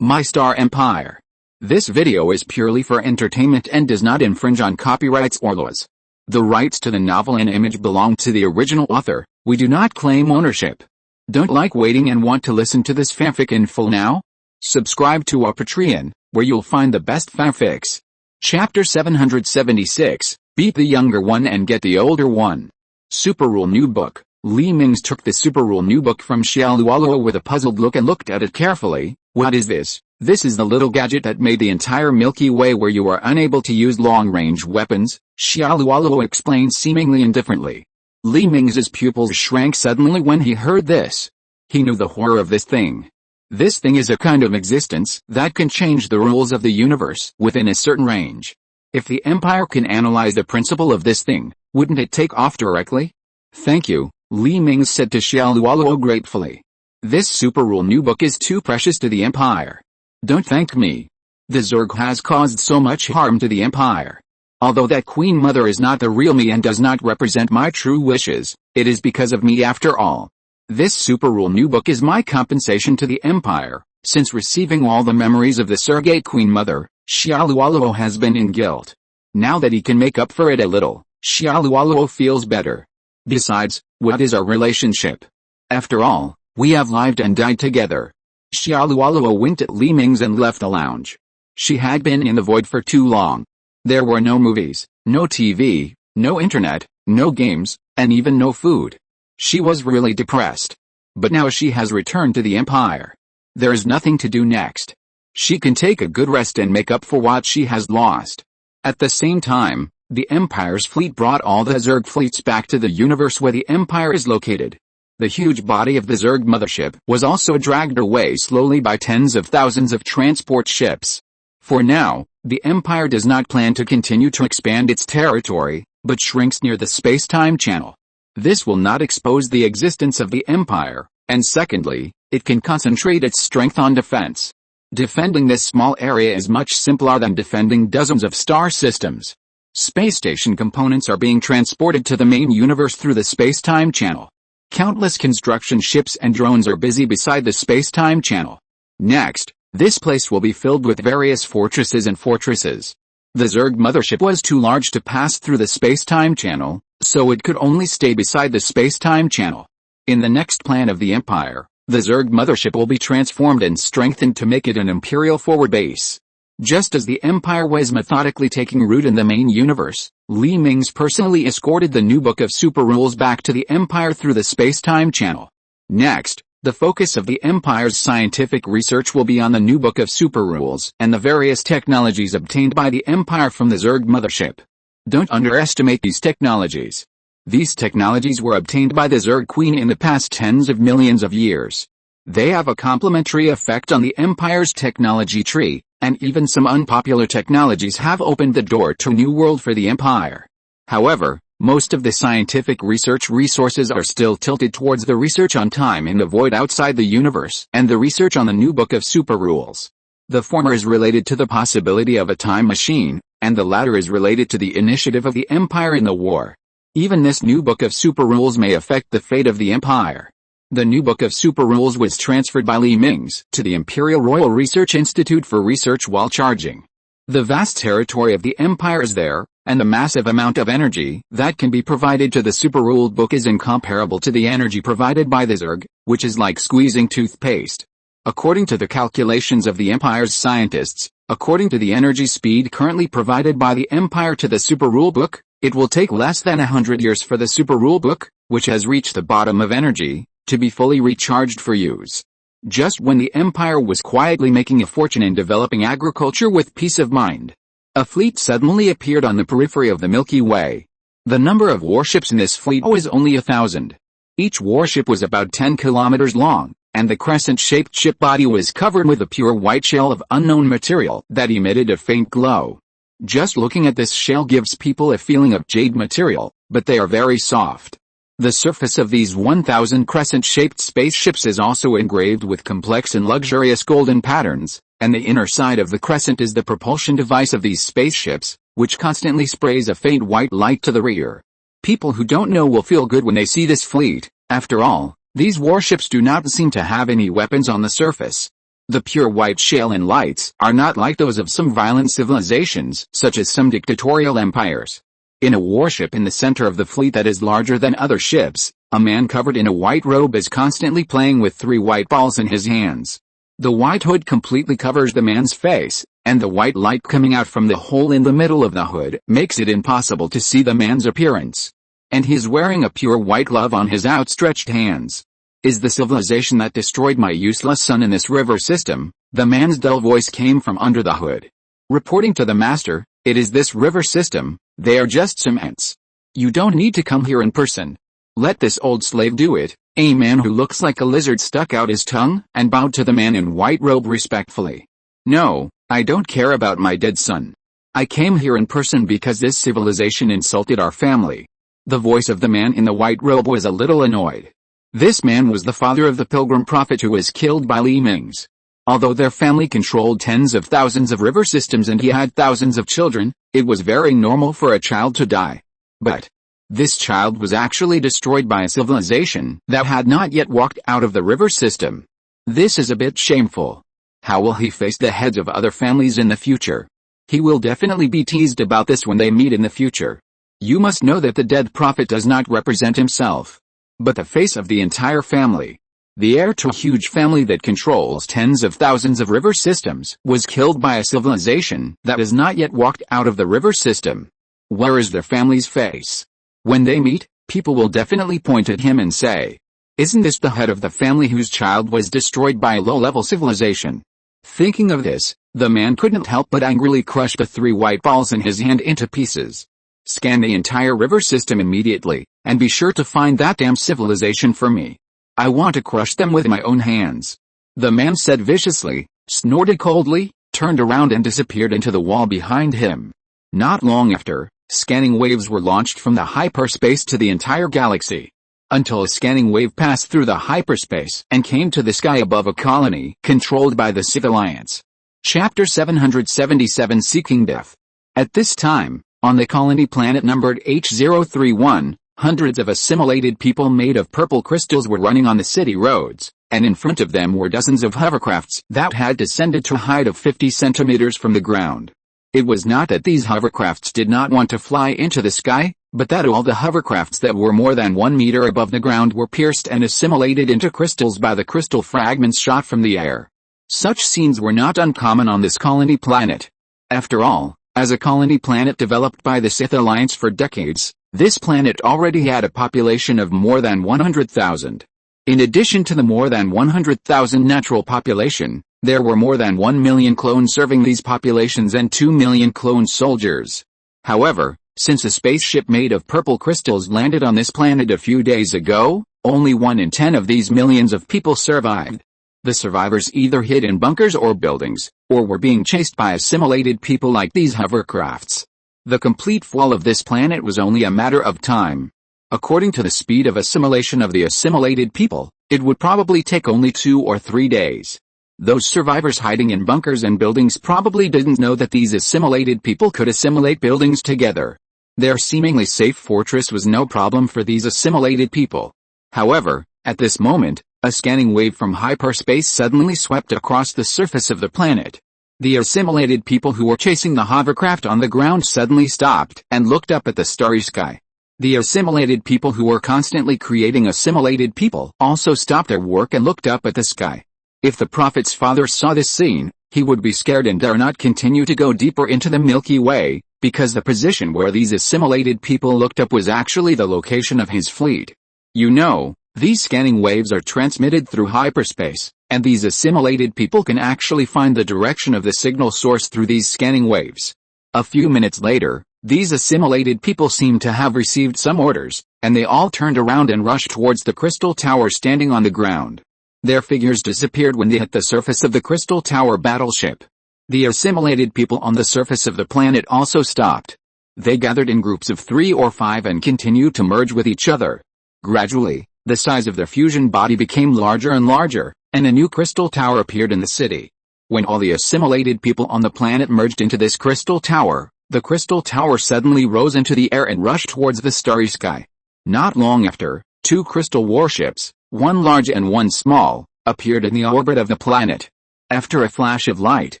My Star Empire. This video is purely for entertainment and does not infringe on copyrights or laws. The rights to the novel and image belong to the original author. We do not claim ownership. Don't like waiting and want to listen to this fanfic in full now? Subscribe to our Patreon, where you'll find the best fanfics. Chapter 776, Beat the Younger One and Get the Older One. Super Rule New Book. Li Mingze took the Super Rule New Book from Xiaoluoluo with a puzzled look and looked at it carefully. What is this? This is the little gadget that made the entire Milky Way where you are unable to use long-range weapons, Xiaoluoluo explained seemingly indifferently. Li Mingze's pupils shrank suddenly when he heard this. He knew the horror of this thing. This thing is a kind of existence that can change the rules of the universe within a certain range. If the Empire can analyze the principle of this thing, wouldn't it take off directly? Thank you, Li Mingze said to Xiaoluoluo gratefully. This Super Rule New Book is too precious to the Empire. Don't thank me. The Zerg has caused so much harm to the Empire. Although that Queen Mother is not the real me and does not represent my true wishes, it is because of me after all. This Super Rule New Book is my compensation to the Empire, since receiving all the memories of the surrogate Queen Mother, Xiaoluoluo has been in guilt. Now that he can make up for it a little, Xiaoluoluo feels better. Besides, what is our relationship? After all, we have lived and died together. Xiaoluoluo winked at Li Mingze and left the lounge. She had been in the void for too long. There were no movies, no TV, no internet, no games, and even no food. She was really depressed. But now she has returned to the Empire. There is nothing to do next. She can take a good rest and make up for what she has lost. At the same time, the Empire's fleet brought all the Zerg fleets back to the universe where the Empire is located. The huge body of the Zerg mothership was also dragged away slowly by tens of thousands of transport ships. For now, the Empire does not plan to continue to expand its territory, but shrinks near the space-time channel. This will not expose the existence of the Empire, and secondly, it can concentrate its strength on defense. Defending this small area is much simpler than defending dozens of star systems. Space station components are being transported to the main universe through the space-time channel. Countless construction ships and drones are busy beside the space-time channel. Next, this place will be filled with various fortresses and fortresses. The Zerg mothership was too large to pass through the space-time channel, so it could only stay beside the space-time channel. In the next plan of the Empire, the Zerg mothership will be transformed and strengthened to make it an imperial forward base. Just as the Empire was methodically taking root in the main universe, Li Mingze personally escorted the new Book of Super Rules back to the Empire through the space-time channel. Next, the focus of the Empire's scientific research will be on the new Book of Super Rules and the various technologies obtained by the Empire from the Zerg mothership. Don't underestimate these technologies. These technologies were obtained by the Zerg Queen in the past tens of millions of years. They have a complementary effect on the Empire's technology tree, and even some unpopular technologies have opened the door to a new world for the Empire. However, most of the scientific research resources are still tilted towards the research on time in the void outside the universe and the research on the new Book of Super Rules. The former is related to the possibility of a time machine, and the latter is related to the initiative of the Empire in the war. Even this new Book of Super Rules may affect the fate of the Empire. The new Book of Super Rules was transferred by Li Mingze to the Imperial Royal Research Institute for research while charging. The vast territory of the Empire is there, and the massive amount of energy that can be provided to the Super Ruled Book is incomparable to the energy provided by the Zerg, which is like squeezing toothpaste. According to the calculations of the Empire's scientists, according to the energy speed currently provided by the Empire to the Super Rule Book, it will take less than 100 years for the Super Rule Book, which has reached the bottom of energy, to be fully recharged for use. Just when the Empire was quietly making a fortune in developing agriculture with peace of mind, a fleet suddenly appeared on the periphery of the Milky Way. The number of warships in this fleet was only 1,000. Each warship was about 10 kilometers long, and the crescent-shaped ship body was covered with a pure white shell of unknown material that emitted a faint glow. Just looking at this shell gives people a feeling of jade material, but they are very soft. The surface of these 1,000 crescent-shaped spaceships is also engraved with complex and luxurious golden patterns, and the inner side of the crescent is the propulsion device of these spaceships, which constantly sprays a faint white light to the rear. People who don't know will feel good when they see this fleet. After all, these warships do not seem to have any weapons on the surface. The pure white shale and lights are not like those of some violent civilizations, such as some dictatorial empires. In a warship in the center of the fleet that is larger than other ships, a man covered in a white robe is constantly playing with 3 white balls in his hands. The white hood completely covers the man's face, and the white light coming out from the hole in the middle of the hood makes it impossible to see the man's appearance. And he's wearing a pure white glove on his outstretched hands. Is the civilization that destroyed my useless son in this river system? The man's dull voice came from under the hood. Reporting to the master, it is this river system. They are just some ants. You don't need to come here in person. Let this old slave do it. A man who looks like a lizard stuck out his tongue and bowed to the man in white robe respectfully. No, I don't care about my dead son. I came here in person because this civilization insulted our family. The voice of the man in the white robe was a little annoyed. This man was the father of the pilgrim prophet who was killed by Mingze. Although their family controlled tens of thousands of river systems and he had thousands of children, it was very normal for a child to die. But this child was actually destroyed by a civilization that had not yet walked out of the river system. This is a bit shameful. How will he face the heads of other families in the future? He will definitely be teased about this when they meet in the future. You must know that the dead prophet does not represent himself, but the face of the entire family. The heir to a huge family that controls tens of thousands of river systems was killed by a civilization that has not yet walked out of the river system. Where is their family's face? When they meet, people will definitely point at him and say, "Isn't this the head of the family whose child was destroyed by a low-level civilization?" Thinking of this, the man couldn't help but angrily crush the 3 white balls in his hand into pieces. Scan the entire river system immediately, and be sure to find that damn civilization for me. I want to crush them with my own hands. The man said viciously, snorted coldly, turned around and disappeared into the wall behind him. Not long after, scanning waves were launched from the hyperspace to the entire galaxy. Until a scanning wave passed through the hyperspace and came to the sky above a colony controlled by the Sith Alliance. Chapter 777 Seeking Death. At this time, on the colony planet numbered H031, hundreds of assimilated people made of purple crystals were running on the city roads, and in front of them were dozens of hovercrafts that had descended to a height of 50 centimeters from the ground. It was not that these hovercrafts did not want to fly into the sky, but that all the hovercrafts that were more than 1 meter above the ground were pierced and assimilated into crystals by the crystal fragments shot from the air. Such scenes were not uncommon on this colony planet. After all, as a colony planet developed by the Sith Alliance for decades, this planet already had a population of more than 100,000. In addition to the more than 100,000 natural population, there were more than 1 million clones serving these populations and 2 million clone soldiers. However, since a spaceship made of purple crystals landed on this planet a few days ago, only 1 in 10 of these millions of people survived. The survivors either hid in bunkers or buildings, or were being chased by assimilated people like these hovercrafts. The complete fall of this planet was only a matter of time. According to the speed of assimilation of the assimilated people, it would probably take only 2 or 3 days. Those survivors hiding in bunkers and buildings probably didn't know that these assimilated people could assimilate buildings together. Their seemingly safe fortress was no problem for these assimilated people. However, at this moment, a scanning wave from hyperspace suddenly swept across the surface of the planet. The assimilated people who were chasing the hovercraft on the ground suddenly stopped and looked up at the starry sky. The assimilated people who were constantly creating assimilated people also stopped their work and looked up at the sky. If the prophet's father saw this scene, he would be scared and dare not continue to go deeper into the Milky Way, because the position where these assimilated people looked up was actually the location of his fleet. You know, these scanning waves are transmitted through hyperspace, and these assimilated people can actually find the direction of the signal source through these scanning waves. A few minutes later, these assimilated people seemed to have received some orders, and they all turned around and rushed towards the crystal tower standing on the ground. Their figures disappeared when they hit the surface of the crystal tower battleship. The assimilated people on the surface of the planet also stopped. They gathered in groups of 3 or 5 and continued to merge with each other. Gradually, the size of their fusion body became larger and larger, and a new crystal tower appeared in the city. When all the assimilated people on the planet merged into this crystal tower, the crystal tower suddenly rose into the air and rushed towards the starry sky. Not long after, 2 crystal warships, one large and one small, appeared in the orbit of the planet. After a flash of light,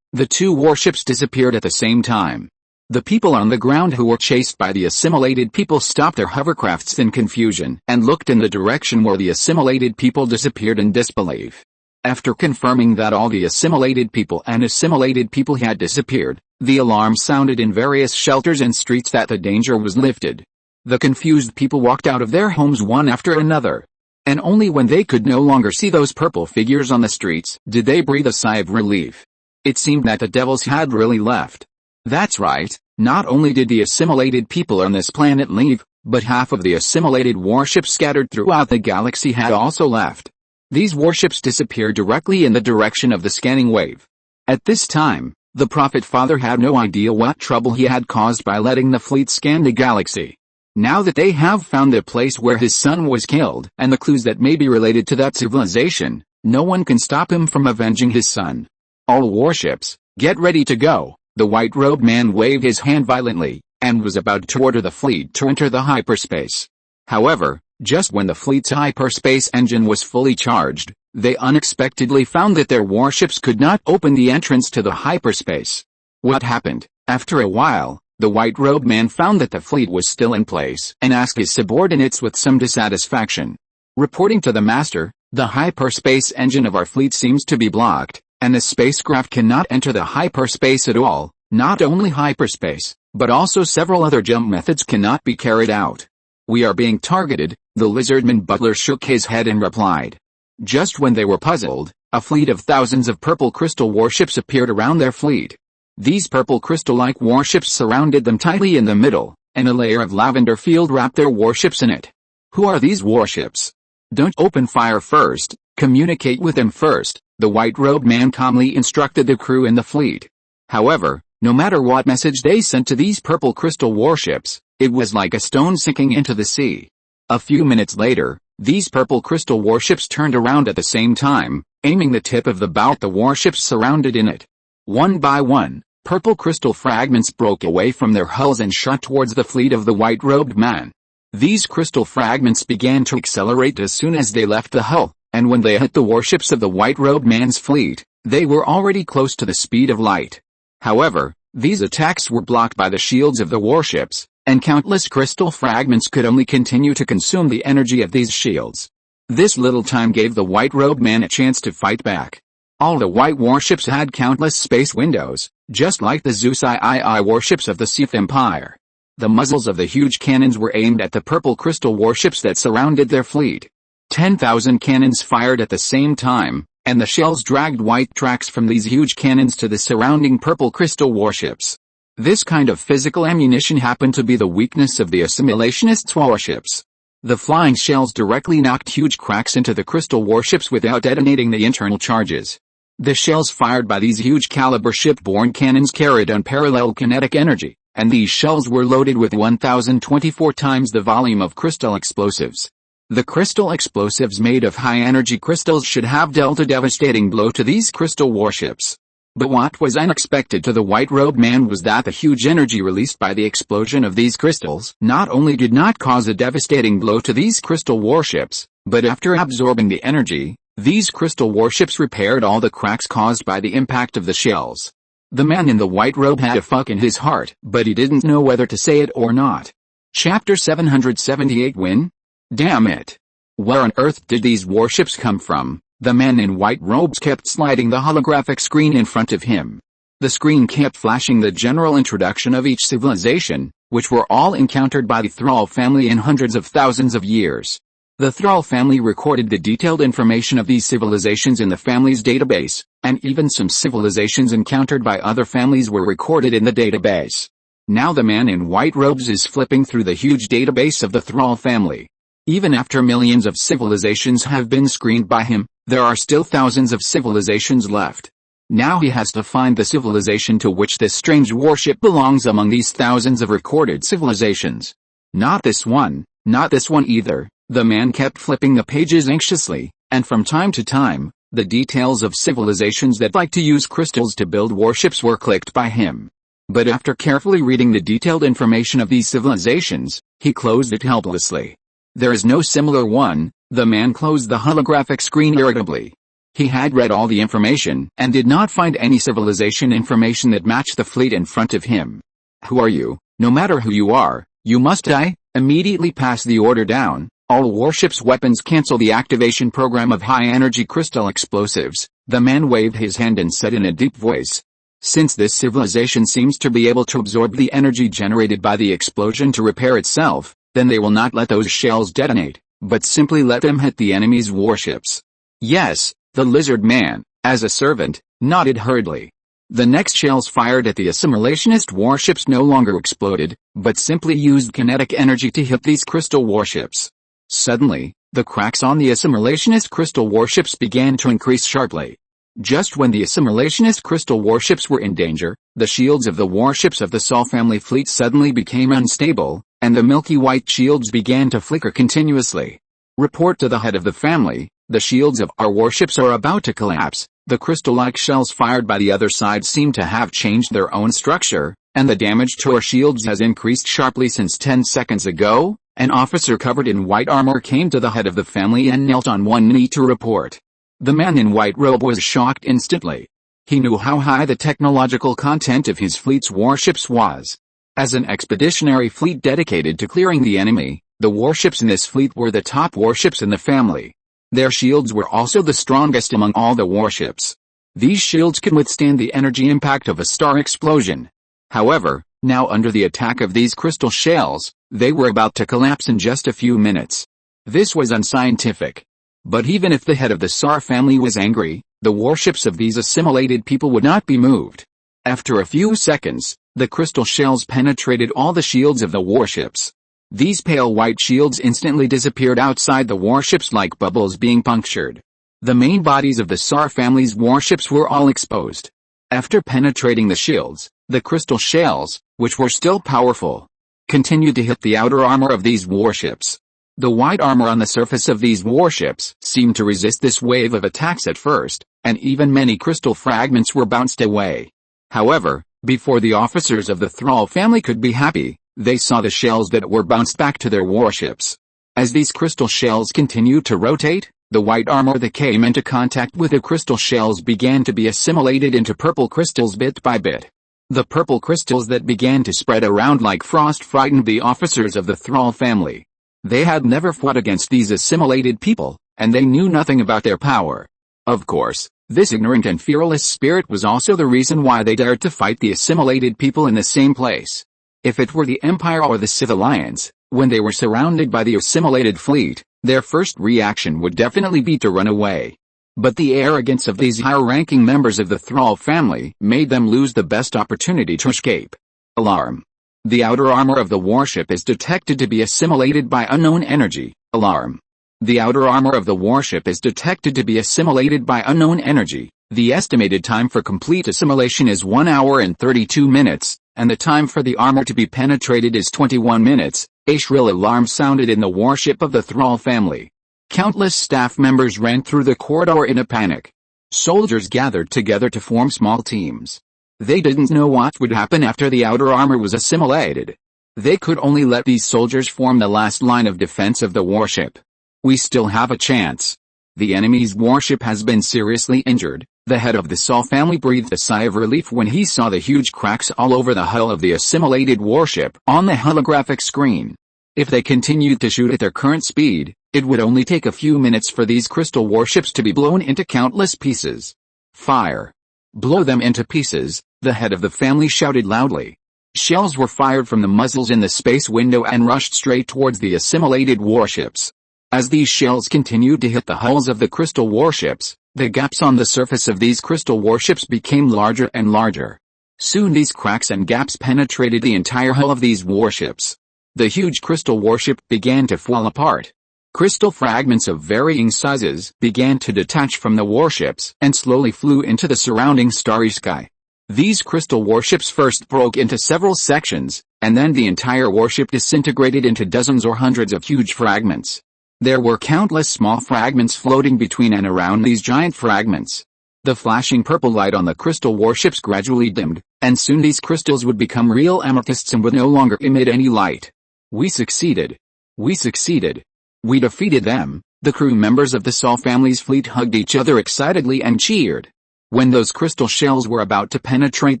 the two warships disappeared at the same time. The people on the ground who were chased by the assimilated people stopped their hovercrafts in confusion and looked in the direction where the assimilated people disappeared in disbelief. After confirming that all the assimilated people had disappeared, the alarm sounded in various shelters and streets that the danger was lifted. The confused people walked out of their homes one after another. And only when they could no longer see those purple figures on the streets did they breathe a sigh of relief. It seemed that the devils had really left. That's right, not only did the assimilated people on this planet leave, but half of the assimilated warships scattered throughout the galaxy had also left. These warships disappeared directly in the direction of the scanning wave. At this time, the Prophet Father had no idea what trouble he had caused by letting the fleet scan the galaxy. Now that they have found the place where his son was killed and the clues that may be related to that civilization, no one can stop him from avenging his son. All warships, get ready to go. The white-robed man waved his hand violently, and was about to order the fleet to enter the hyperspace. However, just when the fleet's hyperspace engine was fully charged, they unexpectedly found that their warships could not open the entrance to the hyperspace. What happened? After a while, the white-robed man found that the fleet was still in place and asked his subordinates with some dissatisfaction. Reporting to the master, the hyperspace engine of our fleet seems to be blocked, and the spacecraft cannot enter the hyperspace at all. Not only hyperspace, but also several other jump methods cannot be carried out. We are being targeted, the lizardman butler shook his head and replied. Just when they were puzzled, a fleet of thousands of purple crystal warships appeared around their fleet. These purple crystal-like warships surrounded them tightly in the middle, and a layer of lavender field wrapped their warships in it. Who are these warships? Don't open fire first, communicate with them first, the white-robed man calmly instructed the crew in the fleet. However, no matter what message they sent to these purple crystal warships, it was like a stone sinking into the sea. A few minutes later, these purple crystal warships turned around at the same time, aiming the tip of the bow at the warships surrounded in it. One by one, purple crystal fragments broke away from their hulls and shot towards the fleet of the white-robed man. These crystal fragments began to accelerate as soon as they left the hull, and when they hit the warships of the white-robed man's fleet, they were already close to the speed of light. However, these attacks were blocked by the shields of the warships, and countless crystal fragments could only continue to consume the energy of these shields. This little time gave the white-robed man a chance to fight back. All the white warships had countless space windows, just like the Zeus III warships of the Sith Empire. The muzzles of the huge cannons were aimed at the purple crystal warships that surrounded their fleet. 10,000 cannons fired at the same time, and the shells dragged white tracks from these huge cannons to the surrounding purple crystal warships. This kind of physical ammunition happened to be the weakness of the assimilationists' warships. The flying shells directly knocked huge cracks into the crystal warships without detonating the internal charges. The shells fired by these huge caliber shipborne cannons carried unparalleled kinetic energy, and these shells were loaded with 1,024 times the volume of crystal explosives. The crystal explosives made of high-energy crystals should have dealt a devastating blow to these crystal warships. But what was unexpected to the white-robed man was that the huge energy released by the explosion of these crystals not only did not cause a devastating blow to these crystal warships, but after absorbing the energy, these crystal warships repaired all the cracks caused by the impact of the shells. The man in the white robe had a fuck in his heart, but he didn't know whether to say it or not. Chapter 778 Win? Damn it. Where on earth did these warships come from? The man in white robes kept sliding the holographic screen in front of him. The screen kept flashing the general introduction of each civilization, which were all encountered by the Thrall family in hundreds of thousands of years. The Thrall family recorded the detailed information of these civilizations in the family's database, and even some civilizations encountered by other families were recorded in the database. Now the man in white robes is flipping through the huge database of the Thrall family. Even after millions of civilizations have been screened by him, there are still thousands of civilizations left. Now he has to find the civilization to which this strange warship belongs among these thousands of recorded civilizations. Not this one either. The man kept flipping the pages anxiously, and from time to time, the details of civilizations that like to use crystals to build warships were clicked by him. But after carefully reading the detailed information of these civilizations, he closed it helplessly. There is no similar one. The man closed the holographic screen irritably. He had read all the information and did not find any civilization information that matched the fleet in front of him. Who are you? No matter who you are, you must die. Immediately pass the order down. All warships' weapons cancel the activation program of high-energy crystal explosives. The man waved his hand and said in a deep voice, since this civilization seems to be able to absorb the energy generated by the explosion to repair itself, then they will not let those shells detonate, but simply let them hit the enemy's warships. Yes, the lizard man, as a servant, nodded hurriedly. The next shells fired at the assimilationist warships no longer exploded, but simply used kinetic energy to hit these crystal warships. Suddenly, the cracks on the assimilationist crystal warships began to increase sharply. Just when the assimilationist crystal warships were in danger, the shields of the warships of the Sol family fleet suddenly became unstable, and the milky white shields began to flicker continuously. Report to the head of the family, the shields of our warships are about to collapse. The crystal-like shells fired by the other side seem to have changed their own structure, and the damage to our shields has increased sharply since 10 seconds ago. An officer covered in white armor came to the head of the family and knelt on one knee to report. The man in white robe was shocked instantly. He knew how high the technological content of his fleet's warships was. As an expeditionary fleet dedicated to clearing the enemy, the warships in this fleet were the top warships in the family. Their shields were also the strongest among all the warships. These shields could withstand the energy impact of a star explosion. However, now under the attack of these crystal shells, they were about to collapse in just a few minutes. This was unscientific. But even if the head of the Sar family was angry, the warships of these assimilated people would not be moved. After a few seconds, the crystal shells penetrated all the shields of the warships. These pale white shields instantly disappeared outside the warships like bubbles being punctured. The main bodies of the Sar family's warships were all exposed. After penetrating the shields, the crystal shells, which were still powerful, continued to hit the outer armor of these warships. The white armor on the surface of these warships seemed to resist this wave of attacks at first, and even many crystal fragments were bounced away. However, before the officers of the Thrall family could be happy, they saw the shells that were bounced back to their warships. As these crystal shells continued to rotate, the white armor that came into contact with the crystal shells began to be assimilated into purple crystals bit by bit. The purple crystals that began to spread around like frost frightened the officers of the Thrall family. They had never fought against these assimilated people, and they knew nothing about their power. Of course, this ignorant and fearless spirit was also the reason why they dared to fight the assimilated people in the same place. If it were the Empire or the Sith Alliance, when they were surrounded by the assimilated fleet, their first reaction would definitely be to run away. But the arrogance of these higher-ranking members of the Thrall family made them lose the best opportunity to escape. Alarm. The outer armor of the warship is detected to be assimilated by unknown energy. Alarm. The outer armor of the warship is detected to be assimilated by unknown energy. The estimated time for complete assimilation is 1 hour and 32 minutes, and the time for the armor to be penetrated is 21 minutes. A shrill alarm sounded in the warship of the Thrall family. Countless staff members ran through the corridor in a panic. Soldiers gathered together to form small teams. They didn't know what would happen after the outer armor was assimilated. They could only let these soldiers form the last line of defense of the warship. We still have a chance. The enemy's warship has been seriously injured. The head of the Sol family breathed a sigh of relief when he saw the huge cracks all over the hull of the assimilated warship on the holographic screen. If they continued to shoot at their current speed, it would only take a few minutes for these crystal warships to be blown into countless pieces. Fire. Blow them into pieces, the head of the family shouted loudly. Shells were fired from the muzzles in the space window and rushed straight towards the assimilated warships. As these shells continued to hit the hulls of the crystal warships, the gaps on the surface of these crystal warships became larger and larger. Soon these cracks and gaps penetrated the entire hull of these warships. The huge crystal warship began to fall apart. Crystal fragments of varying sizes began to detach from the warships and slowly flew into the surrounding starry sky. These crystal warships first broke into several sections, and then the entire warship disintegrated into dozens or hundreds of huge fragments. There were countless small fragments floating between and around these giant fragments. The flashing purple light on the crystal warships gradually dimmed, and soon these crystals would become real amethysts and would no longer emit any light. We succeeded. We succeeded. We defeated them. The crew members of the Sol family's fleet hugged each other excitedly and cheered. When those crystal shells were about to penetrate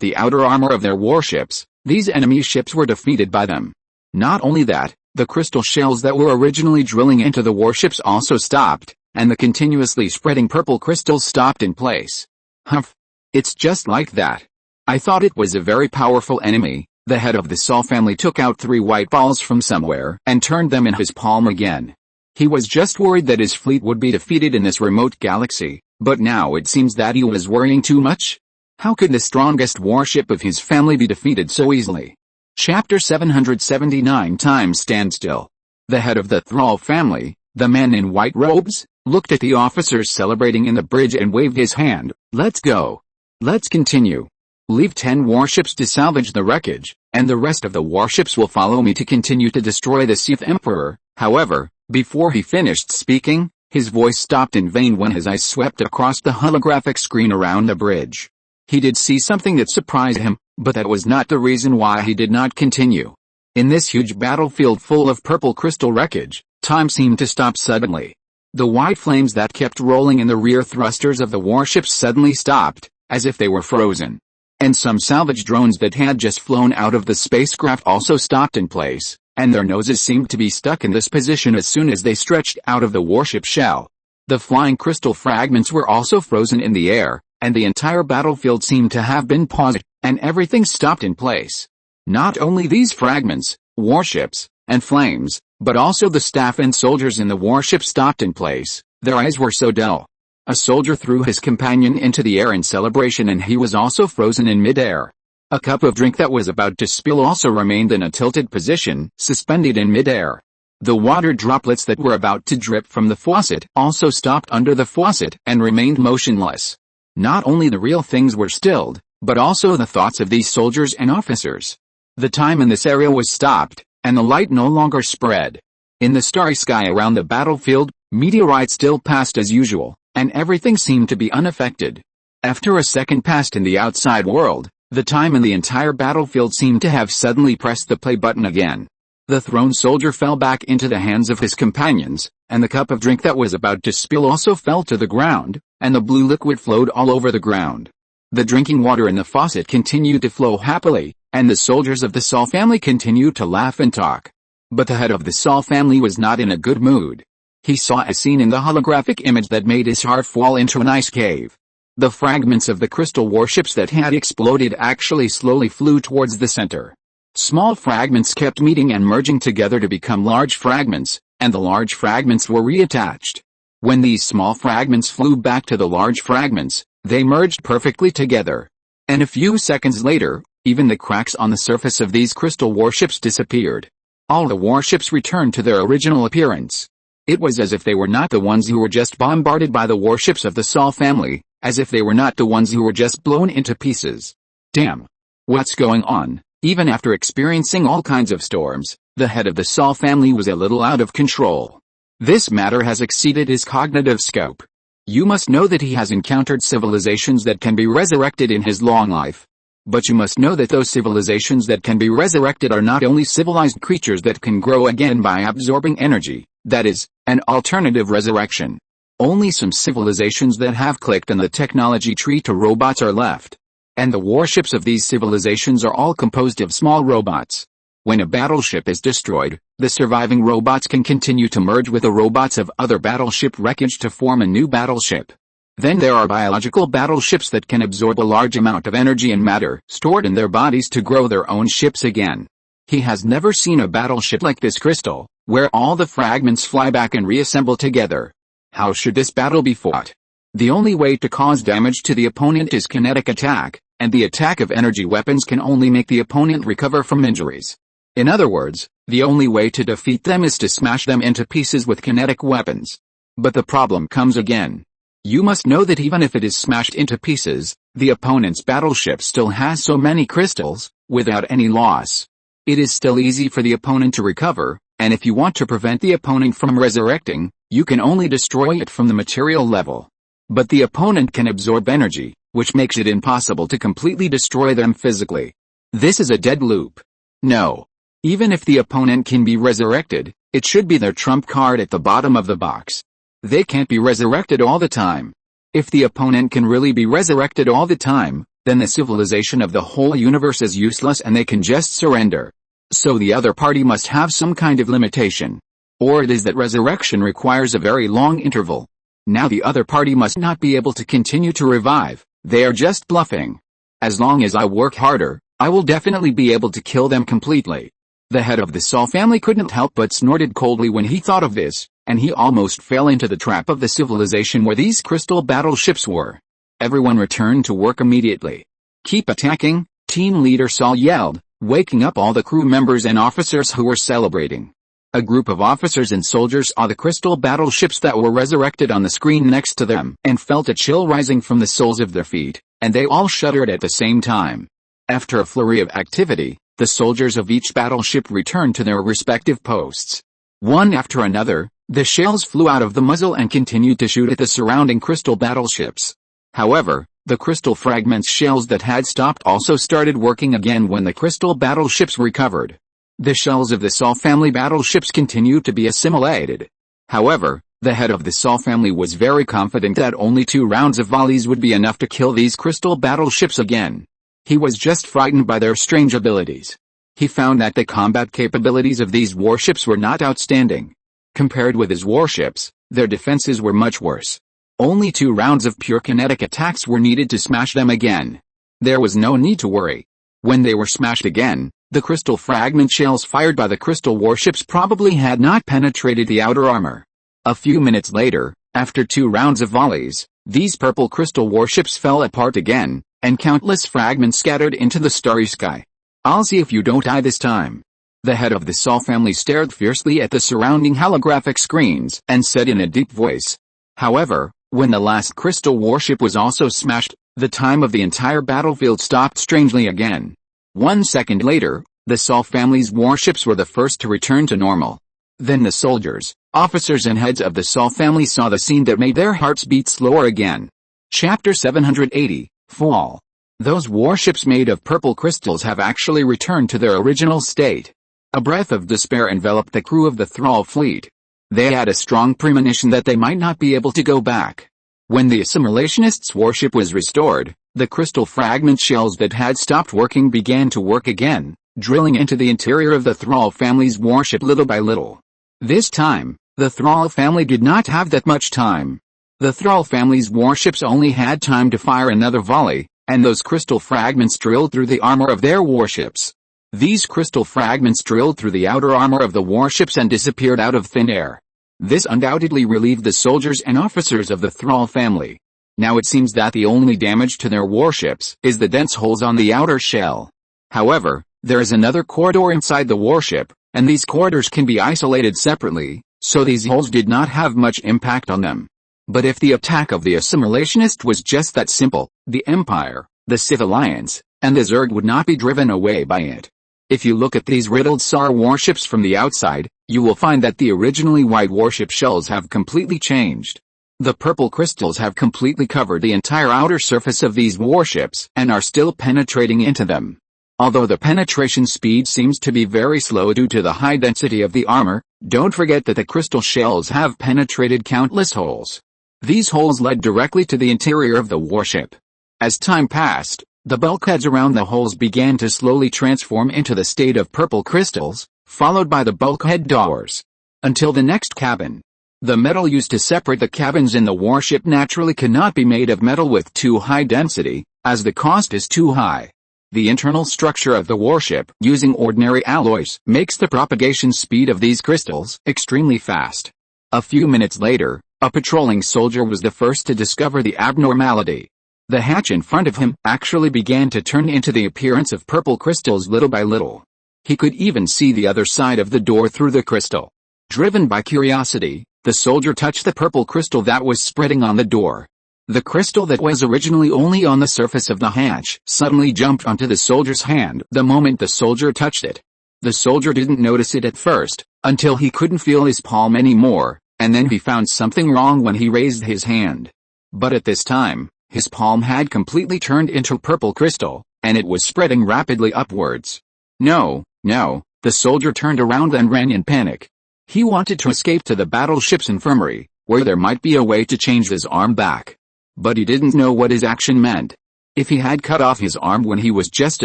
the outer armor of their warships, these enemy ships were defeated by them. Not only that, the crystal shells that were originally drilling into the warships also stopped, and the continuously spreading purple crystals stopped in place. Humph. It's just like that. I thought it was a very powerful enemy. The head of the Sol family took out 3 white balls from somewhere and turned them in his palm again. He was just worried that his fleet would be defeated in this remote galaxy, but now it seems that he was worrying too much. How could the strongest warship of his family be defeated so easily? Chapter 779 Time Standstill. The head of the Thrall family, the man in white robes, looked at the officers celebrating in the bridge and waved his hand. Let's go. Let's continue. Leave 10 warships to salvage the wreckage, and the rest of the warships will follow me to continue to destroy the Sith Emperor. However, before he finished speaking, his voice stopped in vain when his eyes swept across the holographic screen around the bridge. He did see something that surprised him, but that was not the reason why he did not continue. In this huge battlefield full of purple crystal wreckage, time seemed to stop suddenly. The white flames that kept rolling in the rear thrusters of the warships suddenly stopped, as if they were frozen. And some salvage drones that had just flown out of the spacecraft also stopped in place, and their noses seemed to be stuck in this position as soon as they stretched out of the warship shell. The flying crystal fragments were also frozen in the air, and the entire battlefield seemed to have been paused, and everything stopped in place. Not only these fragments, warships, and flames, but also the staff and soldiers in the warship stopped in place. Their eyes were so dull. A soldier threw his companion into the air in celebration and he was also frozen in midair. A cup of drink that was about to spill also remained in a tilted position, suspended in midair. The water droplets that were about to drip from the faucet also stopped under the faucet and remained motionless. Not only the real things were stilled, but also the thoughts of these soldiers and officers. The time in this area was stopped, and the light no longer spread. In the starry sky around the battlefield, meteorites still passed as usual, and everything seemed to be unaffected. After a second passed in the outside world, the time in the entire battlefield seemed to have suddenly pressed the play button again. The thrown soldier fell back into the hands of his companions, and the cup of drink that was about to spill also fell to the ground, and the blue liquid flowed all over the ground. The drinking water in the faucet continued to flow happily, and the soldiers of the Sol family continued to laugh and talk. But the head of the Sol family was not in a good mood. He saw a scene in the holographic image that made his heart fall into an ice cave. The fragments of the crystal warships that had exploded actually slowly flew towards the center. Small fragments kept meeting and merging together to become large fragments, and the large fragments were reattached. When these small fragments flew back to the large fragments, they merged perfectly together. And a few seconds later, even the cracks on the surface of these crystal warships disappeared. All the warships returned to their original appearance. It was as if they were not the ones who were just bombarded by the warships of the Sol family, as if they were not the ones who were just blown into pieces. Damn. What's going on? Even after experiencing all kinds of storms, the head of the Sol family was a little out of control. This matter has exceeded his cognitive scope. You must know that he has encountered civilizations that can be resurrected in his long life. But you must know that those civilizations that can be resurrected are not only civilized creatures that can grow again by absorbing energy, that is, an alternative resurrection. Only some civilizations that have clicked in the technology tree to robots are left. And the warships of these civilizations are all composed of small robots. When a battleship is destroyed, the surviving robots can continue to merge with the robots of other battleship wreckage to form a new battleship. Then there are biological battleships that can absorb a large amount of energy and matter stored in their bodies to grow their own ships again. He has never seen a battleship like this crystal, where all the fragments fly back and reassemble together. How should this battle be fought? The only way to cause damage to the opponent is kinetic attack, and the attack of energy weapons can only make the opponent recover from injuries. In other words, the only way to defeat them is to smash them into pieces with kinetic weapons. But the problem comes again. You must know that even if it is smashed into pieces, the opponent's battleship still has so many crystals, without any loss. It is still easy for the opponent to recover, and if you want to prevent the opponent from resurrecting, you can only destroy it from the material level. But the opponent can absorb energy, which makes it impossible to completely destroy them physically. This is a dead loop. No. Even if the opponent can be resurrected, it should be their trump card at the bottom of the box. They can't be resurrected all the time. If the opponent can really be resurrected all the time, then the civilization of the whole universe is useless and they can just surrender. So the other party must have some kind of limitation. Or it is that resurrection requires a very long interval. Now the other party must not be able to continue to revive, they are just bluffing. As long as I work harder, I will definitely be able to kill them completely. The head of the Saul family couldn't help but snorted coldly when he thought of this, and he almost fell into the trap of the civilization where these crystal battleships were. Everyone returned to work immediately. Keep attacking, team leader Saul yelled, waking up all the crew members and officers who were celebrating. A group of officers and soldiers saw the crystal battleships that were resurrected on the screen next to them and felt a chill rising from the soles of their feet, and they all shuddered at the same time. After a flurry of activity, the soldiers of each battleship returned to their respective posts. One after another, the shells flew out of the muzzle and continued to shoot at the surrounding crystal battleships. However, the crystal fragments shells that had stopped also started working again when the crystal battleships recovered. The shells of the Saul family battleships continued to be assimilated. However, the head of the Saul family was very confident that only 2 rounds of volleys would be enough to kill these crystal battleships again. He was just frightened by their strange abilities. He found that the combat capabilities of these warships were not outstanding. Compared with his warships, their defenses were much worse. Only 2 rounds of pure kinetic attacks were needed to smash them again. There was no need to worry. When they were smashed again, the crystal fragment shells fired by the crystal warships probably had not penetrated the outer armor. A few minutes later, after 2 rounds of volleys, these purple crystal warships fell apart again, and countless fragments scattered into the starry sky. I'll see if you don't die this time. The head of the Saul family stared fiercely at the surrounding holographic screens and said in a deep voice. However, when the last crystal warship was also smashed, the time of the entire battlefield stopped strangely again. 1 second later, the Saul family's warships were the first to return to normal. Then the soldiers, officers and heads of the Saul family saw the scene that made their hearts beat slower again. Chapter 780, Fall. Those warships made of purple crystals have actually returned to their original state. A breath of despair enveloped the crew of the Thrall fleet. They had a strong premonition that they might not be able to go back. When the assimilationists' warship was restored, the crystal fragment shells that had stopped working began to work again, drilling into the interior of the Thrall family's warship little by little. This time, the Thrall family did not have that much time. The Thrall family's warships only had time to fire another volley, and those crystal fragments drilled through the armor of their warships. These crystal fragments drilled through the outer armor of the warships and disappeared out of thin air. This undoubtedly relieved the soldiers and officers of the Thrall family. Now it seems that the only damage to their warships is the dense holes on the outer shell. However, there is another corridor inside the warship, and these corridors can be isolated separately, so these holes did not have much impact on them. But if the attack of the assimilationist was just that simple, the Empire, the Sith Alliance, and the Zerg would not be driven away by it. If you look at these riddled SAR warships from the outside, you will find that the originally white warship shells have completely changed. The purple crystals have completely covered the entire outer surface of these warships and are still penetrating into them. Although the penetration speed seems to be very slow due to the high density of the armor, don't forget that the crystal shells have penetrated countless holes. These holes led directly to the interior of the warship. As time passed, the bulkheads around the holes began to slowly transform into the state of purple crystals, followed by the bulkhead doors. Until the next cabin. The metal used to separate the cabins in the warship naturally cannot be made of metal with too high density, as the cost is too high. The internal structure of the warship, using ordinary alloys, makes the propagation speed of these crystals extremely fast. A few minutes later, a patrolling soldier was the first to discover the abnormality. The hatch in front of him actually began to turn into the appearance of purple crystals little by little. He could even see the other side of the door through the crystal. Driven by curiosity, the soldier touched the purple crystal that was spreading on the door. The crystal that was originally only on the surface of the hatch suddenly jumped onto the soldier's hand the moment the soldier touched it. The soldier didn't notice it at first, until he couldn't feel his palm anymore, and then he found something wrong when he raised his hand. But at this time, his palm had completely turned into purple crystal, and it was spreading rapidly upwards. No, the soldier turned around and ran in panic. He wanted to escape to the battleship's infirmary, where there might be a way to change his arm back. But he didn't know what his action meant. If he had cut off his arm when he was just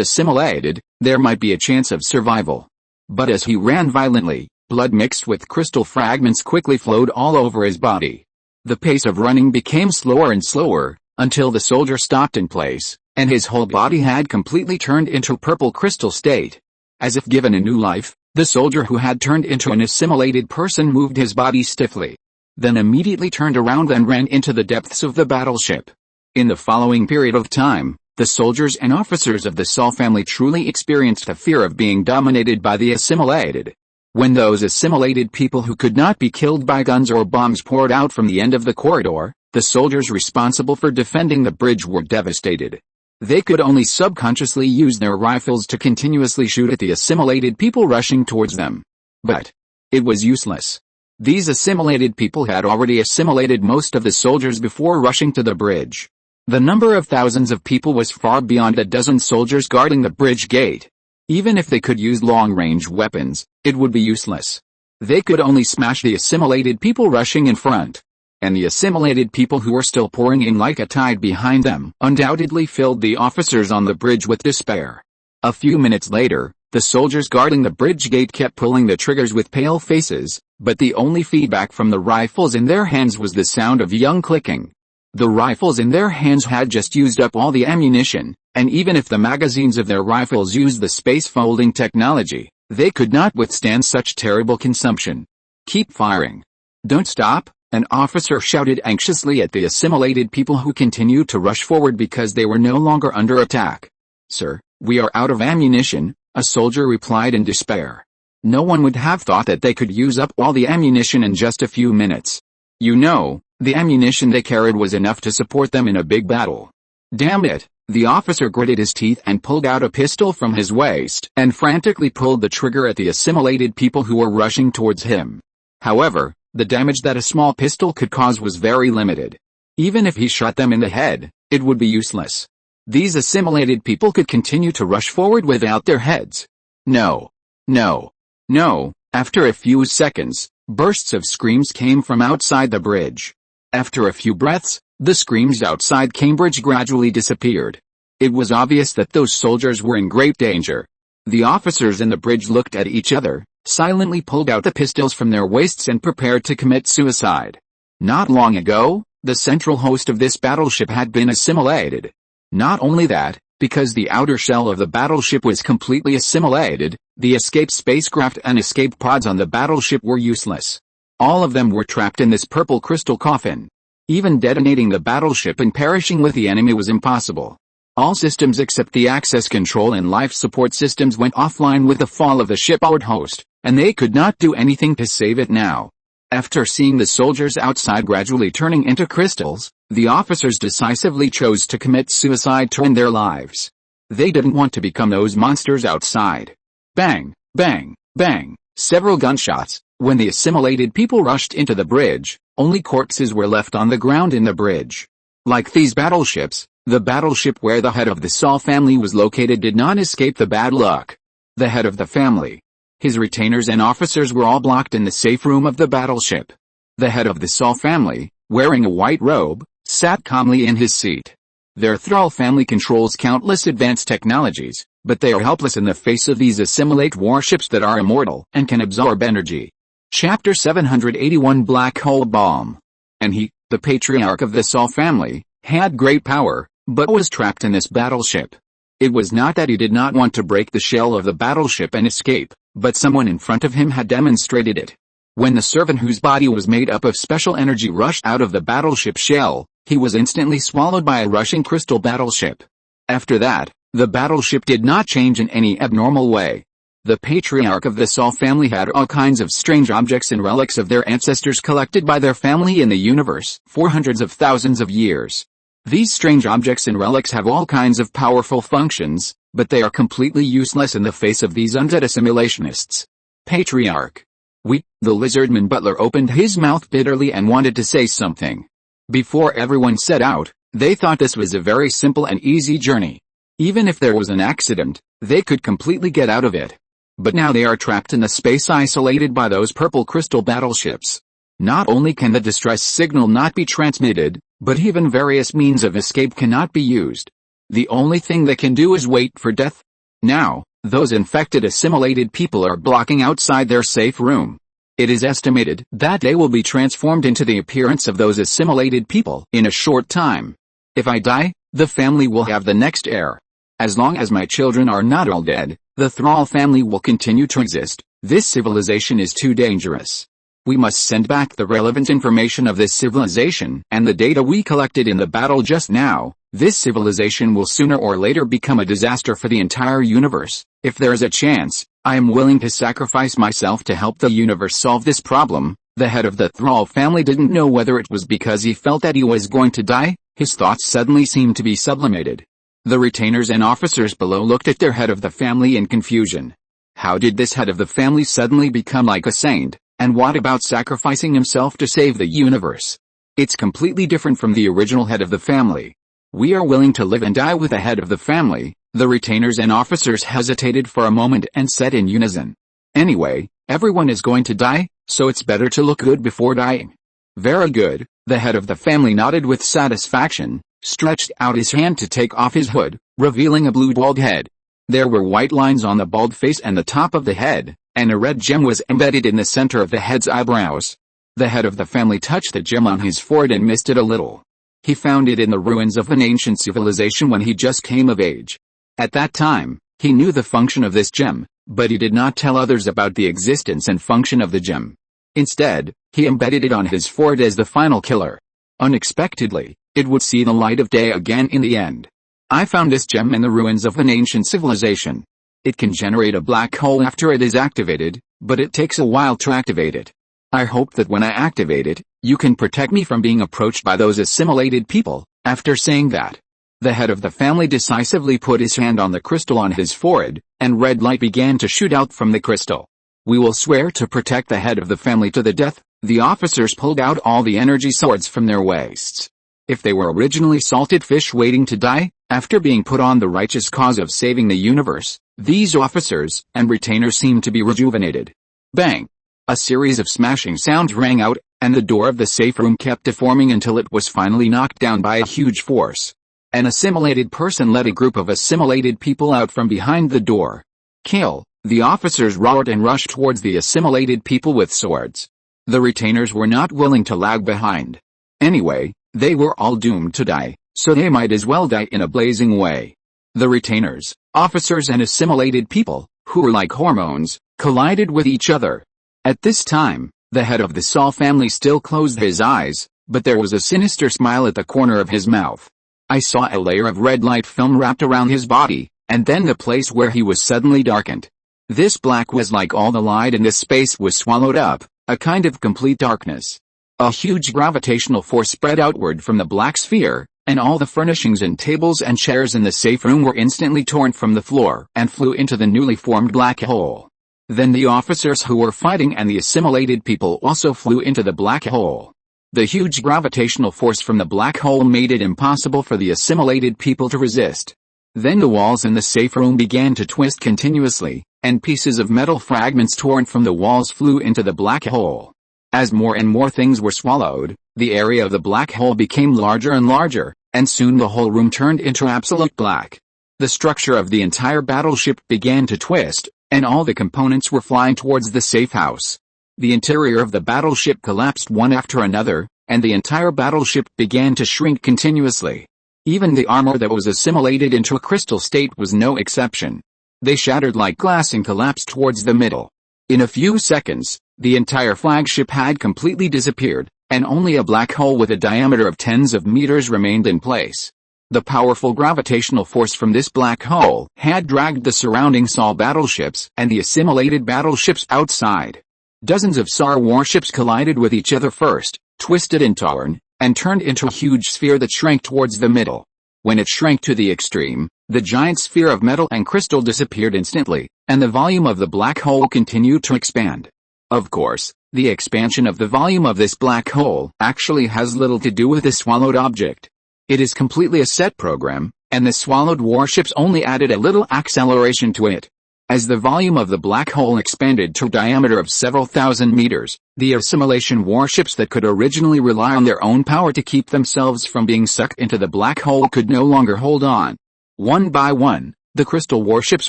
assimilated, there might be a chance of survival. But as he ran violently, blood mixed with crystal fragments quickly flowed all over his body. The pace of running became slower and slower, until the soldier stopped in place, and his whole body had completely turned into purple crystal state. As if given a new life, the soldier who had turned into an assimilated person moved his body stiffly. Then immediately turned around and ran into the depths of the battleship. In the following period of time, the soldiers and officers of the Sol family truly experienced a fear of being dominated by the assimilated. When those assimilated people who could not be killed by guns or bombs poured out from the end of the corridor, the soldiers responsible for defending the bridge were devastated. They could only subconsciously use their rifles to continuously shoot at the assimilated people rushing towards them. But it was useless. These assimilated people had already assimilated most of the soldiers before rushing to the bridge. The number of thousands of people was far beyond a dozen soldiers guarding the bridge gate. Even if they could use long-range weapons, it would be useless. They could only smash the assimilated people rushing in front. And the assimilated people who were still pouring in like a tide behind them undoubtedly filled the officers on the bridge with despair. A few minutes later, the soldiers guarding the bridge gate kept pulling the triggers with pale faces, but the only feedback from the rifles in their hands was the sound of young clicking. The rifles in their hands had just used up all the ammunition, and even if the magazines of their rifles used the space folding technology, they could not withstand such terrible consumption. "Keep firing. Don't stop," an officer shouted anxiously at the assimilated people who continued to rush forward because they were no longer under attack. "Sir, we are out of ammunition," a soldier replied in despair. No one would have thought that they could use up all the ammunition in just a few minutes. You know, the ammunition they carried was enough to support them in a big battle. "Damn it," the officer gritted his teeth and pulled out a pistol from his waist and frantically pulled the trigger at the assimilated people who were rushing towards him. However, the damage that a small pistol could cause was very limited. Even if he shot them in the head, it would be useless. These assimilated people could continue to rush forward without their heads. No. No. No. After a few seconds, bursts of screams came from outside the bridge. After a few breaths, the screams outside Cambridge gradually disappeared. It was obvious that those soldiers were in great danger. The officers in the bridge looked at each other, silently pulled out the pistols from their waists and prepared to commit suicide. Not long ago, the central host of this battleship had been assimilated. Not only that, because the outer shell of the battleship was completely assimilated, the escape spacecraft and escape pods on the battleship were useless. All of them were trapped in this purple crystal coffin. Even detonating the battleship and perishing with the enemy was impossible. All systems except the access control and life support systems went offline with the fall of the shipboard host, and they could not do anything to save it now. After seeing the soldiers outside gradually turning into crystals, the officers decisively chose to commit suicide to end their lives. They didn't want to become those monsters outside. Bang, bang, bang, several gunshots. When the assimilated people rushed into the bridge, only corpses were left on the ground in the bridge. Like these battleships, the battleship where the head of the Sol family was located did not escape the bad luck. The head of the family, his retainers and officers were all blocked in the safe room of the battleship. The head of the Sol family, wearing a white robe, sat calmly in his seat. Their thrall family controls countless advanced technologies, but they are helpless in the face of these assimilate warships that are immortal and can absorb energy. Chapter 781 Black Hole Bomb. And he, the patriarch of the Sol family, had great power, but was trapped in this battleship. It was not that he did not want to break the shell of the battleship and escape, but someone in front of him had demonstrated it. When the servant whose body was made up of special energy rushed out of the battleship shell, he was instantly swallowed by a rushing crystal battleship. After that, the battleship did not change in any abnormal way. The patriarch of the Sol family had all kinds of strange objects and relics of their ancestors collected by their family in the universe for hundreds of thousands of years. These strange objects and relics have all kinds of powerful functions, but they are completely useless in the face of these undead assimilationists. Patriarch. The lizardman butler opened his mouth bitterly and wanted to say something. Before everyone set out, they thought this was a very simple and easy journey. Even if there was an accident, they could completely get out of it. But now they are trapped in the space isolated by those purple crystal battleships. Not only can the distress signal not be transmitted, but even various means of escape cannot be used. The only thing they can do is wait for death. Now, those infected assimilated people are blocking outside their safe room. It is estimated that they will be transformed into the appearance of those assimilated people in a short time. If I die, the family will have the next heir. As long as my children are not all dead, the Thrall family will continue to exist. This civilization is too dangerous. We must send back the relevant information of this civilization and the data we collected in the battle just now. This civilization will sooner or later become a disaster for the entire universe. If there is a chance, I am willing to sacrifice myself to help the universe solve this problem. The head of the Thrall family didn't know whether it was because he felt that he was going to die. His thoughts suddenly seemed to be sublimated. The retainers and officers below looked at their head of the family in confusion. How did this head of the family suddenly become like a saint? And what about sacrificing himself to save the universe? It's completely different from the original head of the family. We are willing to live and die with the head of the family. The retainers and officers hesitated for a moment and said in unison. Anyway, everyone is going to die, so it's better to look good before dying. Very good, the head of the family nodded with satisfaction, stretched out his hand to take off his hood, revealing a blue bald head. There were white lines on the bald face and the top of the head, and a red gem was embedded in the center of the head's eyebrows. The head of the family touched the gem on his forehead and missed it a little. He found it in the ruins of an ancient civilization when he just came of age. At that time, he knew the function of this gem, but he did not tell others about the existence and function of the gem. Instead, he embedded it on his forehead as the final killer. Unexpectedly, it would see the light of day again in the end. I found this gem in the ruins of an ancient civilization. It can generate a black hole after it is activated, but it takes a while to activate it. I hope that when I activate it, you can protect me from being approached by those assimilated people. After saying that, the head of the family decisively put his hand on the crystal on his forehead, and red light began to shoot out from the crystal. We will swear to protect the head of the family to the death. The officers pulled out all the energy swords from their waists. If they were originally salted fish waiting to die, after being put on the righteous cause of saving the universe, these officers and retainers seemed to be rejuvenated. Bang! A series of smashing sounds rang out, and the door of the safe room kept deforming until it was finally knocked down by a huge force. An assimilated person led a group of assimilated people out from behind the door. Kill! The officers roared and rushed towards the assimilated people with swords. The retainers were not willing to lag behind. Anyway, they were all doomed to die, so they might as well die in a blazing way. The retainers, officers and assimilated people, who were like hormones, collided with each other. At this time, the head of the Saul family still closed his eyes, but there was a sinister smile at the corner of his mouth. I saw a layer of red light film wrapped around his body, and then the place where he was suddenly darkened. This black was like all the light in this space was swallowed up, a kind of complete darkness. A huge gravitational force spread outward from the black sphere, and all the furnishings and tables and chairs in the safe room were instantly torn from the floor and flew into the newly formed black hole. Then the officers who were fighting and the assimilated people also flew into the black hole. The huge gravitational force from the black hole made it impossible for the assimilated people to resist. Then the walls in the safe room began to twist continuously, and pieces of metal fragments torn from the walls flew into the black hole. As more and more things were swallowed, the area of the black hole became larger and larger, and soon the whole room turned into absolute black. The structure of the entire battleship began to twist, and all the components were flying towards the safe house. The interior of the battleship collapsed one after another, and the entire battleship began to shrink continuously. Even the armor that was assimilated into a crystal state was no exception. They shattered like glass and collapsed towards the middle. In a few seconds, the entire flagship had completely disappeared, and only a black hole with a diameter of tens of meters remained in place. The powerful gravitational force from this black hole had dragged the surrounding Sol battleships and the assimilated battleships outside. Dozens of SAR warships collided with each other first, twisted and torn, and turned into a huge sphere that shrank towards the middle. When it shrank to the extreme, the giant sphere of metal and crystal disappeared instantly, and the volume of the black hole continued to expand. Of course, the expansion of the volume of this black hole actually has little to do with the swallowed object. It is completely a set program, and the swallowed warships only added a little acceleration to it. As the volume of the black hole expanded to a diameter of several thousand meters, the assimilation warships that could originally rely on their own power to keep themselves from being sucked into the black hole could no longer hold on. One by one, the crystal warships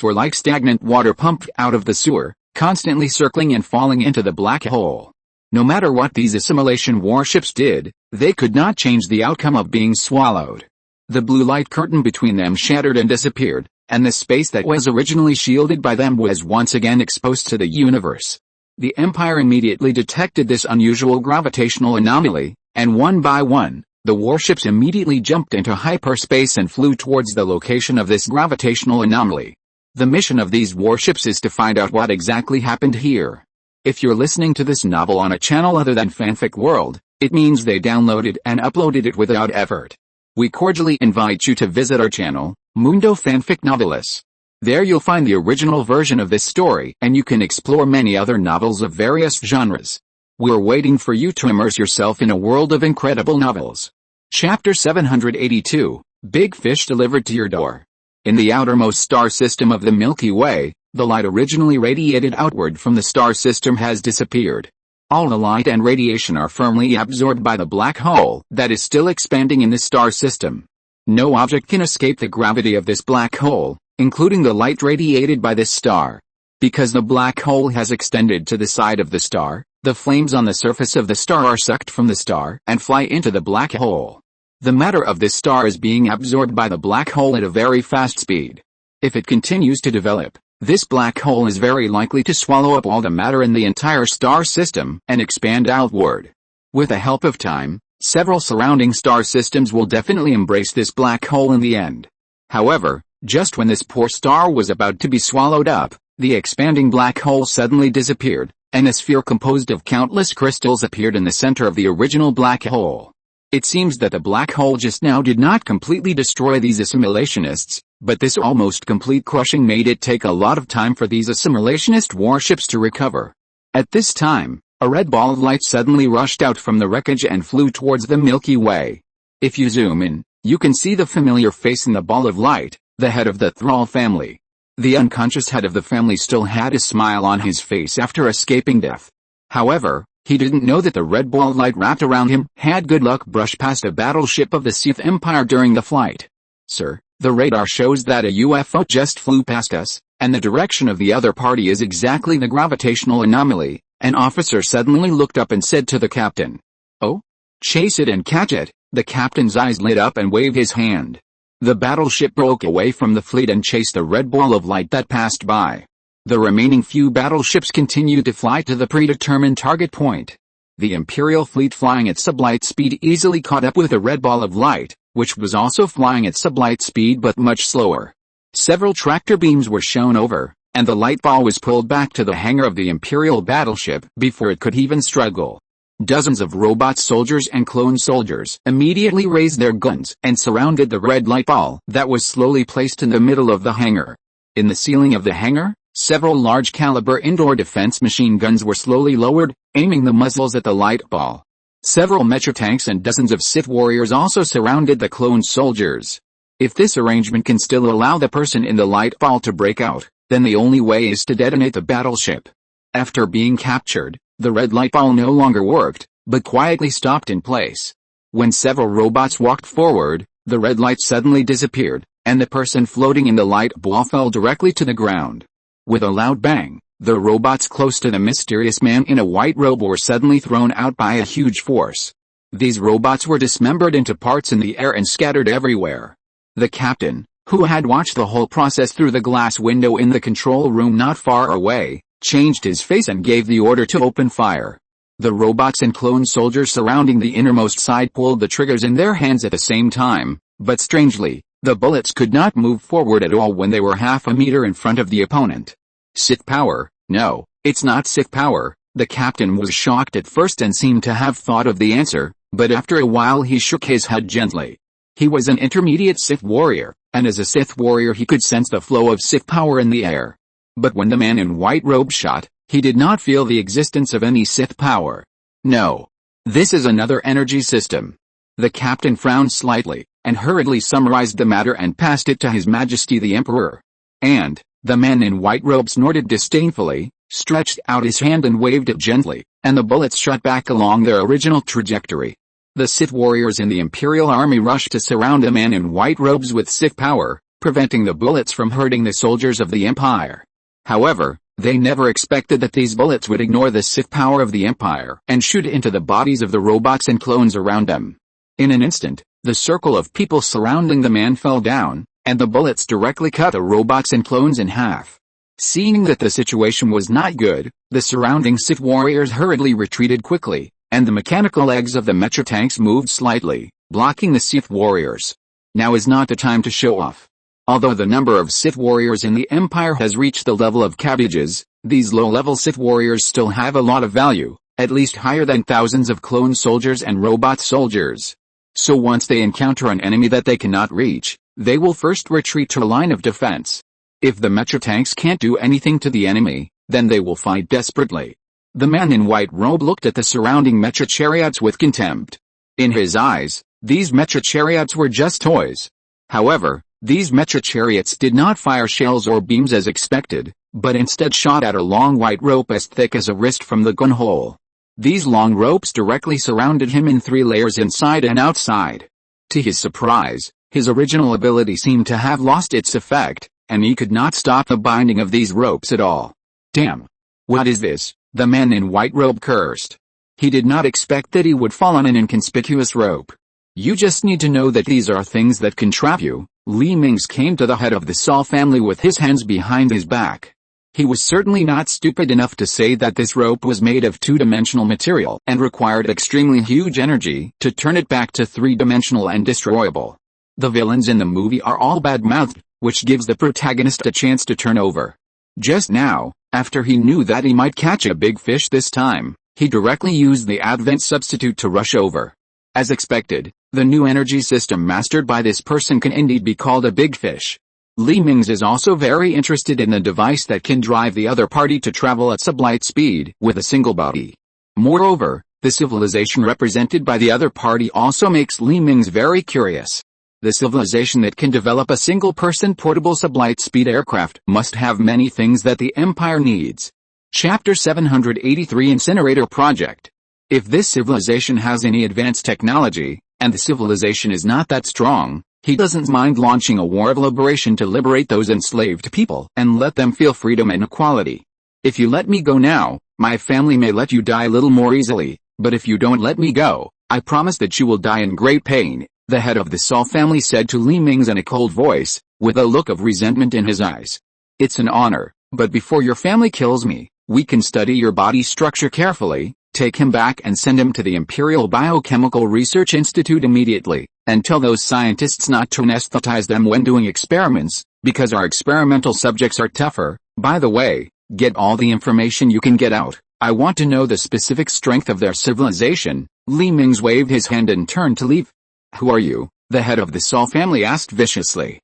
were like stagnant water pumped out of the sewer, constantly circling and falling into the black hole. No matter what these assimilation warships did, they could not change the outcome of being swallowed. The blue light curtain between them shattered and disappeared, and the space that was originally shielded by them was once again exposed to the universe. The Empire immediately detected this unusual gravitational anomaly, and one by one, the warships immediately jumped into hyperspace and flew towards the location of this gravitational anomaly. The mission of these warships is to find out what exactly happened here. If you're listening to this novel on a channel other than Fanfic World, it means they downloaded and uploaded it without effort. We cordially invite you to visit our channel, Mundo Fanfic Novelis. There you'll find the original version of this story, and you can explore many other novels of various genres. We're waiting for you to immerse yourself in a world of incredible novels. Chapter 782, Big Fish Delivered to Your Door. In the outermost star system of the Milky Way, the light originally radiated outward from the star system has disappeared. All the light and radiation are firmly absorbed by the black hole that is still expanding in the star system. No object can escape the gravity of this black hole, including the light radiated by this star. Because the black hole has extended to the side of the star, the flames on the surface of the star are sucked from the star and fly into the black hole. The matter of this star is being absorbed by the black hole at a very fast speed. If it continues to develop, this black hole is very likely to swallow up all the matter in the entire star system and expand outward. With the help of time, several surrounding star systems will definitely embrace this black hole in the end. However, just when this poor star was about to be swallowed up, the expanding black hole suddenly disappeared, and a sphere composed of countless crystals appeared in the center of the original black hole. It seems that the black hole just now did not completely destroy these assimilationists, but this almost complete crushing made it take a lot of time for these assimilationist warships to recover. At this time, a red ball of light suddenly rushed out from the wreckage and flew towards the Milky Way. If you zoom in, you can see the familiar face in the ball of light, the head of the Thrall family. The unconscious head of the family still had a smile on his face after escaping death. However, he didn't know that the red ball of light wrapped around him had good luck brushed past a battleship of the Sith Empire during the flight. Sir, the radar shows that a UFO just flew past us, and the direction of the other party is exactly the gravitational anomaly. An officer suddenly looked up and said to the captain. Oh? Chase it and catch it. The captain's eyes lit up and waved his hand. The battleship broke away from the fleet and chased the red ball of light that passed by. The remaining few battleships continued to fly to the predetermined target point. The Imperial fleet flying at sublight speed easily caught up with the red ball of light, which was also flying at sublight speed but much slower. Several tractor beams were shown over, and the light ball was pulled back to the hangar of the Imperial battleship before it could even struggle. Dozens of robot soldiers and clone soldiers immediately raised their guns and surrounded the red light ball that was slowly placed in the middle of the hangar. In the ceiling of the hangar, several large-caliber indoor defense machine guns were slowly lowered, aiming the muzzles at the light ball. Several Mecha tanks and dozens of Sith warriors also surrounded the clone soldiers. If this arrangement can still allow the person in the light ball to break out, then the only way is to detonate the battleship. After being captured, the red light ball no longer worked, but quietly stopped in place. When several robots walked forward, the red light suddenly disappeared, and the person floating in the light ball fell directly to the ground. With a loud bang, the robots close to the mysterious man in a white robe were suddenly thrown out by a huge force. These robots were dismembered into parts in the air and scattered everywhere. The captain, who had watched the whole process through the glass window in the control room not far away, changed his face and gave the order to open fire. The robots and clone soldiers surrounding the innermost side pulled the triggers in their hands at the same time, but strangely, the bullets could not move forward at all when they were half a meter in front of the opponent. Sith power? No, it's not Sith power. The captain was shocked at first and seemed to have thought of the answer, but after a while he shook his head gently. He was an intermediate Sith warrior, and as a Sith warrior he could sense the flow of Sith power in the air. But when the man in white robe shot, he did not feel the existence of any Sith power. No. This is another energy system. The captain frowned slightly, and hurriedly summarized the matter and passed it to His Majesty the Emperor. And, The man in white robe snorted disdainfully, stretched out his hand and waved it gently, and the bullets shot back along their original trajectory. The Sith warriors in the Imperial army rushed to surround the man in white robes with Sith power, preventing the bullets from hurting the soldiers of the Empire. However, they never expected that these bullets would ignore the Sith power of the Empire and shoot into the bodies of the robots and clones around them. In an instant, the circle of people surrounding the man fell down, and the bullets directly cut the robots and clones in half. Seeing that the situation was not good, the surrounding Sith warriors hurriedly retreated quickly, and the mechanical legs of the Mecha tanks moved slightly, blocking the Sith warriors. Now is not the time to show off. Although the number of Sith warriors in the Empire has reached the level of cabbages, these low-level Sith warriors still have a lot of value, at least higher than thousands of clone soldiers and robot soldiers. So once they encounter an enemy that they cannot reach, they will first retreat to a line of defense. If the Mecha tanks can't do anything to the enemy, then they will fight desperately. The man in white robe looked at the surrounding Mecha chariots with contempt. In his eyes, these Mecha chariots were just toys. However, these Mecha chariots did not fire shells or beams as expected, but instead shot at a long white rope as thick as a wrist from the gun hole. These long ropes directly surrounded him in 3 layers inside and outside. To his surprise, his original ability seemed to have lost its effect, and he could not stop the binding of these ropes at all. Damn! What is this? The man in white robe cursed. He did not expect that he would fall on an inconspicuous rope. You just need to know that these are things that can trap you. Mingze came to the head of the Saul family with his hands behind his back. He was certainly not stupid enough to say that this rope was made of 2-dimensional material and required extremely huge energy to turn it back to 3-dimensional and destroyable. The villains in the movie are all bad-mouthed, which gives the protagonist a chance to turn over. Just now, after he knew that he might catch a big fish this time, he directly used the Advent substitute to rush over. As expected, the new energy system mastered by this person can indeed be called a big fish. Mingze is also very interested in the device that can drive the other party to travel at sublight speed with a single body. Moreover, the civilization represented by the other party also makes Mingze very curious. The civilization that can develop a single-person portable sublight speed aircraft must have many things that the Empire needs. Chapter 783 Incinerator Project. If this civilization has any advanced technology, and the civilization is not that strong, he doesn't mind launching a war of liberation to liberate those enslaved people and let them feel freedom and equality. If you let me go now, my family may let you die a little more easily, but if you don't let me go, I promise that you will die in great pain, the head of the Saul family said to Mingze in a cold voice, with a look of resentment in his eyes. It's an honor, but before your family kills me, we can study your body structure carefully. Take him back and send him to the Imperial Biochemical Research Institute immediately, and tell those scientists not to anesthetize them when doing experiments, because our experimental subjects are tougher. By the way, get all the information you can get out. I want to know the specific strength of their civilization. Mingze waved his hand and turned to leave. Who are you? The head of the Saul family asked viciously.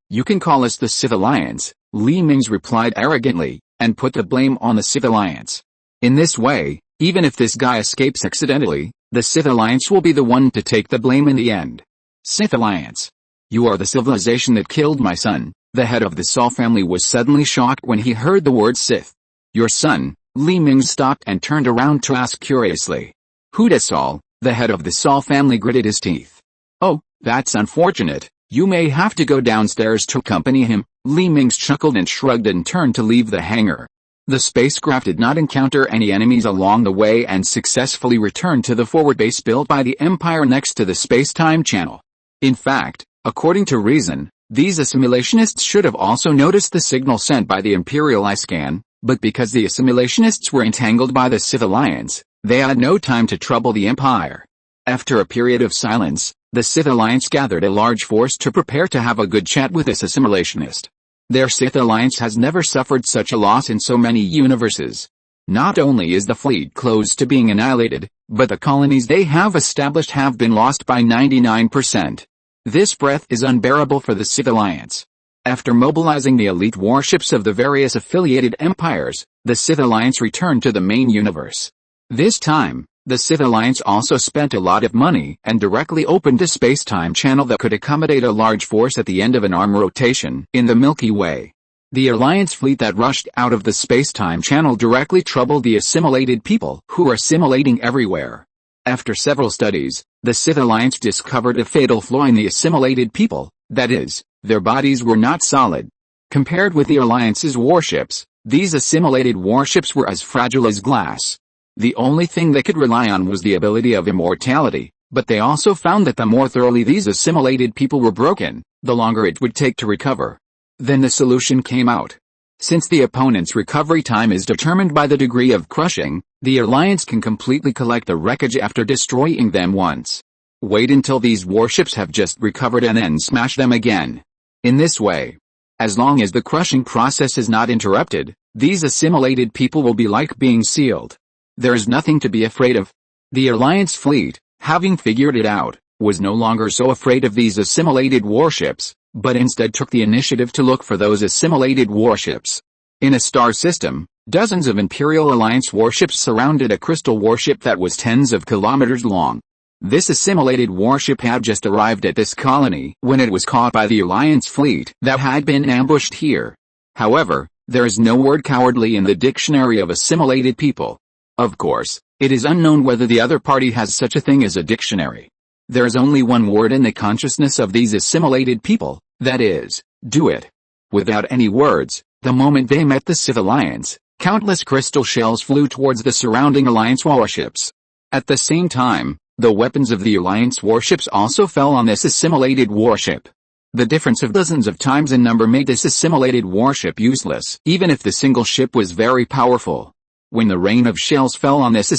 You can call us the Sith Alliance, Mingze replied arrogantly, and put the blame on the Sith Alliance. In this way, even if this guy escapes accidentally, the Sith Alliance will be the one to take the blame in the end. Sith Alliance. You are the civilization that killed my son. The head of the Saul family was suddenly shocked when he heard the word Sith. Your son? Mingze stopped and turned around to ask curiously. Who'da Saul? The head of the Saul family gritted his teeth. Oh, that's unfortunate. You may have to go downstairs to accompany him. Mingze chuckled and shrugged and turned to leave the hangar. The spacecraft did not encounter any enemies along the way and successfully returned to the forward base built by the Empire next to the space-time channel. In fact, according to reason, these assimilationists should have also noticed the signal sent by the Imperial eye scan, but because the assimilationists were entangled by the Sith Alliance, they had no time to trouble the Empire. After a period of silence, the Sith Alliance gathered a large force to prepare to have a good chat with this assimilationist. Their Sith Alliance has never suffered such a loss in so many universes. Not only is the fleet close to being annihilated, but the colonies they have established have been lost by 99%. This breath is unbearable for the Sith Alliance. After mobilizing the elite warships of the various affiliated empires, the Sith Alliance returned to the main universe. This time, the Sith Alliance also spent a lot of money and directly opened a space-time channel that could accommodate a large force at the end of an arm rotation in the Milky Way. The Alliance fleet that rushed out of the space-time channel directly troubled the assimilated people who were assimilating everywhere. After several studies, the Sith Alliance discovered a fatal flaw in the assimilated people, that is, their bodies were not solid. Compared with the Alliance's warships, these assimilated warships were as fragile as glass. The only thing they could rely on was the ability of immortality, but they also found that the more thoroughly these assimilated people were broken, the longer it would take to recover. Then the solution came out. Since the opponent's recovery time is determined by the degree of crushing, the Alliance can completely collect the wreckage after destroying them once. Wait until these warships have just recovered and then smash them again. In this way, as long as the crushing process is not interrupted, these assimilated people will be like being sealed. There is nothing to be afraid of. The Alliance fleet, having figured it out, was no longer so afraid of these assimilated warships, but instead took the initiative to look for those assimilated warships. In a star system, dozens of Imperial Alliance warships surrounded a crystal warship that was tens of kilometers long. This assimilated warship had just arrived at this colony when it was caught by the Alliance fleet that had been ambushed here. However, there is no word cowardly in the dictionary of assimilated people. Of course, it is unknown whether the other party has such a thing as a dictionary. There is only one word in the consciousness of these assimilated people, that is, do it. Without any words, the moment they met the Sith Alliance, countless crystal shells flew towards the surrounding Alliance warships. At the same time, the weapons of the Alliance warships also fell on this assimilated warship. The difference of dozens of times in number made this assimilated warship useless, even if the single ship was very powerful. When the rain of shells fell on this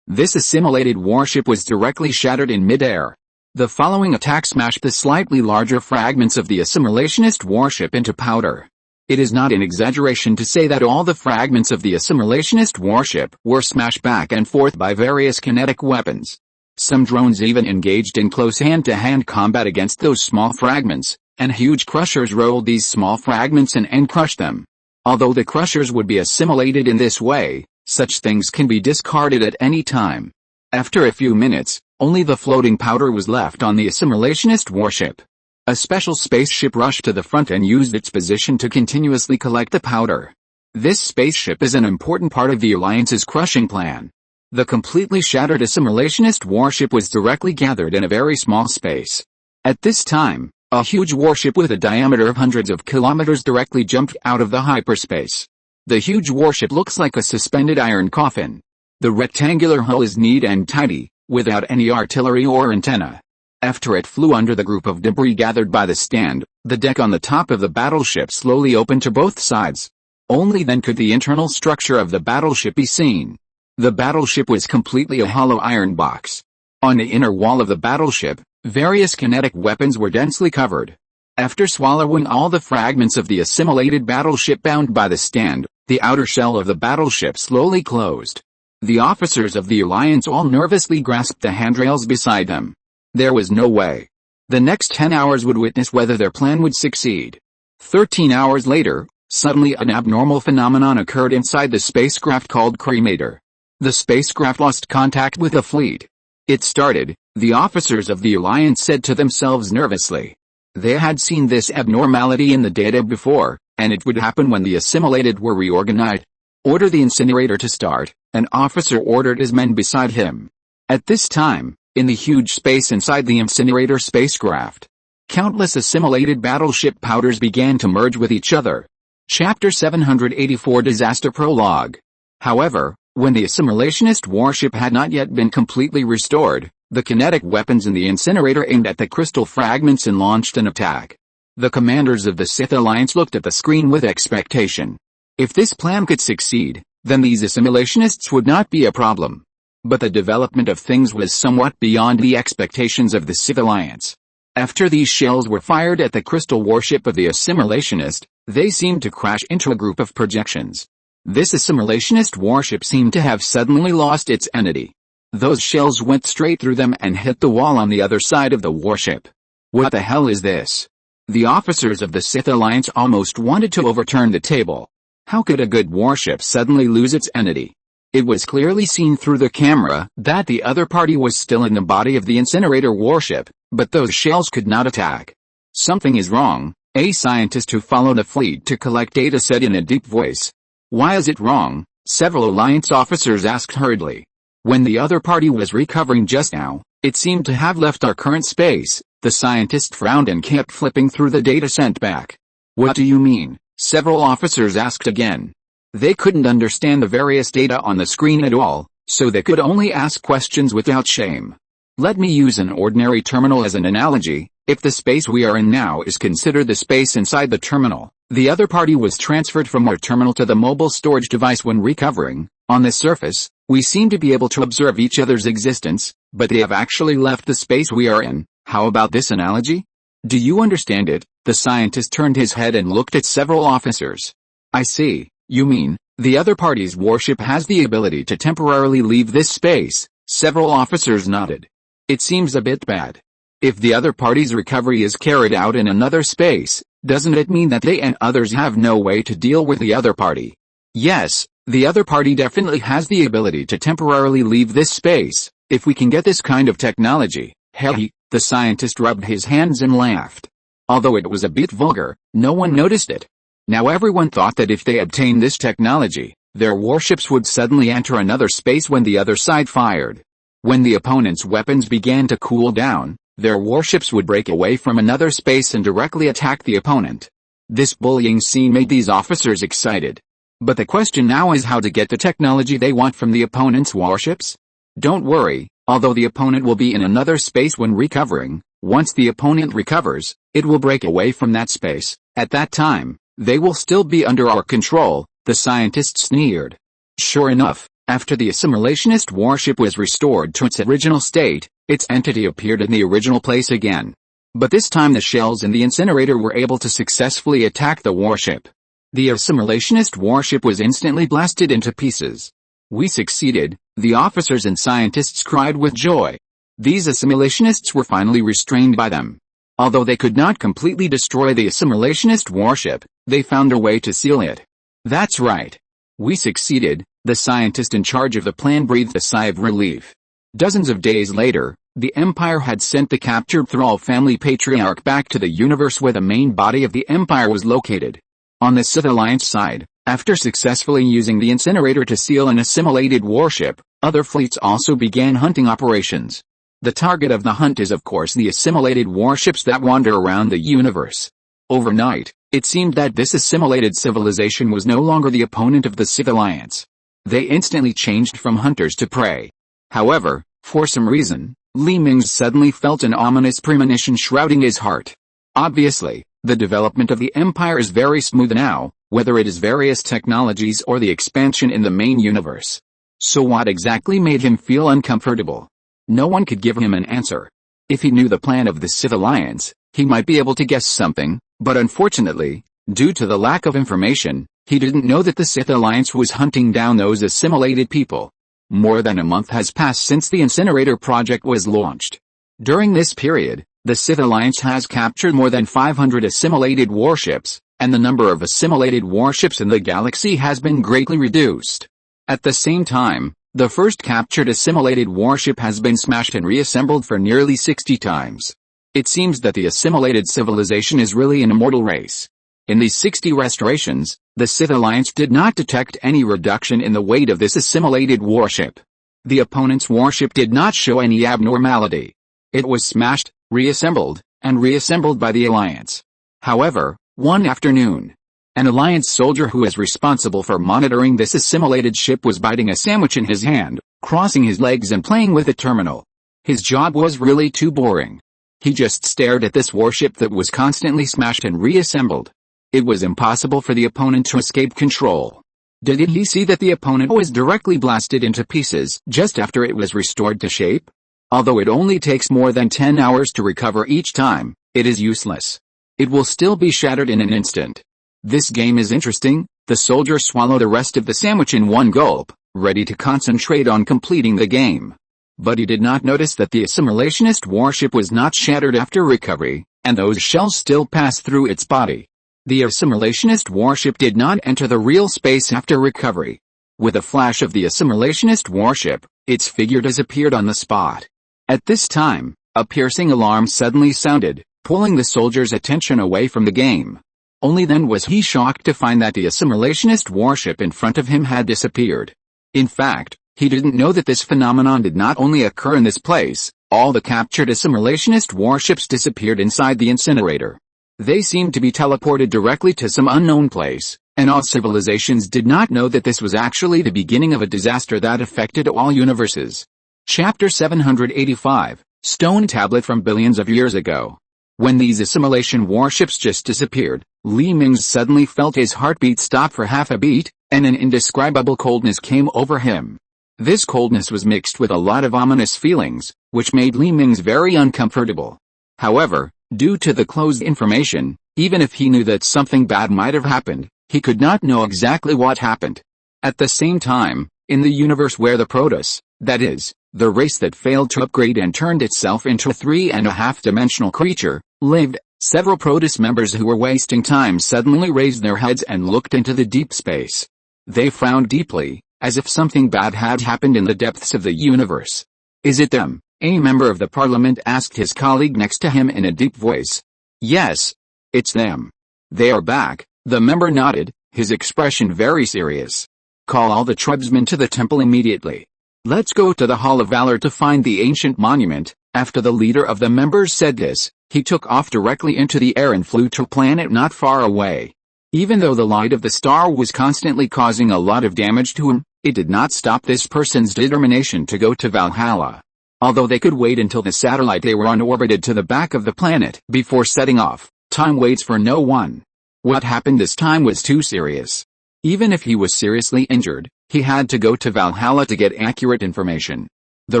assimilated warship was directly shattered in midair. The following attack smashed the slightly larger fragments of the assimilationist warship into powder. It is not an exaggeration to say that all the fragments of the assimilationist warship were smashed back and forth by various kinetic weapons. Some drones even engaged in close hand-to-hand combat against those small fragments, and huge crushers rolled these small fragments and crushed them. Although the crushers would be assimilated in this way, such things can be discarded at any time. After a few minutes, only the floating powder was left on the assimilationist warship. A special spaceship rushed to the front and used its position to continuously collect the powder. This spaceship is an important part of the Alliance's crushing plan. The completely shattered assimilationist warship was directly gathered in a very small space. At this time, a huge warship with a diameter of hundreds of kilometers directly jumped out of the hyperspace. The huge warship looks like a suspended iron coffin. The rectangular hull is neat and tidy, without any artillery or antenna. After it flew under the group of debris gathered by the stand, the deck on the top of the battleship slowly opened to both sides. Only then could the internal structure of the battleship be seen. The battleship was completely a hollow iron box. On the inner wall of the battleship, various kinetic weapons were densely covered. After swallowing all the fragments of the assimilated battleship bound by the stand, the outer shell of the battleship slowly closed. The officers of the Alliance all nervously grasped the handrails beside them. There was no way. The next 10 hours would witness whether their plan would succeed. 13 hours later, suddenly an abnormal phenomenon occurred inside the spacecraft called Cremator. The spacecraft lost contact with the fleet. It started, the officers of the Alliance said to themselves nervously. They had seen this abnormality in the data before, and it would happen when the assimilated were reorganized. Order the incinerator to start, an officer ordered his men beside him. At this time, in the huge space inside the incinerator spacecraft, countless assimilated battleship powders began to merge with each other. Chapter 784 Disaster Prologue. However, when the assimilationist warship had not yet been completely restored, the kinetic weapons in the incinerator aimed at the crystal fragments and launched an attack. The commanders of the Sith Alliance looked at the screen with expectation. If this plan could succeed, then these assimilationists would not be a problem. But the development of things was somewhat beyond the expectations of the Sith Alliance. After these shells were fired at the crystal warship of the assimilationist, they seemed to crash into a group of projections. This assimilationist warship seemed to have suddenly lost its entity. Those shells went straight through them and hit the wall on the other side of the warship. What the hell is this? The officers of the Sith Alliance almost wanted to overturn the table. How could a good warship suddenly lose its entity? It was clearly seen through the camera that the other party was still in the body of the incinerator warship, but those shells could not attack. Something is wrong. A scientist who followed a fleet to collect data said in a deep voice. Why is it wrong? Several Alliance officers asked hurriedly. When the other party was recovering just now, it seemed to have left our current space. The scientist frowned and kept flipping through the data sent back. What do you mean? Several officers asked again. They couldn't understand the various data on the screen at all, so they could only ask questions without shame. Let me use an ordinary terminal as an analogy. If the space we are in now is considered the space inside the terminal, the other party was transferred from our terminal to the mobile storage device when recovering. On the surface, we seem to be able to observe each other's existence, but they have actually left the space we are in. How about this analogy? Do you understand it? The scientist turned his head and looked at several officers. I see. You mean, the other party's warship has the ability to temporarily leave this space? Several officers nodded. It seems a bit bad. If the other party's recovery is carried out in another space, doesn't it mean that they and others have no way to deal with the other party? Yes, the other party definitely has the ability to temporarily leave this space, if we can get this kind of technology. Hey, the scientist rubbed his hands and laughed. Although it was a bit vulgar, no one noticed it. Now everyone thought that if they obtained this technology, their warships would suddenly enter another space when the other side fired. When the opponent's weapons began to cool down, their warships would break away from another space and directly attack the opponent. This bullying scene made these officers excited. But the question now is how to get the technology they want from the opponent's warships? Don't worry, although the opponent will be in another space when recovering, once the opponent recovers, it will break away from that space. At that time, they will still be under our control, the scientist sneered. Sure enough, after the assimilationist warship was restored to its original state, its entity appeared in the original place again. But this time the shells in the incinerator were able to successfully attack the warship. The assimilationist warship was instantly blasted into pieces. We succeeded, the officers and scientists cried with joy. These assimilationists were finally restrained by them. Although they could not completely destroy the assimilationist warship, they found a way to seal it. That's right. We succeeded, the scientist in charge of the plan breathed a sigh of relief. Dozens of days later, the Empire had sent the captured Thrall family patriarch back to the universe where the main body of the Empire was located. On the Sith Alliance side, after successfully using the incinerator to seal an assimilated warship, other fleets also began hunting operations. The target of the hunt is of course the assimilated warships that wander around the universe. Overnight, it seemed that this assimilated civilization was no longer the opponent of the Sith Alliance. They instantly changed from hunters to prey. However, for some reason, Mingze suddenly felt an ominous premonition shrouding his heart. Obviously, the development of the Empire is very smooth now, whether it is various technologies or the expansion in the main universe. So what exactly made him feel uncomfortable? No one could give him an answer. If he knew the plan of the Sith Alliance, he might be able to guess something, but unfortunately, due to the lack of information, he didn't know that the Sith Alliance was hunting down those assimilated people. More than a month has passed since the incinerator project was launched. During this period, the Sith Alliance has captured more than 500 assimilated warships, and the number of assimilated warships in the galaxy has been greatly reduced. At the same time, the first captured assimilated warship has been smashed and reassembled for nearly 60 times. It seems that the assimilated civilization is really an immortal race. In these 60 restorations, the Sith Alliance did not detect any reduction in the weight of this assimilated warship. The opponent's warship did not show any abnormality. It was smashed, reassembled, and reassembled by the Alliance. However, one afternoon, an Alliance soldier who is responsible for monitoring this assimilated ship was biting a sandwich in his hand, crossing his legs and playing with the terminal. His job was really too boring. He just stared at this warship that was constantly smashed and reassembled. It was impossible for the opponent to escape control. Did he see that the opponent was directly blasted into pieces just after it was restored to shape? Although it only takes more than 10 hours to recover each time, it is useless. It will still be shattered in an instant. This game is interesting. The soldier swallowed the rest of the sandwich in one gulp, ready to concentrate on completing the game. But he did not notice that the assimilationist warship was not shattered after recovery, and those shells still passed through its body. The assimilationist warship did not enter the real space after recovery. With a flash of the assimilationist warship, its figure disappeared on the spot. At this time, a piercing alarm suddenly sounded. pulling the soldiers' attention away from the game. Only then was he shocked to find that the assimilationist warship in front of him had disappeared. In fact, he didn't know that this phenomenon did not only occur in this place. All the captured assimilationist warships disappeared inside the incinerator. They seemed to be teleported directly to some unknown place, and all civilizations did not know that this was actually the beginning of a disaster that affected all universes. Chapter 785, Stone Tablet from Billions of Years Ago. When these assimilation warships just disappeared, Mingze suddenly felt his heartbeat stop for half a beat, and an indescribable coldness came over him. This coldness was mixed with a lot of ominous feelings, which made Mingze very uncomfortable. However, due to the closed information, even if he knew that something bad might have happened, he could not know exactly what happened. At the same time, in the universe where the Protoss, that is, the race that failed to upgrade and turned itself into a 3.5-dimensional creature, lived, several Protoss members who were wasting time suddenly raised their heads and looked into the deep space. They frowned deeply, as if something bad had happened in the depths of the universe. "Is it them?" a member of the parliament asked his colleague next to him in a deep voice. "Yes. It's them. They are back," the member nodded, his expression very serious. "Call all the tribesmen to the temple immediately. Let's go to the Hall of Valor to find the ancient monument." After the leader of the members said this, he took off directly into the air and flew to a planet not far away. Even though the light of the star was constantly causing a lot of damage to him, it did not stop this person's determination to go to Valhalla. Although they could wait until the satellite they were on orbited to the back of the planet before setting off, time waits for no one. What happened this time was too serious. Even if he was seriously injured, he had to go to Valhalla to get accurate information. The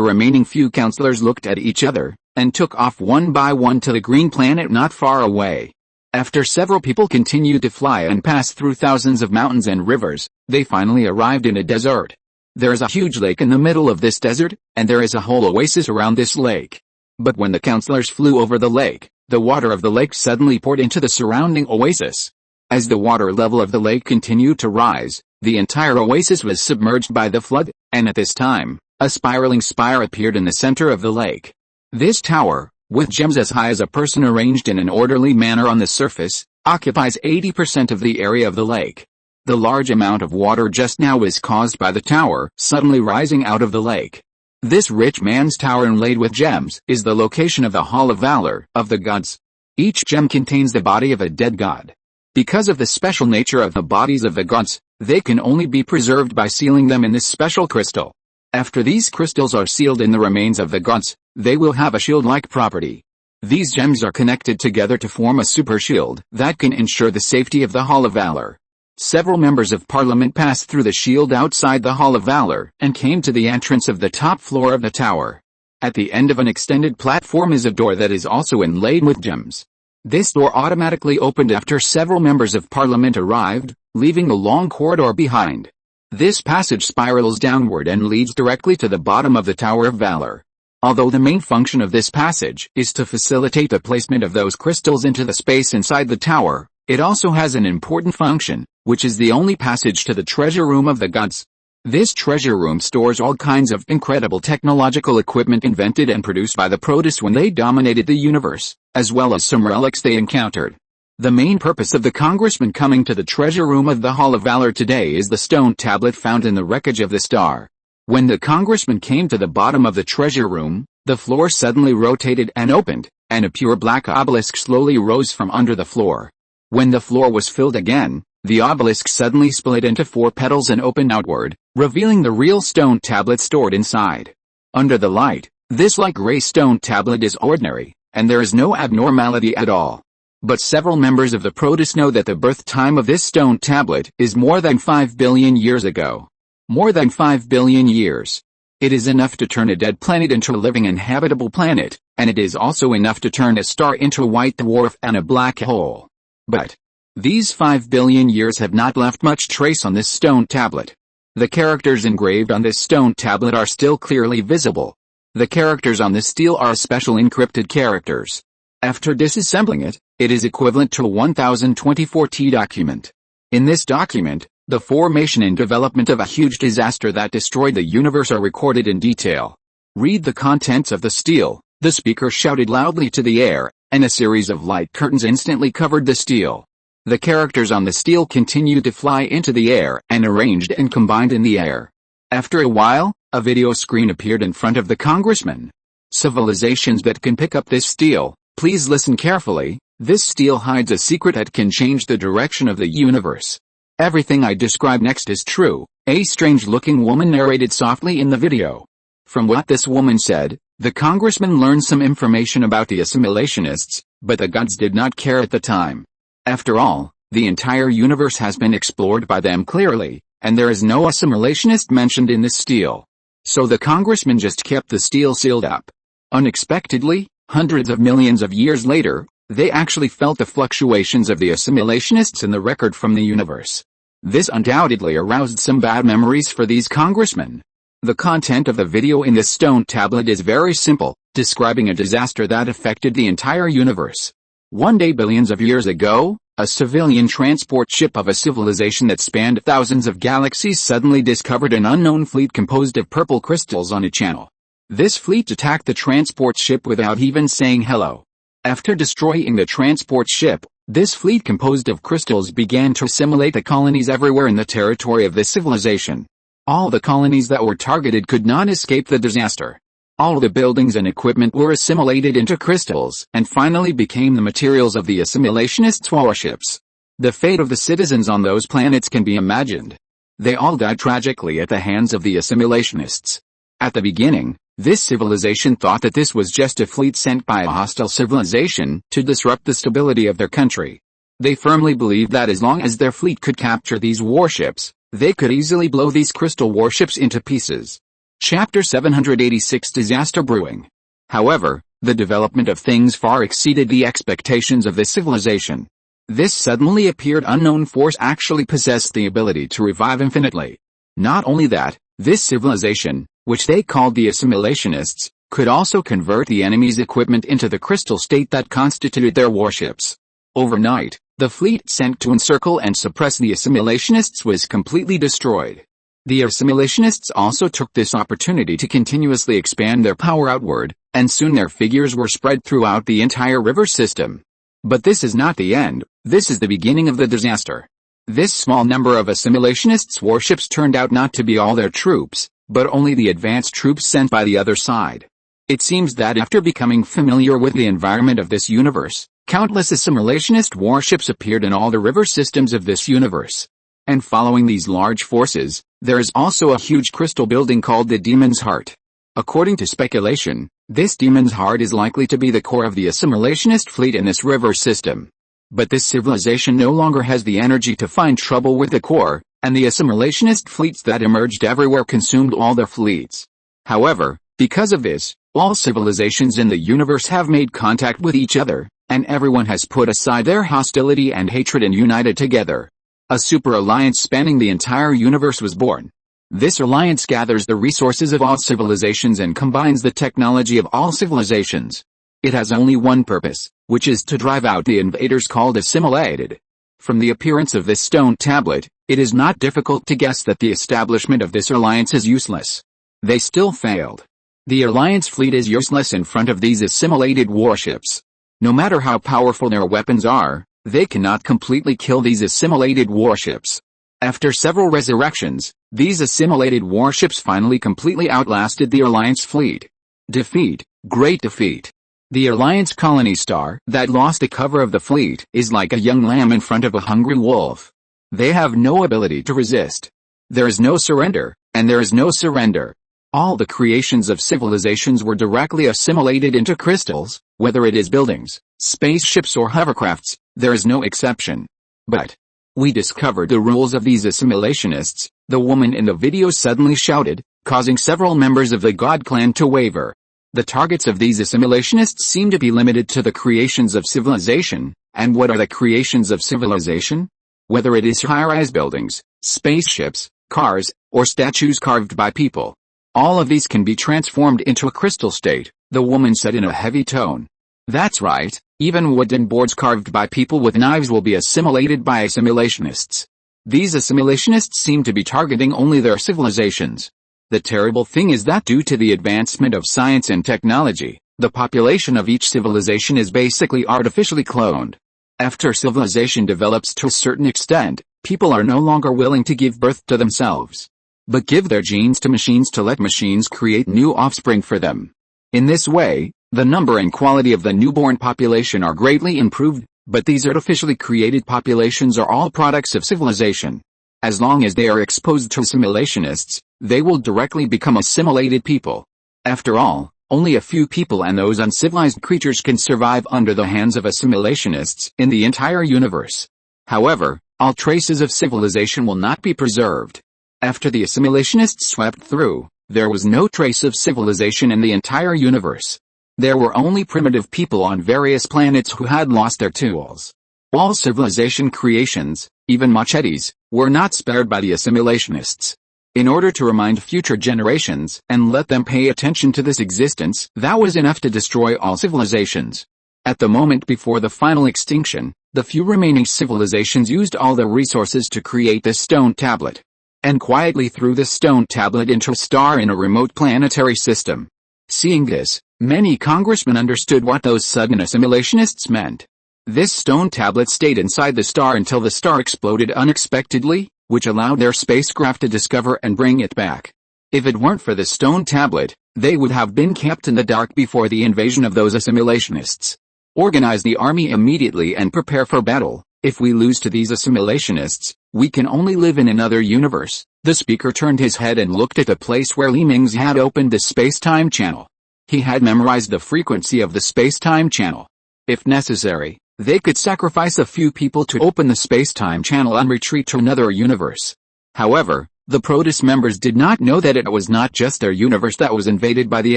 remaining few counselors looked at each other, and took off one by one to the green planet not far away. After several people continued to fly and pass through thousands of mountains and rivers, they finally arrived in a desert. There is a huge lake in the middle of this desert, and there is a whole oasis around this lake. But when the counselors flew over the lake, the water of the lake suddenly poured into the surrounding oasis. As the water level of the lake continued to rise, the entire oasis was submerged by the flood, and at this time, a spiraling spire appeared in the center of the lake. This tower, with gems as high as a person arranged in an orderly manner on the surface, occupies 80% of the area of the lake. The large amount of water just now was caused by the tower suddenly rising out of the lake. This rich man's tower inlaid with gems is the location of the Hall of Valor of the gods. Each gem contains the body of a dead god. Because of the special nature of the bodies of the gods, they can only be preserved by sealing them in this special crystal. After these crystals are sealed in the remains of the gods, they will have a shield-like property. These gems are connected together to form a super shield that can ensure the safety of the Hall of Valor. Several members of parliament passed through the shield outside the Hall of Valor and came to the entrance of the top floor of the tower. At the end of an extended platform is a door that is also inlaid with gems. This door automatically opened after several members of parliament arrived, leaving the long corridor behind. This passage spirals downward and leads directly to the bottom of the Tower of Valor. Although the main function of this passage is to facilitate the placement of those crystals into the space inside the tower, it also has an important function, which is the only passage to the treasure room of the gods. This treasure room stores all kinds of incredible technological equipment invented and produced by the Protoss when they dominated the universe, as well as some relics they encountered. The main purpose of the congressman coming to the treasure room of the Hall of Valor today is the stone tablet found in the wreckage of the star. When the congressman came to the bottom of the treasure room, the floor suddenly rotated and opened, and a pure black obelisk slowly rose from under the floor. When the floor was filled again, the obelisk suddenly split into 4 petals and opened outward, revealing the real stone tablet stored inside. Under the light, this light gray stone tablet is ordinary, and there is no abnormality at all. But several members of the Protoss know that the birth time of this stone tablet is more than 5 billion years ago. More than 5 billion years. It is enough to turn a dead planet into a living and habitable planet, and it is also enough to turn a star into a white dwarf and a black hole. But these 5 billion years have not left much trace on this stone tablet. The characters engraved on this stone tablet are still clearly visible. The characters on this stele are special encrypted characters. After disassembling it, it is equivalent to a 1024T document. In this document, the formation and development of a huge disaster that destroyed the universe are recorded in detail. Read the contents of the stele, the speaker shouted loudly to the air, and a series of light curtains instantly covered the steel. The characters on the steel continued to fly into the air and arranged and combined in the air. After a while, a video screen appeared in front of the congressman. Civilizations that can pick up this steel, please listen carefully. This steel hides a secret that can change the direction of the universe. Everything I describe next is true, a strange-looking woman narrated softly in the video. From what this woman said, the congressman learned some information about the assimilationists, but the gods did not care at the time. After all, the entire universe has been explored by them clearly, and there is no assimilationist mentioned in this steel. So the congressman just kept the steel sealed up. Unexpectedly, hundreds of millions of years later, they actually felt the fluctuations of the assimilationists in the record from the universe. This undoubtedly aroused some bad memories for these congressmen. The content of the video in this stone tablet is very simple, describing a disaster that affected the entire universe. One day billions of years ago, a civilian transport ship of a civilization that spanned thousands of galaxies suddenly discovered an unknown fleet composed of purple crystals on a channel. This fleet attacked the transport ship without even saying hello. After destroying the transport ship, this fleet composed of crystals began to assimilate the colonies everywhere in the territory of this civilization. All the colonies that were targeted could not escape the disaster. All the buildings and equipment were assimilated into crystals and finally became the materials of the assimilationists' warships. The fate of the citizens on those planets can be imagined. They all died tragically at the hands of the assimilationists. At the beginning, this civilization thought that this was just a fleet sent by a hostile civilization to disrupt the stability of their country. They firmly believed that as long as their fleet could capture these warships, they could easily blow these crystal warships into pieces. Chapter 786 Disaster Brewing. However, the development of things far exceeded the expectations of this civilization. This suddenly appeared unknown force actually possessed the ability to revive infinitely. Not only that, this civilization, which they called the assimilationists, could also convert the enemy's equipment into the crystal state that constituted their warships. Overnight, the fleet sent to encircle and suppress the assimilationists was completely destroyed. The assimilationists also took this opportunity to continuously expand their power outward, and soon their figures were spread throughout the entire river system. But this is not the end, this is the beginning of the disaster. This small number of assimilationists' warships turned out not to be all their troops, but only the advanced troops sent by the other side. It seems that after becoming familiar with the environment of this universe, countless assimilationist warships appeared in all the river systems of this universe. And following these large forces, there is also a huge crystal building called the Demon's Heart. According to speculation, this Demon's Heart is likely to be the core of the assimilationist fleet in this river system. But this civilization no longer has the energy to find trouble with the core, and the assimilationist fleets that emerged everywhere consumed all their fleets. However, because of this, all civilizations in the universe have made contact with each other, and everyone has put aside their hostility and hatred and united together. A super alliance spanning the entire universe was born. This alliance gathers the resources of all civilizations and combines the technology of all civilizations. It has only one purpose, which is to drive out the invaders called assimilated. From the appearance of this stone tablet, it is not difficult to guess that the establishment of this alliance is useless. They still failed. The alliance fleet is useless in front of these assimilated warships. No matter how powerful their weapons are, they cannot completely kill these assimilated warships. After several resurrections, these assimilated warships finally completely outlasted the Alliance fleet. Defeat, great defeat. The Alliance colony star that lost the cover of the fleet is like a young lamb in front of a hungry wolf. They have no ability to resist. There is no surrender, and there is no surrender. All the creations of civilizations were directly assimilated into crystals, whether it is buildings, spaceships or hovercrafts, there is no exception. But we discovered the rules of these assimilationists, the woman in the video suddenly shouted, causing several members of the God clan to waver. The targets of these assimilationists seem to be limited to the creations of civilization, and what are the creations of civilization? Whether it is high-rise buildings, spaceships, cars, or statues carved by people. All of these can be transformed into a crystal state, the woman said in a heavy tone. That's right, even wooden boards carved by people with knives will be assimilated by assimilationists. These assimilationists seem to be targeting only their civilizations. The terrible thing is that due to the advancement of science and technology, The population of each civilization is basically artificially cloned. After civilization develops to a certain extent, people are no longer willing to give birth to themselves, but give their genes to machines to let machines create new offspring for them. In this way, the number and quality of the newborn population are greatly improved, but these artificially created populations are all products of civilization. As long as they are exposed to assimilationists, they will directly become assimilated people. After all, only a few people and those uncivilized creatures can survive under the hands of assimilationists in the entire universe. However, all traces of civilization will not be preserved. After the assimilationists swept through, there was no trace of civilization in the entire universe. There were only primitive people on various planets who had lost their tools. All civilization creations, even machetes, were not spared by the assimilationists. In order to remind future generations and let them pay attention to this existence, that was enough to destroy all civilizations. At the moment before the final extinction, the few remaining civilizations used all their resources to create this stone tablet, and quietly threw this stone tablet into a star in a remote planetary system. Seeing this, many congressmen understood what those sudden assimilationists meant. This stone tablet stayed inside the star until the star exploded unexpectedly, which allowed their spacecraft to discover and bring it back. If it weren't for the stone tablet, they would have been kept in the dark before the invasion of those assimilationists. Organize the army immediately and prepare for battle. If we lose to these assimilationists, we can only live in another universe. The speaker turned his head and looked at the place where Mingze had opened the space-time channel. He had memorized the frequency of the space-time channel. If necessary, they could sacrifice a few people to open the space-time channel and retreat to another universe. However, the Protoss members did not know that it was not just their universe that was invaded by the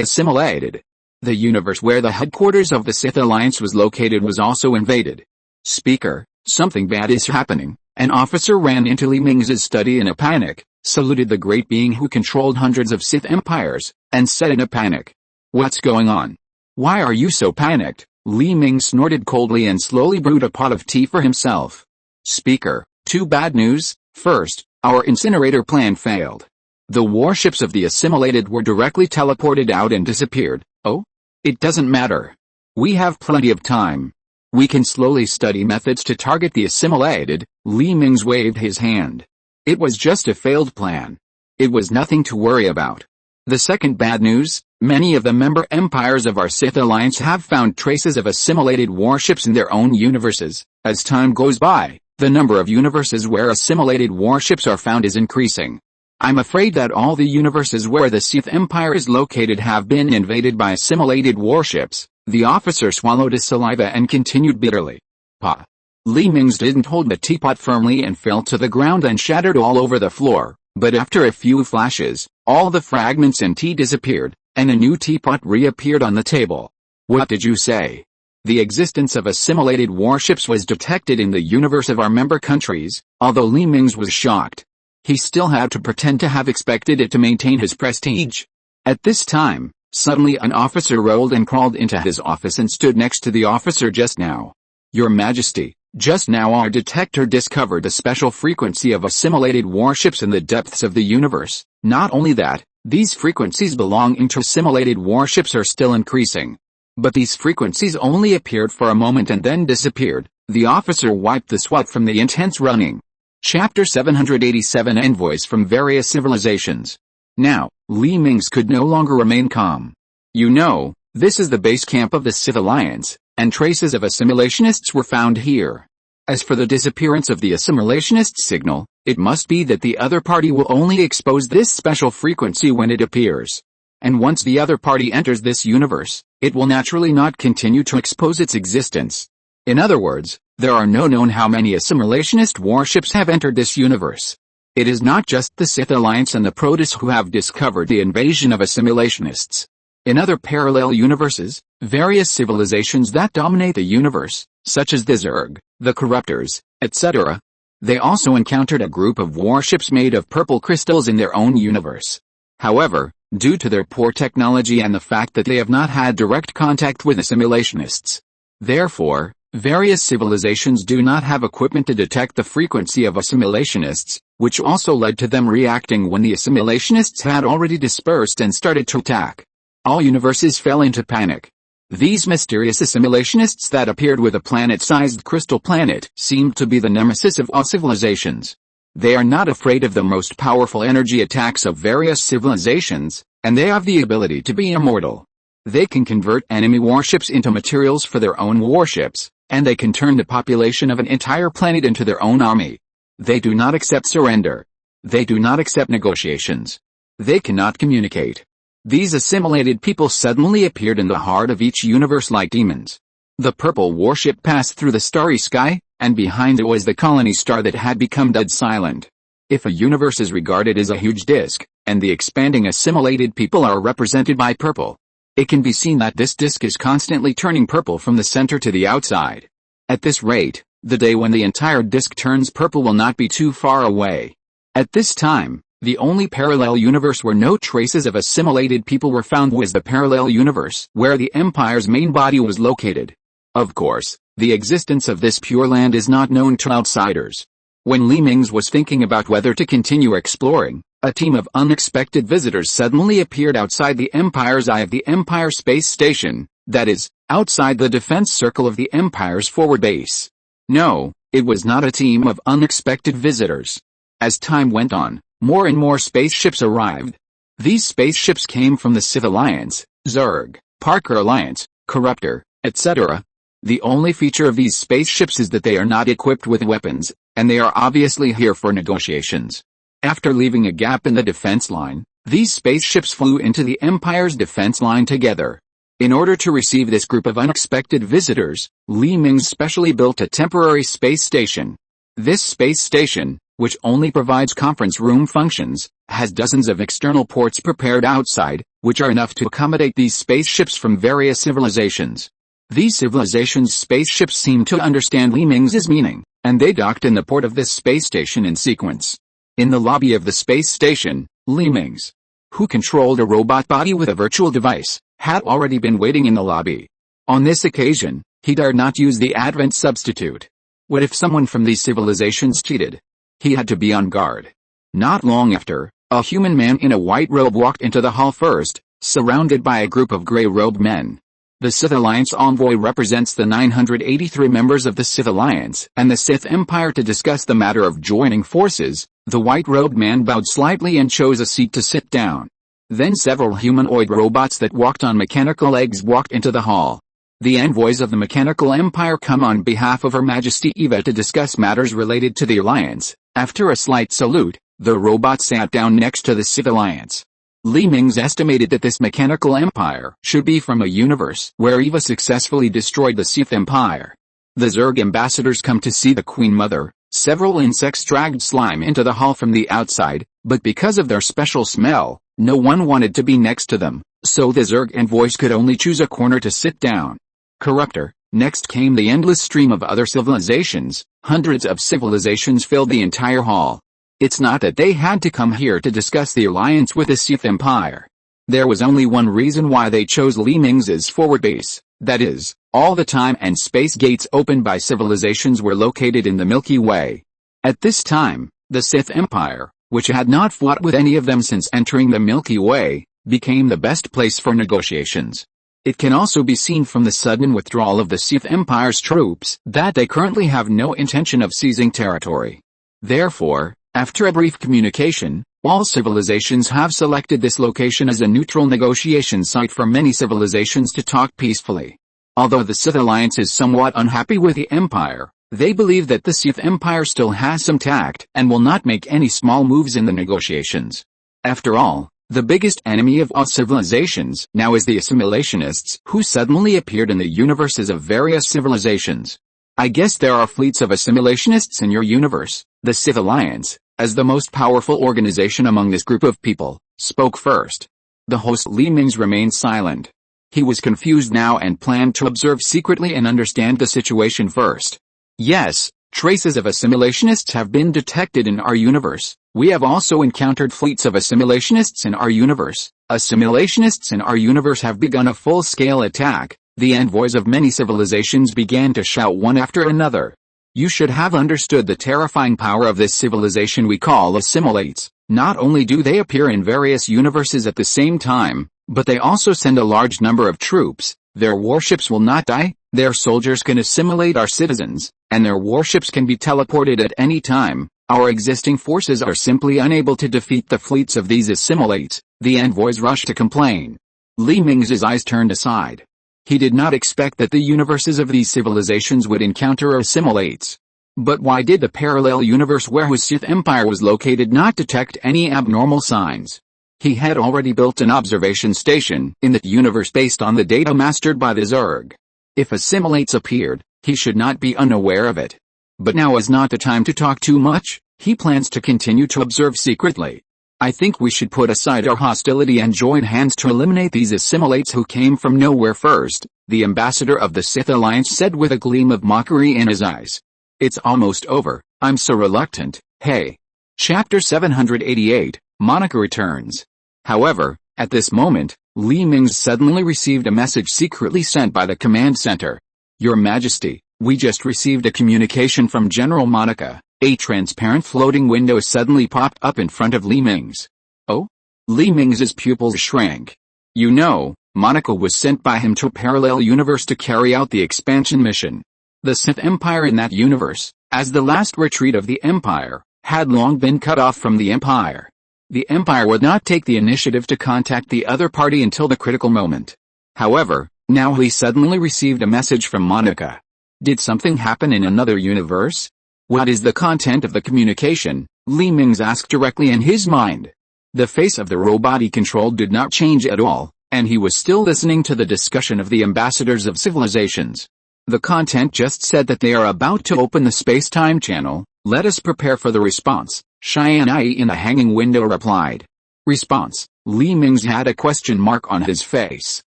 assimilated. The universe where the headquarters of the Sith Alliance was located was also invaded. Speaker, something bad is happening. An officer ran into Mingze's study in a panic, saluted the great being who controlled hundreds of Sith empires, and said in a panic, "What's going on? Why are you so panicked?" Mingze snorted coldly and slowly brewed a pot of tea for himself. Speaker, two bad news. First, our incinerator plan failed. The warships of the assimilated were directly teleported out and disappeared. Oh? It doesn't matter. We have plenty of time. We can slowly study methods to target the assimilated. Mingze waved his hand. It was just a failed plan. It was nothing to worry about. The second bad news, many of the member empires of our Sith Alliance have found traces of assimilated warships in their own universes. As time goes by, the number of universes where assimilated warships are found is increasing. I'm afraid that all the universes where the Sith Empire is located have been invaded by assimilated warships. The officer swallowed his saliva and continued bitterly. Pa. Mingze didn't hold the teapot firmly and fell to the ground and shattered all over the floor, but after a few flashes, all the fragments and tea disappeared, and a new teapot reappeared on the table. What did you say? The existence of assimilated warships was detected in the universe of our member countries. Although Mingze was shocked, he still had to pretend to have expected it to maintain his prestige. At this time, suddenly an officer rolled and crawled into his office and stood next to the officer. Just now, Your Majesty, just now our detector discovered a special frequency of assimilated warships in the depths of the universe. Not only that, these frequencies belonging to assimilated warships are still increasing. But these frequencies only appeared for a moment and then disappeared. The officer wiped the sweat from the intense running. Chapter 787 Envoys from Various Civilizations. Now, Mingze could no longer remain calm. You know, this is the base camp of the Sith Alliance, and traces of assimilationists were found here. As for the disappearance of the assimilationist signal, it must be that the other party will only expose this special frequency when it appears. And once the other party enters this universe, it will naturally not continue to expose its existence. In other words, there are no known how many assimilationist warships have entered this universe. It is not just the Sith Alliance and the Protoss who have discovered the invasion of assimilationists. In other parallel universes, various civilizations that dominate the universe, such as the Zerg, the Corruptors, etc., they also encountered a group of warships made of purple crystals in their own universe. However, due to their poor technology and the fact that they have not had direct contact with assimilationists, therefore, various civilizations do not have equipment to detect the frequency of assimilationists, which also led to them reacting when the assimilationists had already dispersed and started to attack. All universes fell into panic. These mysterious assimilationists that appeared with a planet-sized crystal planet seemed to be the nemesis of all civilizations. They are not afraid of the most powerful energy attacks of various civilizations, and they have the ability to be immortal. They can convert enemy warships into materials for their own warships, and they can turn the population of an entire planet into their own army. They do not accept surrender. They do not accept negotiations. They cannot communicate. These assimilated people suddenly appeared in the heart of each universe like demons. The purple warship passed through the starry sky, and behind it was the colony star that had become dead silent. If a universe is regarded as a huge disk, and the expanding assimilated people are represented by purple, it can be seen that this disk is constantly turning purple from the center to the outside. At this rate, the day when the entire disk turns purple will not be too far away. At this time, the only parallel universe where no traces of assimilated people were found was the parallel universe where the Empire's main body was located. Of course, the existence of this Pure Land is not known to outsiders. When Mingze was thinking about whether to continue exploring, a team of unexpected visitors suddenly appeared outside the Empire's eye of the Empire Space Station, that is, outside the defense circle of the Empire's forward base. No, it was not a team of unexpected visitors. As time went on, more and more spaceships arrived. These spaceships came from the Sith Alliance, Zerg, Parker Alliance, Corruptor, etc. The only feature of these spaceships is that they are not equipped with weapons, and they are obviously here for negotiations. After leaving a gap in the defense line, these spaceships flew into the Empire's defense line together. In order to receive this group of unexpected visitors, Mingze specially built a temporary space station. This space station, which only provides conference room functions, has dozens of external ports prepared outside, which are enough to accommodate these spaceships from various civilizations. These civilizations' spaceships seem to understand Mingze's meaning, and they docked in the port of this space station in sequence. In the lobby of the space station, Mingze, who controlled a robot body with a virtual device, had already been waiting in the lobby. On this occasion, he dared not use the Advent substitute. What if someone from these civilizations cheated? He had to be on guard. Not long after, a human man in a white robe walked into the hall first, surrounded by a group of gray-robed men. The Sith Alliance envoy represents the 983 members of the Sith Alliance and the Sith Empire to discuss the matter of joining forces. The white-robed man bowed slightly and chose a seat to sit down. Then several humanoid robots that walked on mechanical legs walked into the hall. The envoys of the Mechanical Empire come on behalf of Her Majesty Eva to discuss matters related to the Alliance. After a slight salute, the robot sat down next to the Sith Alliance. Mingze estimated that this Mechanical Empire should be from a universe where Eva successfully destroyed the Sith Empire. The Zerg ambassadors come to see the Queen Mother. Several insects dragged slime into the hall from the outside, but because of their special smell, no one wanted to be next to them, so the Zerg envoys could only choose a corner to sit down. Corruptor. Next came the endless stream of other civilizations. Hundreds of civilizations filled the entire hall. It's not that they had to come here to discuss the alliance with the Sith Empire. There was only one reason why they chose Mingze's forward base, that is, all the time and space gates opened by civilizations were located in the Milky Way. At this time, the Sith Empire, which had not fought with any of them since entering the Milky Way, became the best place for negotiations. It can also be seen from the sudden withdrawal of the Sith Empire's troops that they currently have no intention of seizing territory. Therefore, after a brief communication, all civilizations have selected this location as a neutral negotiation site for many civilizations to talk peacefully. Although the Sith Alliance is somewhat unhappy with the Empire, they believe that the Sith Empire still has some tact and will not make any small moves in the negotiations. After all, the biggest enemy of all civilizations now is the assimilationists who suddenly appeared in the universes of various civilizations. I guess there are fleets of assimilationists in your universe. The Sith Alliance, as the most powerful organization among this group of people, spoke first. The host Mingze remained silent. He was confused now and planned to observe secretly and understand the situation first. Yes, traces of assimilationists have been detected in our universe. We have also encountered fleets of assimilationists in our universe. Assimilationists in our universe have begun a full-scale attack. The envoys of many civilizations began to shout one after another. You should have understood the terrifying power of this civilization we call assimilates. Not only do they appear in various universes at the same time, but they also send a large number of troops. Their warships will not die, their soldiers can assimilate our citizens, and their warships can be teleported at any time. Our existing forces are simply unable to defeat the fleets of these assimilates. The envoys rushed to complain. Li Mingze's eyes turned aside. He did not expect that the universes of these civilizations would encounter assimilates. But why did the parallel universe where his Sith Empire was located not detect any abnormal signs? He had already built an observation station in that universe based on the data mastered by the Zerg. If assimilates appeared, he should not be unaware of it. But now is not the time to talk too much. He plans to continue to observe secretly. I think we should put aside our hostility and join hands to eliminate these assimilates who came from nowhere first, the ambassador of the Sith Alliance said with a gleam of mockery in his eyes. It's almost over, I'm so reluctant, hey. Chapter 788, Monica returns. However, at this moment, Li Mingze suddenly received a message secretly sent by the command center. Your Majesty, we just received a communication from General Monica. A transparent floating window suddenly popped up in front of Li Mingze. Oh? Li Mingze's pupils shrank. You know, Monica was sent by him to a parallel universe to carry out the expansion mission. The Sith Empire in that universe, as the last retreat of the Empire, had long been cut off from the Empire. The Empire would not take the initiative to contact the other party until the critical moment. However, now he suddenly received a message from Monica. Did something happen in another universe? What is the content of the communication? Li Mingze asked directly in his mind. The face of the robot he controlled did not change at all, and he was still listening to the discussion of the ambassadors of civilizations. The content just said that they are about to open the space-time channel. Let us prepare for the response, Tianyi in the hanging window replied. Response. Li Mingze had a question mark on his face.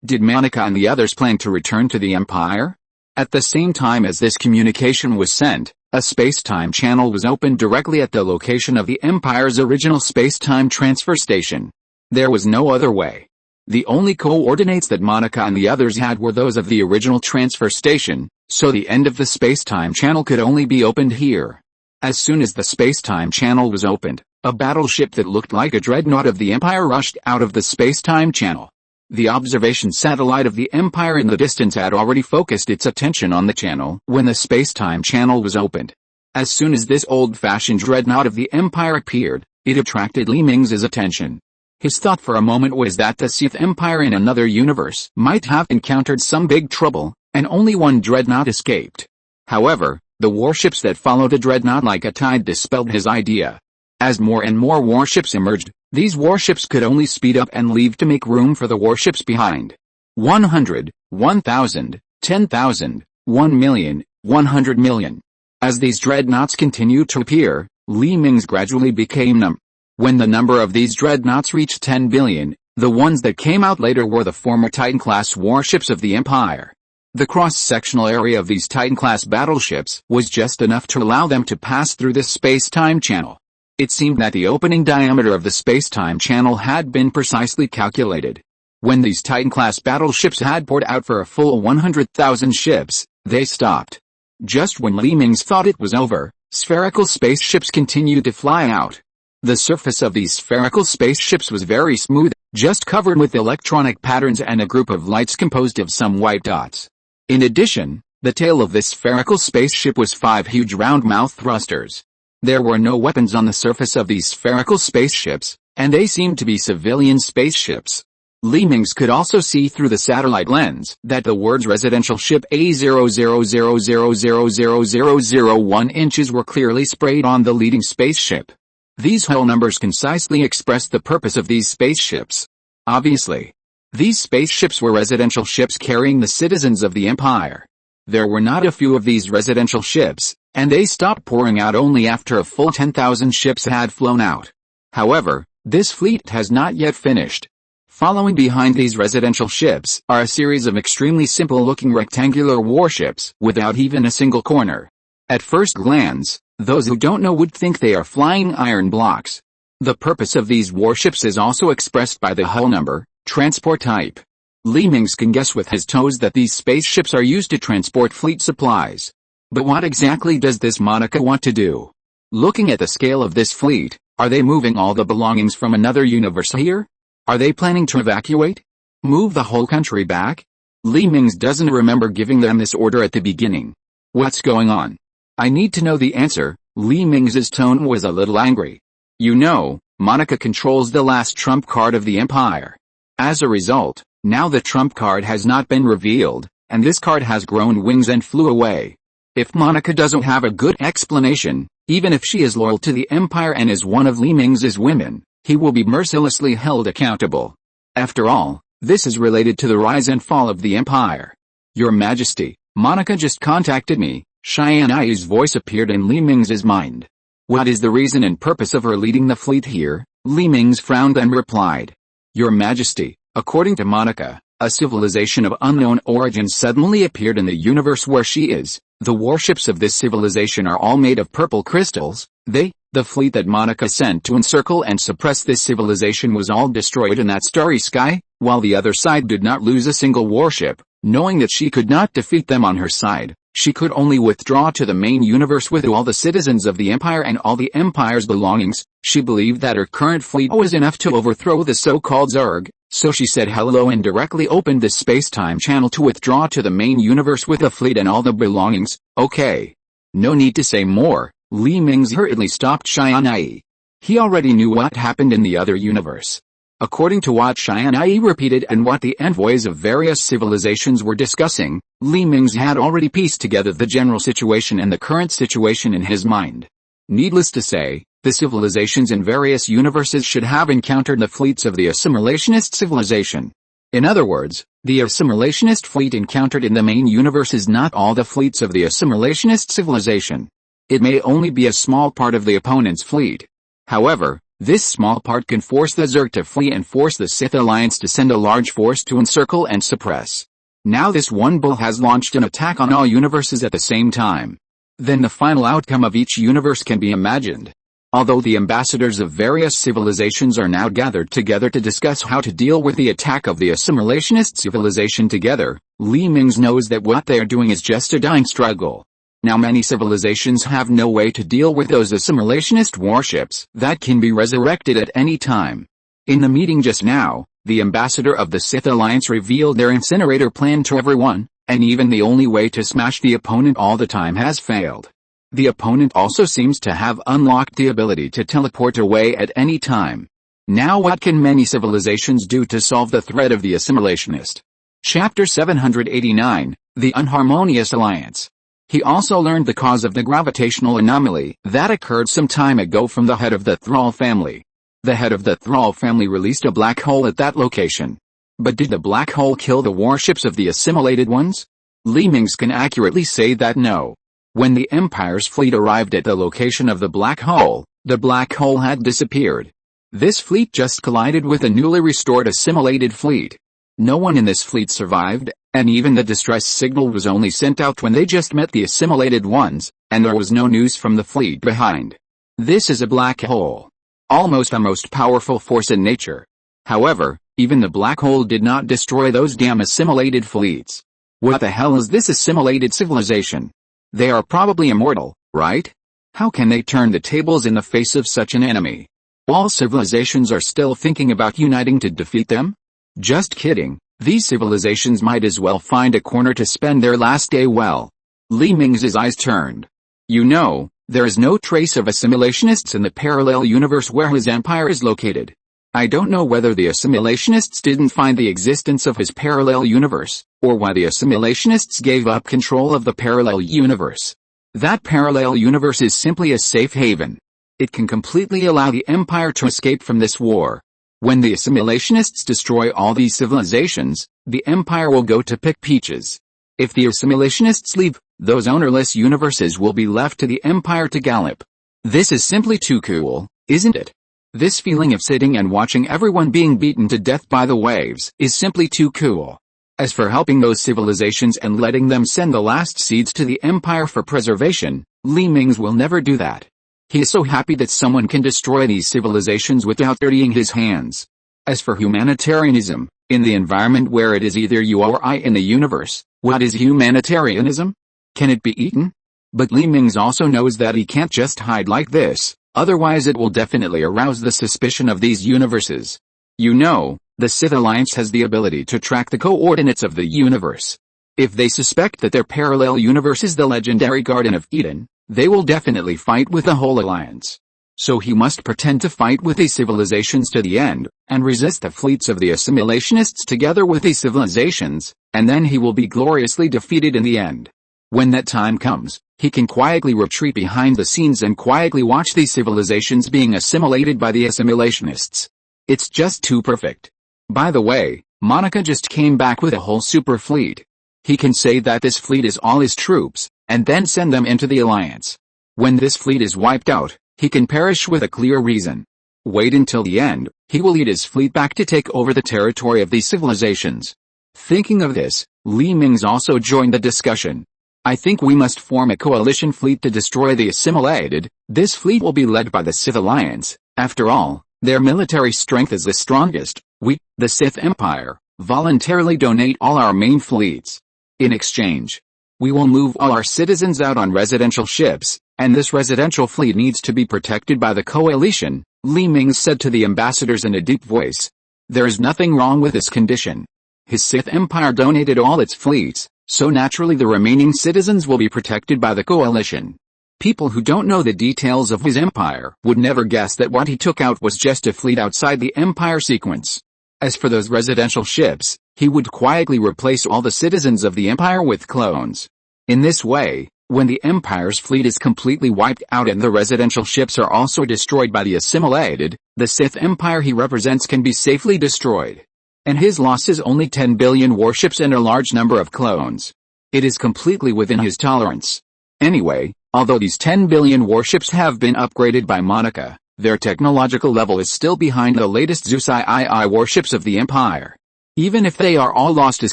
Did Monica and the others plan to return to the Empire? At the same time as this communication was sent, a space-time channel was opened directly at the location of the Empire's original space-time transfer station. There was no other way. The only coordinates that Monica and the others had were those of the original transfer station, so the end of the space-time channel could only be opened here. As soon as the space-time channel was opened, a battleship that looked like a dreadnought of the Empire rushed out of the space-time channel. The observation satellite of the Empire in the distance had already focused its attention on the channel when the space-time channel was opened. As soon as this old-fashioned dreadnought of the Empire appeared, it attracted Li Mingze's attention. His thought for a moment was that the Sith Empire in another universe might have encountered some big trouble, and only one dreadnought escaped. However, the warships that followed a dreadnought like a tide dispelled his idea. As more and more warships emerged, these warships could only speed up and leave to make room for the warships behind. 100, 1,000, 10,000, 1 million, 100 million. As these dreadnoughts continued to appear, Li Mingze gradually became numb. When the number of these dreadnoughts reached 10 billion, the ones that came out later were the former Titan-class warships of the Empire. The cross-sectional area of these Titan-class battleships was just enough to allow them to pass through this space-time channel. It seemed that the opening diameter of the space-time channel had been precisely calculated. When these Titan-class battleships had poured out for a full 100,000 ships, they stopped. Just when Li Mingze thought it was over, spherical spaceships continued to fly out. The surface of these spherical spaceships was very smooth, just covered with electronic patterns and a group of lights composed of some white dots. In addition, the tail of this spherical spaceship was 5 huge round-mouth thrusters. There were no weapons on the surface of these spherical spaceships, and they seemed to be civilian spaceships. Li Mingze could also see through the satellite lens that the words residential ship A0000000001 inches were clearly sprayed on the leading spaceship. These hull numbers concisely expressed the purpose of these spaceships. Obviously, these spaceships were residential ships carrying the citizens of the Empire. There were not a few of these residential ships, and they stopped pouring out only after a full 10,000 ships had flown out. However, this fleet has not yet finished. Following behind these residential ships are a series of extremely simple-looking rectangular warships without even a single corner. At first glance, those who don't know would think they are flying iron blocks. The purpose of these warships is also expressed by the hull number, transport type. Li Mingze can guess with his toes that these spaceships are used to transport fleet supplies. But what exactly does this Monica want to do? Looking at the scale of this fleet, are they moving all the belongings from another universe here? Are they planning to evacuate? Move the whole country back? Li Mingze doesn't remember giving them this order at the beginning. What's going on? I need to know the answer. Li Mingze's tone was a little angry. You know, Monica controls the last trump card of the Empire. As a result, now the trump card has not been revealed, and this card has grown wings and flew away. If Monica doesn't have a good explanation, even if she is loyal to the Empire and is one of Li Mingze's women, he will be mercilessly held accountable. After all, this is related to the rise and fall of the Empire. Your Majesty, Monica just contacted me. Tianyi's voice appeared in Li Mingze's mind. What is the reason and purpose of her leading the fleet here? Li Mingze frowned and replied. Your Majesty, according to Monica, a civilization of unknown origin suddenly appeared in the universe where she is. The warships of this civilization are all made of purple crystals. The fleet that Monica sent to encircle and suppress this civilization was all destroyed in that starry sky, while the other side did not lose a single warship. Knowing that she could not defeat them on her side, she could only withdraw to the main universe with all the citizens of the Empire and all the Empire's belongings. She believed that her current fleet was enough to overthrow the so-called Zerg, so she said hello and directly opened the space-time channel to withdraw to the main universe with the fleet and all the belongings. Okay. No need to say more. Li Mingze hurriedly stopped Tianyi. He already knew what happened in the other universe. According to what Tianyi repeated and what the envoys of various civilizations were discussing, Li Mingze had already pieced together the general situation and the current situation in his mind. Needless to say, the civilizations in various universes should have encountered the fleets of the assimilationist civilization. In other words, the assimilationist fleet encountered in the main universe is not all the fleets of the assimilationist civilization. It may only be a small part of the opponent's fleet. However, this small part can force the Zerg to flee and force the Sith Alliance to send a large force to encircle and suppress. Now this one bull has launched an attack on all universes at the same time. Then the final outcome of each universe can be imagined. Although the ambassadors of various civilizations are now gathered together to discuss how to deal with the attack of the assimilationist civilization together, Li Mingze knows that what they are doing is just a dying struggle. Now many civilizations have no way to deal with those assimilationist warships that can be resurrected at any time. In the meeting just now, the ambassador of the Sith Alliance revealed their incinerator plan to everyone, and even the only way to smash the opponent all the time has failed. The opponent also seems to have unlocked the ability to teleport away at any time. Now what can many civilizations do to solve the threat of the assimilationist? Chapter 789, The Unharmonious Alliance. He also learned the cause of the gravitational anomaly that occurred some time ago from the head of the Thrall family. The head of the Thrall family released a black hole at that location. But did the black hole kill the warships of the assimilated ones? Li Mingze can accurately say that no. When the Empire's fleet arrived at the location of the black hole had disappeared. This fleet just collided with a newly restored assimilated fleet. No one in this fleet survived, and even the distress signal was only sent out when they just met the assimilated ones, and there was no news from the fleet behind. This is a black hole. Almost the most powerful force in nature. However, even the black hole did not destroy those damn assimilated fleets. What the hell is this assimilated civilization? They are probably immortal, right? How can they turn the tables in the face of such an enemy? All civilizations are still thinking about uniting to defeat them? Just kidding. These civilizations might as well find a corner to spend their last day well. Li Mingze's eyes turned. You know, there is no trace of assimilationists in the parallel universe where his empire is located. I don't know whether the assimilationists didn't find the existence of his parallel universe, or why the assimilationists gave up control of the parallel universe. That parallel universe is simply a safe haven. It can completely allow the empire to escape from this war. When the assimilationists destroy all these civilizations, the empire will go to pick peaches. If the assimilationists leave, those ownerless universes will be left to the empire to gallop. This is simply too cool, isn't it? This feeling of sitting and watching everyone being beaten to death by the waves is simply too cool. As for helping those civilizations and letting them send the last seeds to the empire for preservation, Li Mingze will never do that. He is so happy that someone can destroy these civilizations without dirtying his hands. As for humanitarianism, in the environment where it is either you or I in the universe, what is humanitarianism? Can it be eaten? But Li Mingze also knows that he can't just hide like this, otherwise it will definitely arouse the suspicion of these universes. You know, the Sith Alliance has the ability to track the coordinates of the universe. If they suspect that their parallel universe is the legendary Garden of Eden, they will definitely fight with the whole alliance. So he must pretend to fight with these civilizations to the end, and resist the fleets of the assimilationists together with these civilizations, and then he will be gloriously defeated in the end. When that time comes, he can quietly retreat behind the scenes and quietly watch these civilizations being assimilated by the assimilationists. It's just too perfect. By the way, Monica just came back with a whole super fleet. He can say that this fleet is all his troops, and then send them into the alliance. When this fleet is wiped out, he can perish with a clear reason. Wait until the end, he will lead his fleet back to take over the territory of these civilizations. Thinking of this, Li Mingze also joined the discussion. I think we must form a coalition fleet to destroy the assimilated. This fleet will be led by the Sith Alliance. After all, their military strength is the strongest. We, the Sith Empire, voluntarily donate all our main fleets. In exchange, we will move all our citizens out on residential ships, and this residential fleet needs to be protected by the coalition, Li Mingze said to the ambassadors in a deep voice. There is nothing wrong with this condition. His Sith Empire donated all its fleets, so naturally the remaining citizens will be protected by the coalition. People who don't know the details of his empire would never guess that what he took out was just a fleet outside the empire sequence. As for those residential ships, he would quietly replace all the citizens of the empire with clones. In this way, when the empire's fleet is completely wiped out and the residential ships are also destroyed by the assimilated, the Sith Empire he represents can be safely destroyed. And his loss is only 10 billion warships and a large number of clones. It is completely within his tolerance. Anyway, although these 10 billion warships have been upgraded by Monica, their technological level is still behind the latest Zeus III warships of the Empire. Even if they are all lost as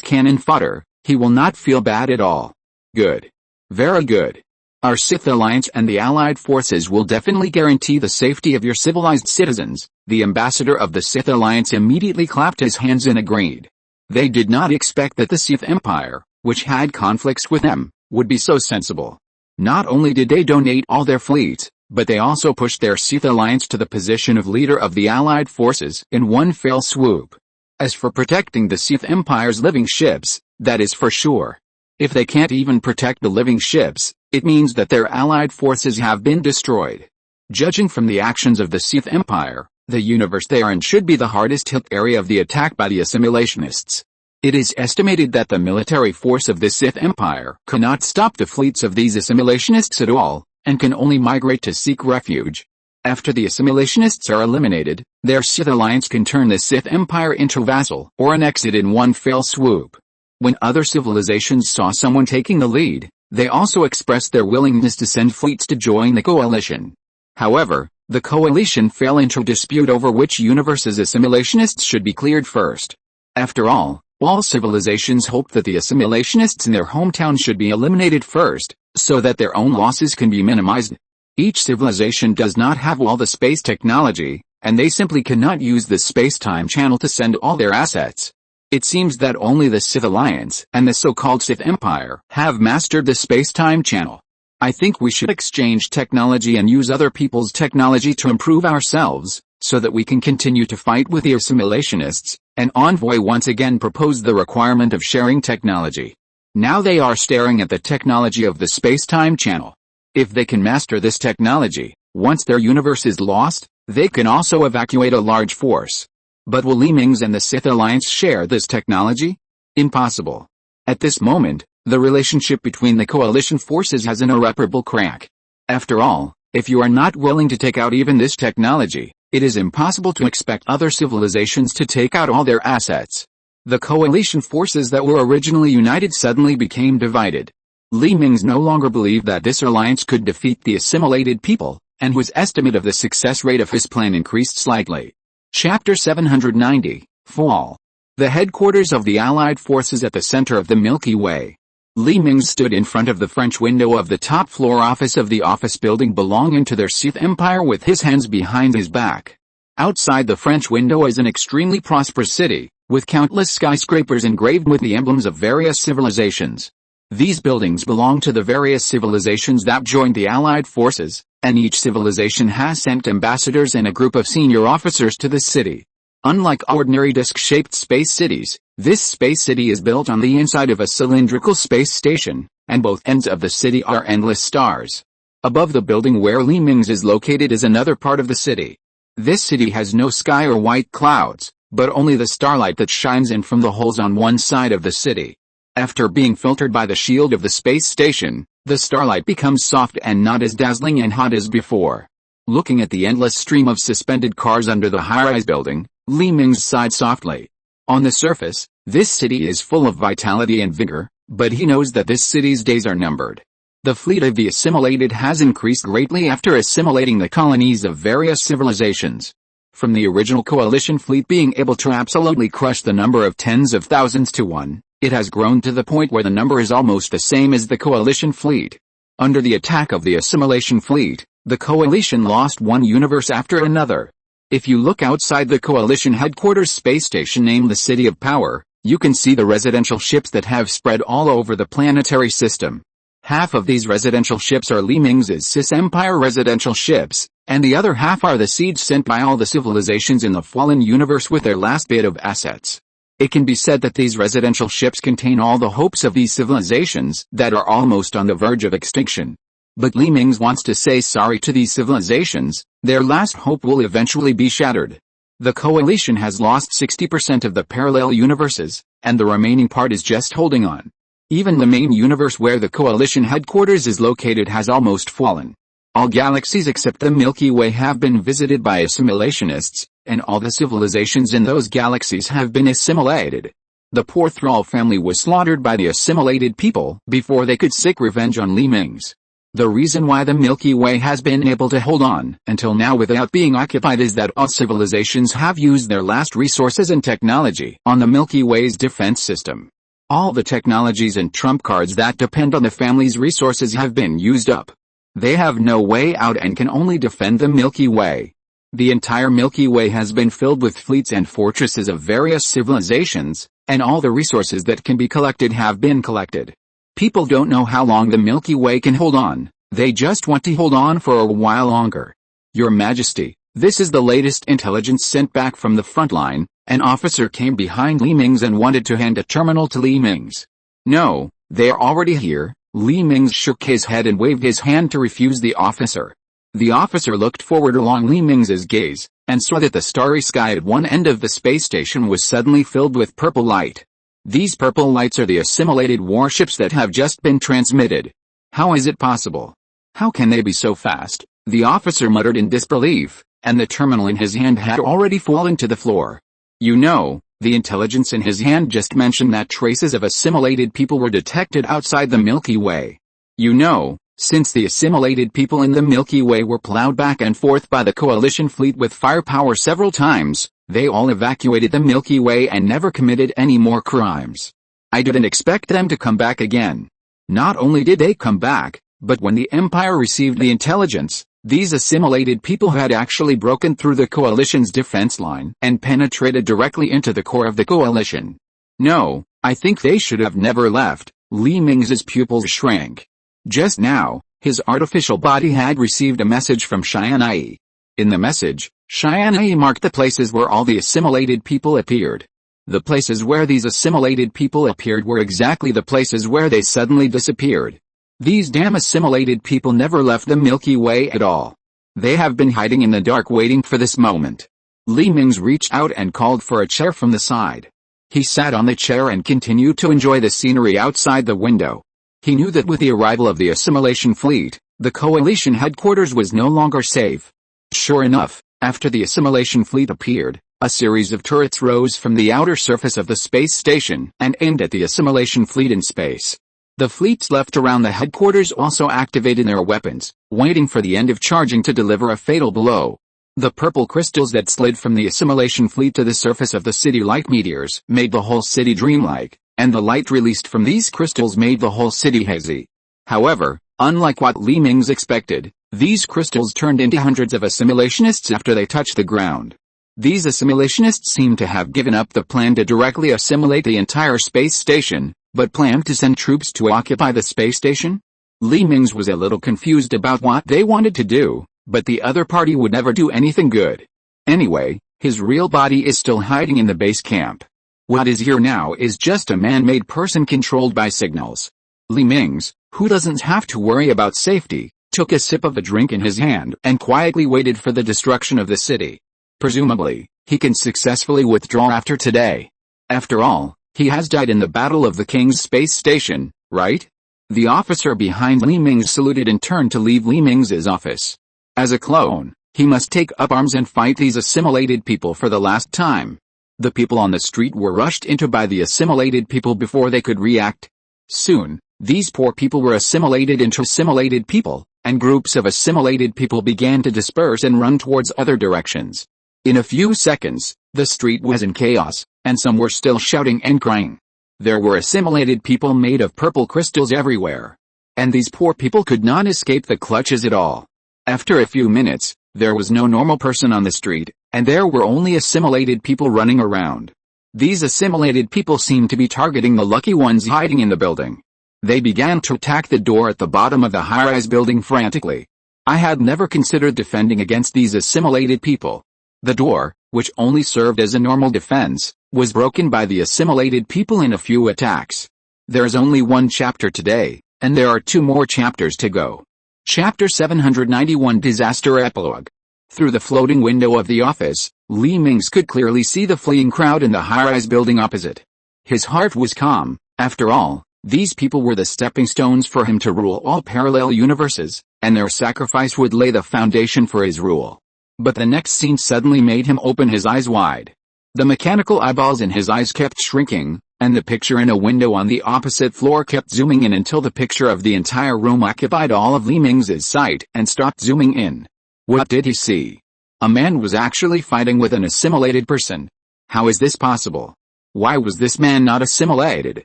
cannon fodder, he will not feel bad at all. Good. Very good. Our Sith Alliance and the Allied forces will definitely guarantee the safety of your civilized citizens. The ambassador of the Sith Alliance immediately clapped his hands and agreed. They did not expect that the Sith Empire, which had conflicts with them, would be so sensible. Not only did they donate all their fleets, but they also pushed their Sith Alliance to the position of leader of the Allied forces in one fell swoop. As for protecting the Sith Empire's living ships, that is for sure. If they can't even protect the living ships, it means that their Allied forces have been destroyed. Judging from the actions of the Sith Empire, the universe they are in should be the hardest hit area of the attack by the assimilationists. It is estimated that the military force of the Sith Empire cannot stop the fleets of these assimilationists at all, and can only migrate to seek refuge. After the assimilationists are eliminated, their Sith Alliance can turn the Sith Empire into vassal or annex it in one fell swoop. When other civilizations saw someone taking the lead, they also expressed their willingness to send fleets to join the coalition. However, the coalition fell into dispute over which universe's assimilationists should be cleared first. After all civilizations hoped that the assimilationists in their hometown should be eliminated first, so that their own losses can be minimized. Each civilization does not have all the space technology, and they simply cannot use the space-time channel to send all their assets. It seems that only the Sith Alliance and the so-called Sith Empire have mastered the space-time channel. I think we should exchange technology and use other people's technology to improve ourselves, so that we can continue to fight with the assimilationists. An envoy once again proposed the requirement of sharing technology. Now they are staring at the technology of the space-time channel. If they can master this technology, once their universe is lost, they can also evacuate a large force. But will Li Mingze and the Sith Alliance share this technology? Impossible. At this moment, the relationship between the coalition forces has an irreparable crack. After all, if you are not willing to take out even this technology, it is impossible to expect other civilizations to take out all their assets. The coalition forces that were originally united suddenly became divided. Li Mingze no longer believed that this alliance could defeat the assimilated people, and his estimate of the success rate of his plan increased slightly. Chapter 790, Fall. The headquarters of the Allied forces at the center of the Milky Way. Li Mingze stood in front of the French window of the top floor office of the office building belonging to their Sith Empire with his hands behind his back. Outside the French window is an extremely prosperous city, with countless skyscrapers engraved with the emblems of various civilizations. These buildings belong to the various civilizations that joined the Allied forces, and each civilization has sent ambassadors and a group of senior officers to the city. Unlike ordinary disc-shaped space cities, this space city is built on the inside of a cylindrical space station, and both ends of the city are endless stars. Above the building where Mingze is located is another part of the city. This city has no sky or white clouds, but only the starlight that shines in from the holes on one side of the city. After being filtered by the shield of the space station, the starlight becomes soft and not as dazzling and hot as before. Looking at the endless stream of suspended cars under the high-rise building, Mingze sighed softly. On the surface, this city is full of vitality and vigor, but he knows that this city's days are numbered. The fleet of the assimilated has increased greatly after assimilating the colonies of various civilizations. From the original coalition fleet being able to absolutely crush the number of tens of thousands to one, it has grown to the point where the number is almost the same as the coalition fleet. Under the attack of the assimilation fleet, the coalition lost one universe after another. If you look outside the coalition headquarters space station named the City of Power, you can see the residential ships that have spread all over the planetary system. Half of these residential ships are Mingze's Sith Empire residential ships, and the other half are the seeds sent by all the civilizations in the fallen universe with their last bit of assets. It can be said that these residential ships contain all the hopes of these civilizations that are almost on the verge of extinction. But Mingze wants to say sorry to these civilizations, their last hope will eventually be shattered. The coalition has lost 60% of the parallel universes, and the remaining part is just holding on. Even the main universe where the coalition headquarters is located has almost fallen. All galaxies except the Milky Way have been visited by assimilationists, and all the civilizations in those galaxies have been assimilated. The poor Thrall family was slaughtered by the assimilated people before they could seek revenge on Mingze. The reason why the Milky Way has been able to hold on until now without being occupied is that all civilizations have used their last resources and technology on the Milky Way's defense system. All the technologies and trump cards that depend on the family's resources have been used up. They have no way out and can only defend the Milky Way. The entire Milky Way has been filled with fleets and fortresses of various civilizations, and all the resources that can be collected have been collected. People don't know how long the Milky Way can hold on, they just want to hold on for a while longer. Your Majesty, this is the latest intelligence sent back from the front line. An officer came behind Mingze and wanted to hand a terminal to Mingze. No, they're already here. Mingze shook his head and waved his hand to refuse the officer. The officer looked forward along Mingze's gaze, and saw that the starry sky at one end of the space station was suddenly filled with purple light. These purple lights are the assimilated warships that have just been transmitted. How is it possible? How can they be so fast? The officer muttered in disbelief, and the terminal in his hand had already fallen to the floor. You know, the intelligence in his hand just mentioned that traces of assimilated people were detected outside the Milky Way. You know, since the assimilated people in the Milky Way were plowed back and forth by the coalition fleet with firepower several times, they all evacuated the Milky Way and never committed any more crimes. I didn't expect them to come back again. Not only did they come back, but when the Empire received the intelligence, these assimilated people had actually broken through the coalition's defense line and penetrated directly into the core of the coalition. No, I think they should have never left. Mingze's pupils shrank. Just now, his artificial body had received a message from Tianyi. In the message, Tianyi marked the places where all the assimilated people appeared. The places where these assimilated people appeared were exactly the places where they suddenly disappeared. These damn assimilated people never left the Milky Way at all. They have been hiding in the dark waiting for this moment. Mingze reached out and called for a chair from the side. He sat on the chair and continued to enjoy the scenery outside the window. He knew that with the arrival of the assimilation fleet, the coalition headquarters was no longer safe. Sure enough, after the assimilation fleet appeared, a series of turrets rose from the outer surface of the space station and aimed at the assimilation fleet in space. The fleets left around the headquarters also activated their weapons, waiting for the end of charging to deliver a fatal blow. The purple crystals that slid from the assimilation fleet to the surface of the city like meteors made the whole city dreamlike, and the light released from these crystals made the whole city hazy. However, unlike what Mingze expected, these crystals turned into hundreds of assimilationists after they touched the ground. These assimilationists seemed to have given up the plan to directly assimilate the entire space station, but planned to send troops to occupy the space station? Mingze was a little confused about what they wanted to do, but the other party would never do anything good. Anyway, His real body is still hiding in the base camp. What is here now is just a man-made person controlled by signals. Li Mingze, who doesn't have to worry about safety, took a sip of the drink in his hand and quietly waited for the destruction of the city. Presumably, he can successfully withdraw after today. After all, he has died in the battle of the King's space station, right? The officer behind Li Mingze saluted and turned to leave Li Mingze's office. As a clone, he must take up arms and fight these assimilated people for the last time. The people on the street were rushed into by the assimilated people before they could react. Soon, these poor people were assimilated into assimilated people, and groups of assimilated people began to disperse and run towards other directions. In a few seconds, the street was in chaos, and some were still shouting and crying. There were assimilated people made of purple crystals everywhere. And these poor people could not escape the clutches at all. After a few minutes, there was no normal person on the street, and there were only assimilated people running around. These assimilated people seemed to be targeting the lucky ones hiding in the building. They began to attack the door at the bottom of the high-rise building frantically. I had never considered defending against these assimilated people. The door, which only served as a normal defense, was broken by the assimilated people in a few attacks. There is only one chapter today, and there are 2 more chapters to go. Chapter 791 Disaster Epilogue. Through the floating window of the office, Li Mingze could clearly see the fleeing crowd in the high-rise building opposite. His heart was calm. After all, these people were the stepping stones for him to rule all parallel universes, and their sacrifice would lay the foundation for his rule. But the next scene suddenly made him open his eyes wide. The mechanical eyeballs in his eyes kept shrinking, and the picture in a window on the opposite floor kept zooming in until the picture of the entire room occupied all of Li Mingze's sight and stopped zooming in. What did he see? A man was actually fighting with an assimilated person. How is this possible? Why was this man not assimilated?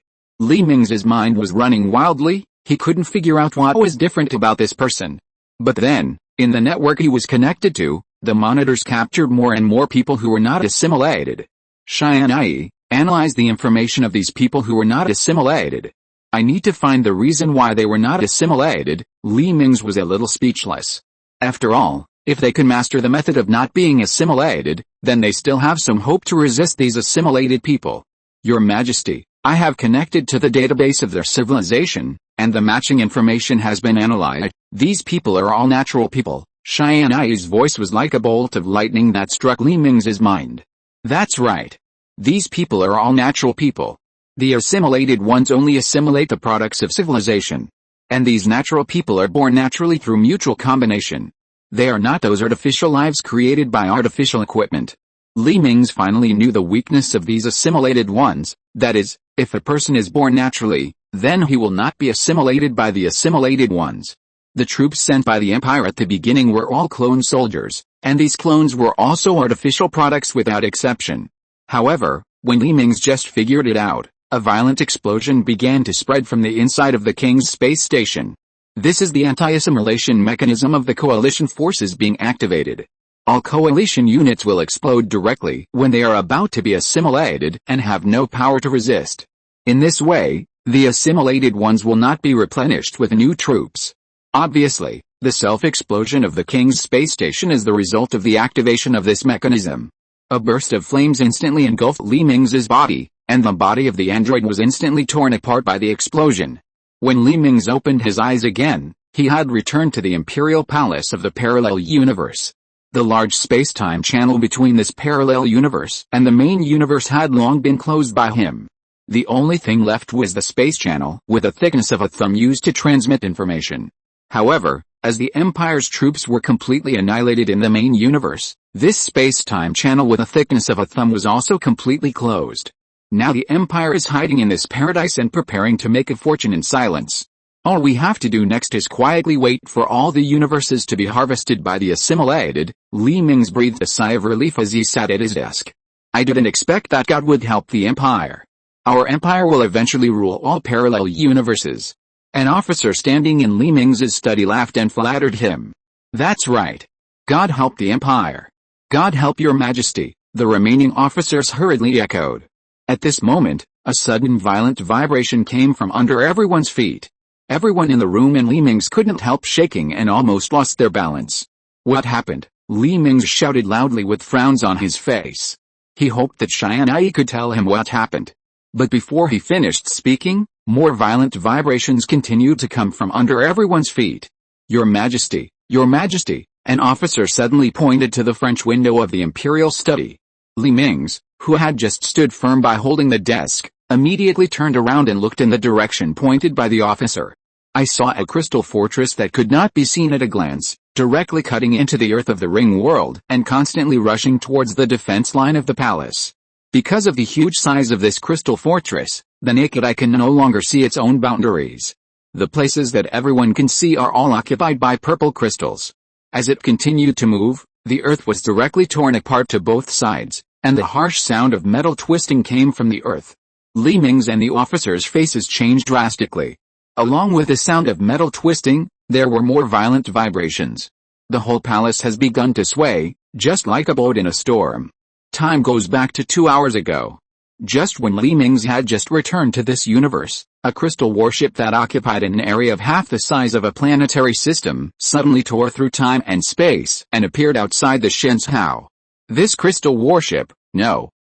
Li Mingze's mind was running wildly. He couldn't figure out what was different about this person. But then, in the network he was connected to, the monitors captured more and more people who were not assimilated. Tianyi, analyze the information of these people who were not assimilated. I need to find the reason why they were not assimilated. Li Mingze was a little speechless. After all, if they can master the method of not being assimilated, then they still have some hope to resist these assimilated people. Your Majesty, I have connected to the database of their civilization, and the matching information has been analyzed. These people are all natural people. Tianyi's voice was like a bolt of lightning that struck Li Mingze's mind. That's right. These people are all natural people. The assimilated ones only assimilate the products of civilization. And these natural people are born naturally through mutual combination. They are not those artificial lives created by artificial equipment. Li Mingze finally knew the weakness of these assimilated ones, that is, if a person is born naturally, then he will not be assimilated by the assimilated ones. The troops sent by the Empire at the beginning were all clone soldiers, and these clones were also artificial products without exception. However, when Li Mingze just figured it out, a violent explosion began to spread from the inside of the King's space station. This is the anti-assimilation mechanism of the coalition forces being activated. All coalition units will explode directly when they are about to be assimilated and have no power to resist. In this way, the assimilated ones will not be replenished with new troops. Obviously, the self-explosion of the King's space station is the result of the activation of this mechanism. A burst of flames instantly engulfed Li Mingze's body, and the body of the android was instantly torn apart by the explosion. When Li Mingze opened his eyes again, he had returned to the Imperial Palace of the parallel universe. The large space-time channel between this parallel universe and the main universe had long been closed by him. The only thing left was the space channel, with a thickness of a thumb used to transmit information. However, as the Empire's troops were completely annihilated in the main universe, this space-time channel with a thickness of a thumb was also completely closed. Now the Empire is hiding in this paradise and preparing to make a fortune in silence. All we have to do next is quietly wait for all the universes to be harvested by the assimilated. Li Mingze breathed a sigh of relief as he sat at his desk. I didn't expect that God would help the Empire. Our Empire will eventually rule all parallel universes. An officer standing in Li Mingze's study laughed and flattered him. That's right. God help the Empire. God help your Majesty, the remaining officers hurriedly echoed. At this moment, a sudden violent vibration came from under everyone's feet. Everyone in the room and Li Mingze couldn't help shaking and almost lost their balance. What happened? Li Mingze shouted loudly with frowns on his face. He hoped that Tianyi could tell him what happened. But before he finished speaking, more violent vibrations continued to come from under everyone's feet. Your Majesty, an officer suddenly pointed to the French window of the imperial study. Li Mingze, who had just stood firm by holding the desk, immediately turned around and looked in the direction pointed by the officer. I saw a crystal fortress that could not be seen at a glance, directly cutting into the earth of the ring world and constantly rushing towards the defense line of the palace. Because of the huge size of this crystal fortress, the naked eye can no longer see its own boundaries. The places that everyone can see are all occupied by purple crystals. As it continued to move, the earth was directly torn apart to both sides, and the harsh sound of metal twisting came from the earth. Li Mingze and the officers' faces changed drastically. Along with the sound of metal twisting, there were more violent vibrations. The whole palace has begun to sway, just like a boat in a storm. Time goes back to 2 hours ago. Just when Li Mingze had just returned to this universe, a crystal warship that occupied an area of half the size of a planetary system suddenly tore through time and space and appeared outside the Shenzhou. This crystal warship,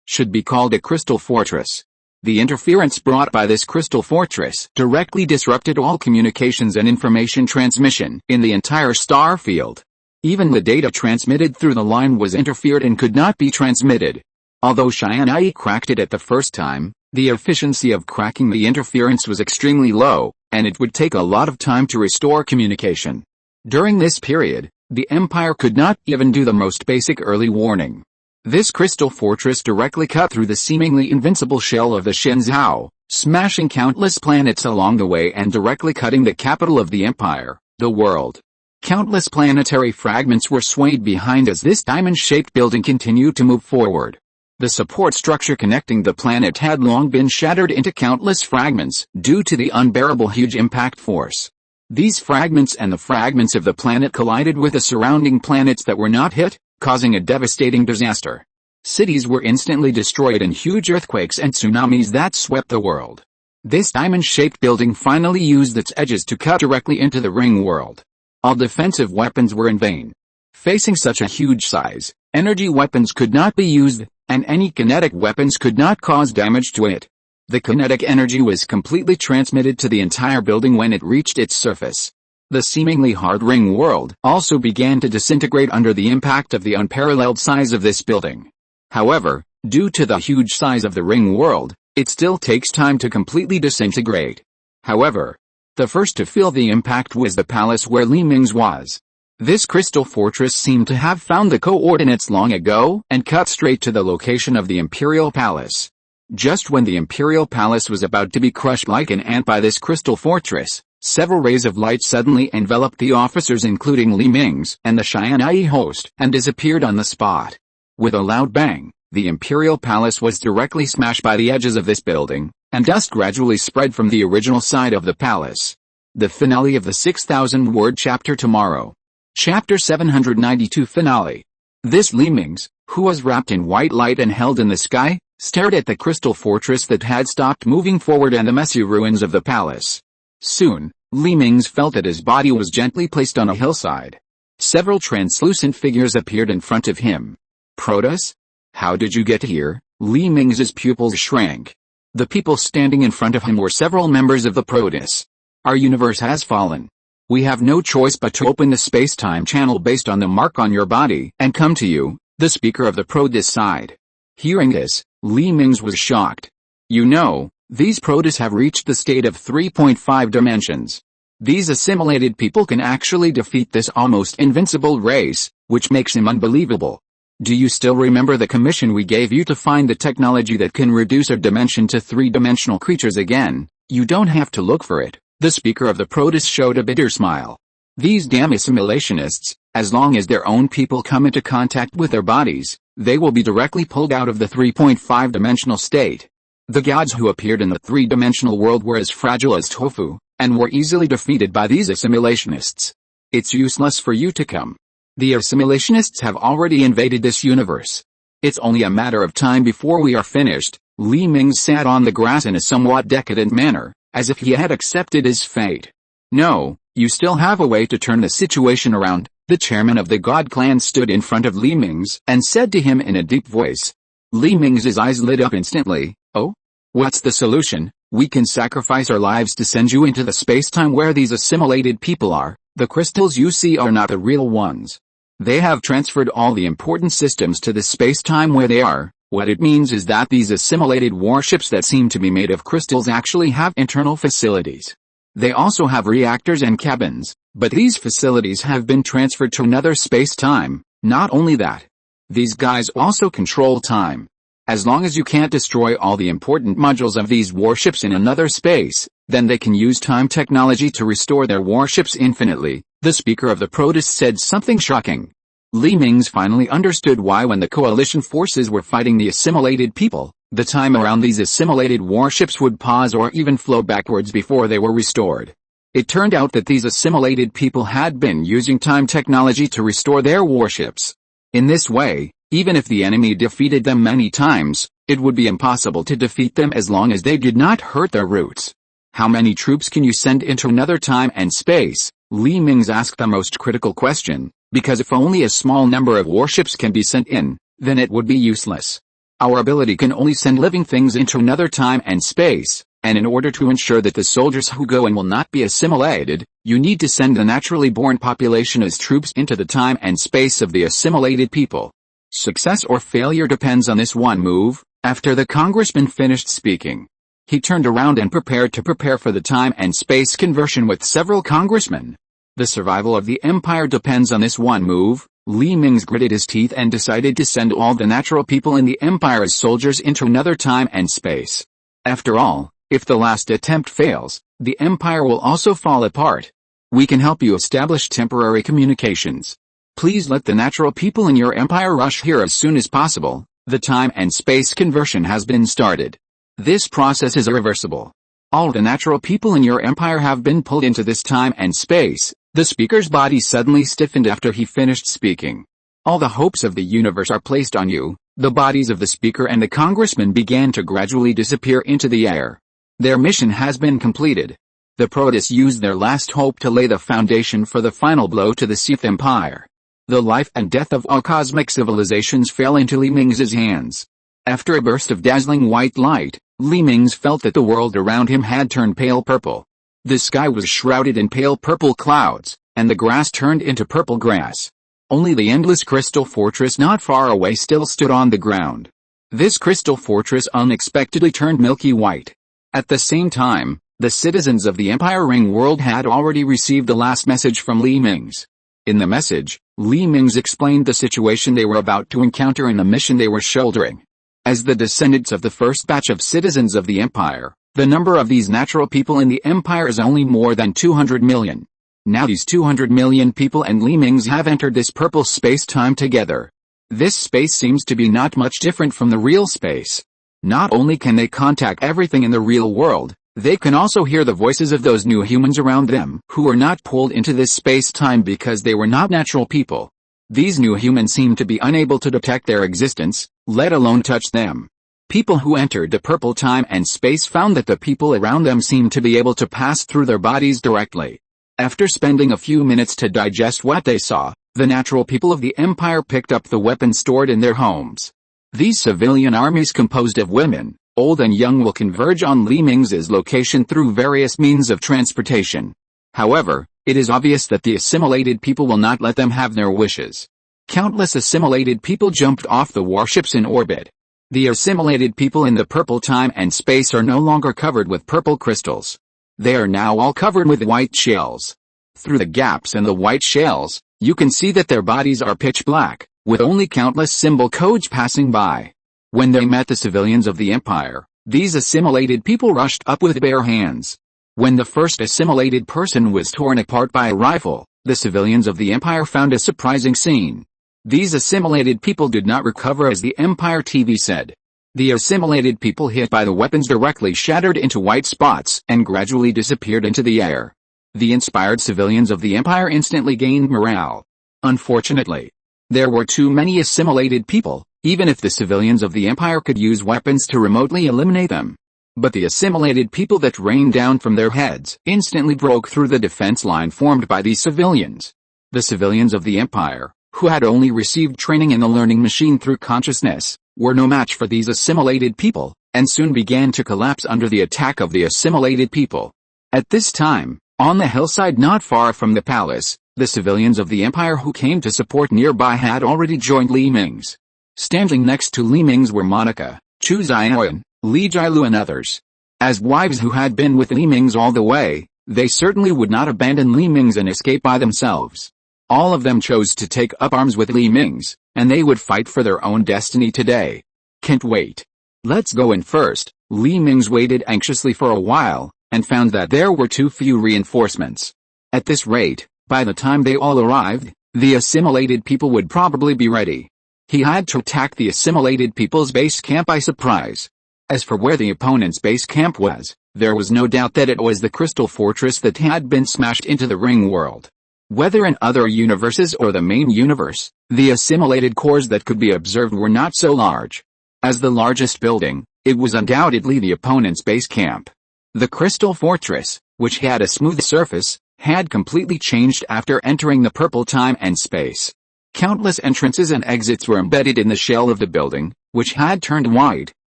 should be called a crystal fortress. The interference brought by this crystal fortress directly disrupted all communications and information transmission in the entire star field. Even the data transmitted through the line was interfered and could not be transmitted. Although Tianyi cracked it at the first time, the efficiency of cracking the interference was extremely low, and it would take a lot of time to restore communication. During this period, the Empire could not even do the most basic early warning. This crystal fortress directly cut through the seemingly invincible shell of the Shenzhou, smashing countless planets along the way and directly cutting the capital of the Empire, the world. Countless planetary fragments were swayed behind as this diamond-shaped building continued to move forward. The support structure connecting the planet had long been shattered into countless fragments due to the unbearable huge impact force. These fragments and the fragments of the planet collided with the surrounding planets that were not hit, causing a devastating disaster. Cities were instantly destroyed in huge earthquakes and tsunamis that swept the world. This diamond-shaped building finally used its edges to cut directly into the ring world. All defensive weapons were in vain. Facing such a huge size, energy weapons could not be used, and any kinetic weapons could not cause damage to it. The kinetic energy was completely transmitted to the entire building when it reached its surface. The seemingly hard ring world also began to disintegrate under the impact of the unparalleled size of this building. However, due to the huge size of the ring world, it still takes time to completely disintegrate. However, the first to feel the impact was the palace where Li Mingze was. This crystal fortress seemed to have found the coordinates long ago and cut straight to the location of the imperial palace. Just when the imperial palace was about to be crushed like an ant by this crystal fortress, several rays of light suddenly enveloped the officers including Li Mingze and the Tianyi host and disappeared on the spot. With a loud bang, the imperial palace was directly smashed by the edges of this building, and dust gradually spread from the original side of the palace. The finale of the 6,000-word chapter tomorrow. Chapter 792 Finale. This Li Mingze, who was wrapped in white light and held in the sky, stared at the crystal fortress that had stopped moving forward and the messy ruins of the palace. Soon, Li Mingze felt that his body was gently placed on a hillside. Several translucent figures appeared in front of him. Protoss? How did you get here? Li Mingze's pupils shrank. The people standing in front of him were several members of the Protoss. Our universe has fallen. We have no choice but to open the space-time channel based on the mark on your body and come to you, the speaker of the Protoss side. Hearing this, Li Mingze was shocked. These Protoss have reached the state of 3.5 dimensions. These assimilated people can actually defeat this almost invincible race, which makes him unbelievable. Do you still remember the commission we gave you to find the technology that can reduce our dimension to three-dimensional creatures again? You don't have to look for it. The speaker of the Protoss showed a bitter smile. These damn assimilationists, as long as their own people come into contact with their bodies, they will be directly pulled out of the 3.5-dimensional state. The gods who appeared in the three-dimensional world were as fragile as tofu, and were easily defeated by these assimilationists. It's useless for you to come. The assimilationists have already invaded this universe. It's only a matter of time before we are finished. Li Mingze sat on the grass in a somewhat decadent manner, as if he had accepted his fate. No, you still have a way to turn the situation around. The chairman of the God clan stood in front of Li Mingze and said to him in a deep voice. Li Mingze's eyes lit up instantly. Oh? What's the solution? We can sacrifice our lives to send you into the space-time where these assimilated people are. The crystals you see are not the real ones. They have transferred all the important systems to the space-time where they are. What it means is that these assimilated warships that seem to be made of crystals actually have internal facilities. They also have reactors and cabins, but these facilities have been transferred to another space-time. Not only that, these guys also control time. As long as you can't destroy all the important modules of these warships in another space, then they can use time technology to restore their warships infinitely. The speaker of the protest said something shocking. Li Mingze finally understood why when the coalition forces were fighting the assimilated people, the time around these assimilated warships would pause or even flow backwards before they were restored. It turned out that these assimilated people had been using time technology to restore their warships. In this way, even if the enemy defeated them many times, it would be impossible to defeat them as long as they did not hurt their roots. How many troops can you send into another time and space? Li Mingze asked the most critical question, because if only a small number of warships can be sent in, then it would be useless. Our ability can only send living things into another time and space, and in order to ensure that the soldiers who go in will not be assimilated, you need to send the naturally born population as troops into the time and space of the assimilated people. Success or failure depends on this one move. After the congressman finished speaking, he turned around and prepared to prepare for the time and space conversion with several congressmen. The survival of the empire depends on this one move. Li Mingze gritted his teeth and decided to send all the natural people in the empire as soldiers into another time and space. After all, if the last attempt fails, the empire will also fall apart. We can help you establish temporary communications. Please let the natural people in your empire rush here as soon as possible. The time and space conversion has been started. This process is irreversible. All the natural people in your empire have been pulled into this time and space. The speaker's body suddenly stiffened after he finished speaking. All the hopes of the universe are placed on you. The bodies of the speaker and the congressman began to gradually disappear into the air. Their mission has been completed. The protists used their last hope to lay the foundation for the final blow to the Sith Empire. The life and death of all cosmic civilizations fell into Li Mingze's hands. After a burst of dazzling white light, Li Mingze felt that the world around him had turned pale purple. The sky was shrouded in pale purple clouds, and the grass turned into purple grass. Only the endless crystal fortress not far away still stood on the ground. This crystal fortress unexpectedly turned milky white. At the same time, the citizens of the Empire Ring world had already received the last message from Li Mingze. In the message, Li Mingze explained the situation they were about to encounter and the mission they were shouldering. As the descendants of the first batch of citizens of the Empire, the number of these natural people in the Empire is only more than 200 million. Now these 200 million people and Li Mingze have entered this purple space-time together. This space seems to be not much different from the real space. Not only can they contact everything in the real world, they can also hear the voices of those new humans around them who were not pulled into this space-time because they were not natural people. These new humans seem to be unable to detect their existence, let alone touch them. People who entered the purple time and space found that the people around them seemed to be able to pass through their bodies directly. After spending a few minutes to digest what they saw, the natural people of the Empire picked up the weapons stored in their homes. These civilian armies composed of women, old and young, will converge on Li Mingze's location through various means of transportation. However, it is obvious that the assimilated people will not let them have their wishes. Countless assimilated people jumped off the warships in orbit. The assimilated people in the purple time and space are no longer covered with purple crystals. They are now all covered with white shells. Through the gaps in the white shells, you can see that their bodies are pitch black, with only countless symbol codes passing by. When they met the civilians of the Empire, these assimilated people rushed up with bare hands. When the first assimilated person was torn apart by a rifle, the civilians of the Empire found a surprising scene. These assimilated people did not recover, as the Empire TV said. The assimilated people hit by the weapons directly shattered into white spots and gradually disappeared into the air. The inspired civilians of the Empire instantly gained morale. Unfortunately, there were too many assimilated people, even if the civilians of the Empire could use weapons to remotely eliminate them. But the assimilated people that rained down from their heads instantly broke through the defense line formed by these civilians. The civilians of the Empire, who had only received training in the learning machine through consciousness, were no match for these assimilated people, and soon began to collapse under the attack of the assimilated people. At this time, on the hillside not far from the palace, the civilians of the Empire who came to support nearby had already joined Li Mingze. Standing next to Li Mingze were Monica, Chu Xiaoyan, Li Jielu and others. As wives who had been with Li Mingze all the way, they certainly would not abandon Li Mingze and escape by themselves. All of them chose to take up arms with Li Mingze, and they would fight for their own destiny today. Can't wait. Let's go in first. Li Mingze waited anxiously for a while, and found that there were too few reinforcements. At this rate, by the time they all arrived, the assimilated people would probably be ready. He had to attack the assimilated people's base camp by surprise. As for where the opponent's base camp was, there was no doubt that it was the crystal fortress that had been smashed into the ring world. Whether in other universes or the main universe, the assimilated cores that could be observed were not so large. As the largest building, it was undoubtedly the opponent's base camp. The crystal fortress, which had a smooth surface, had completely changed after entering the purple time and space. Countless entrances and exits were embedded in the shell of the building, which had turned wide,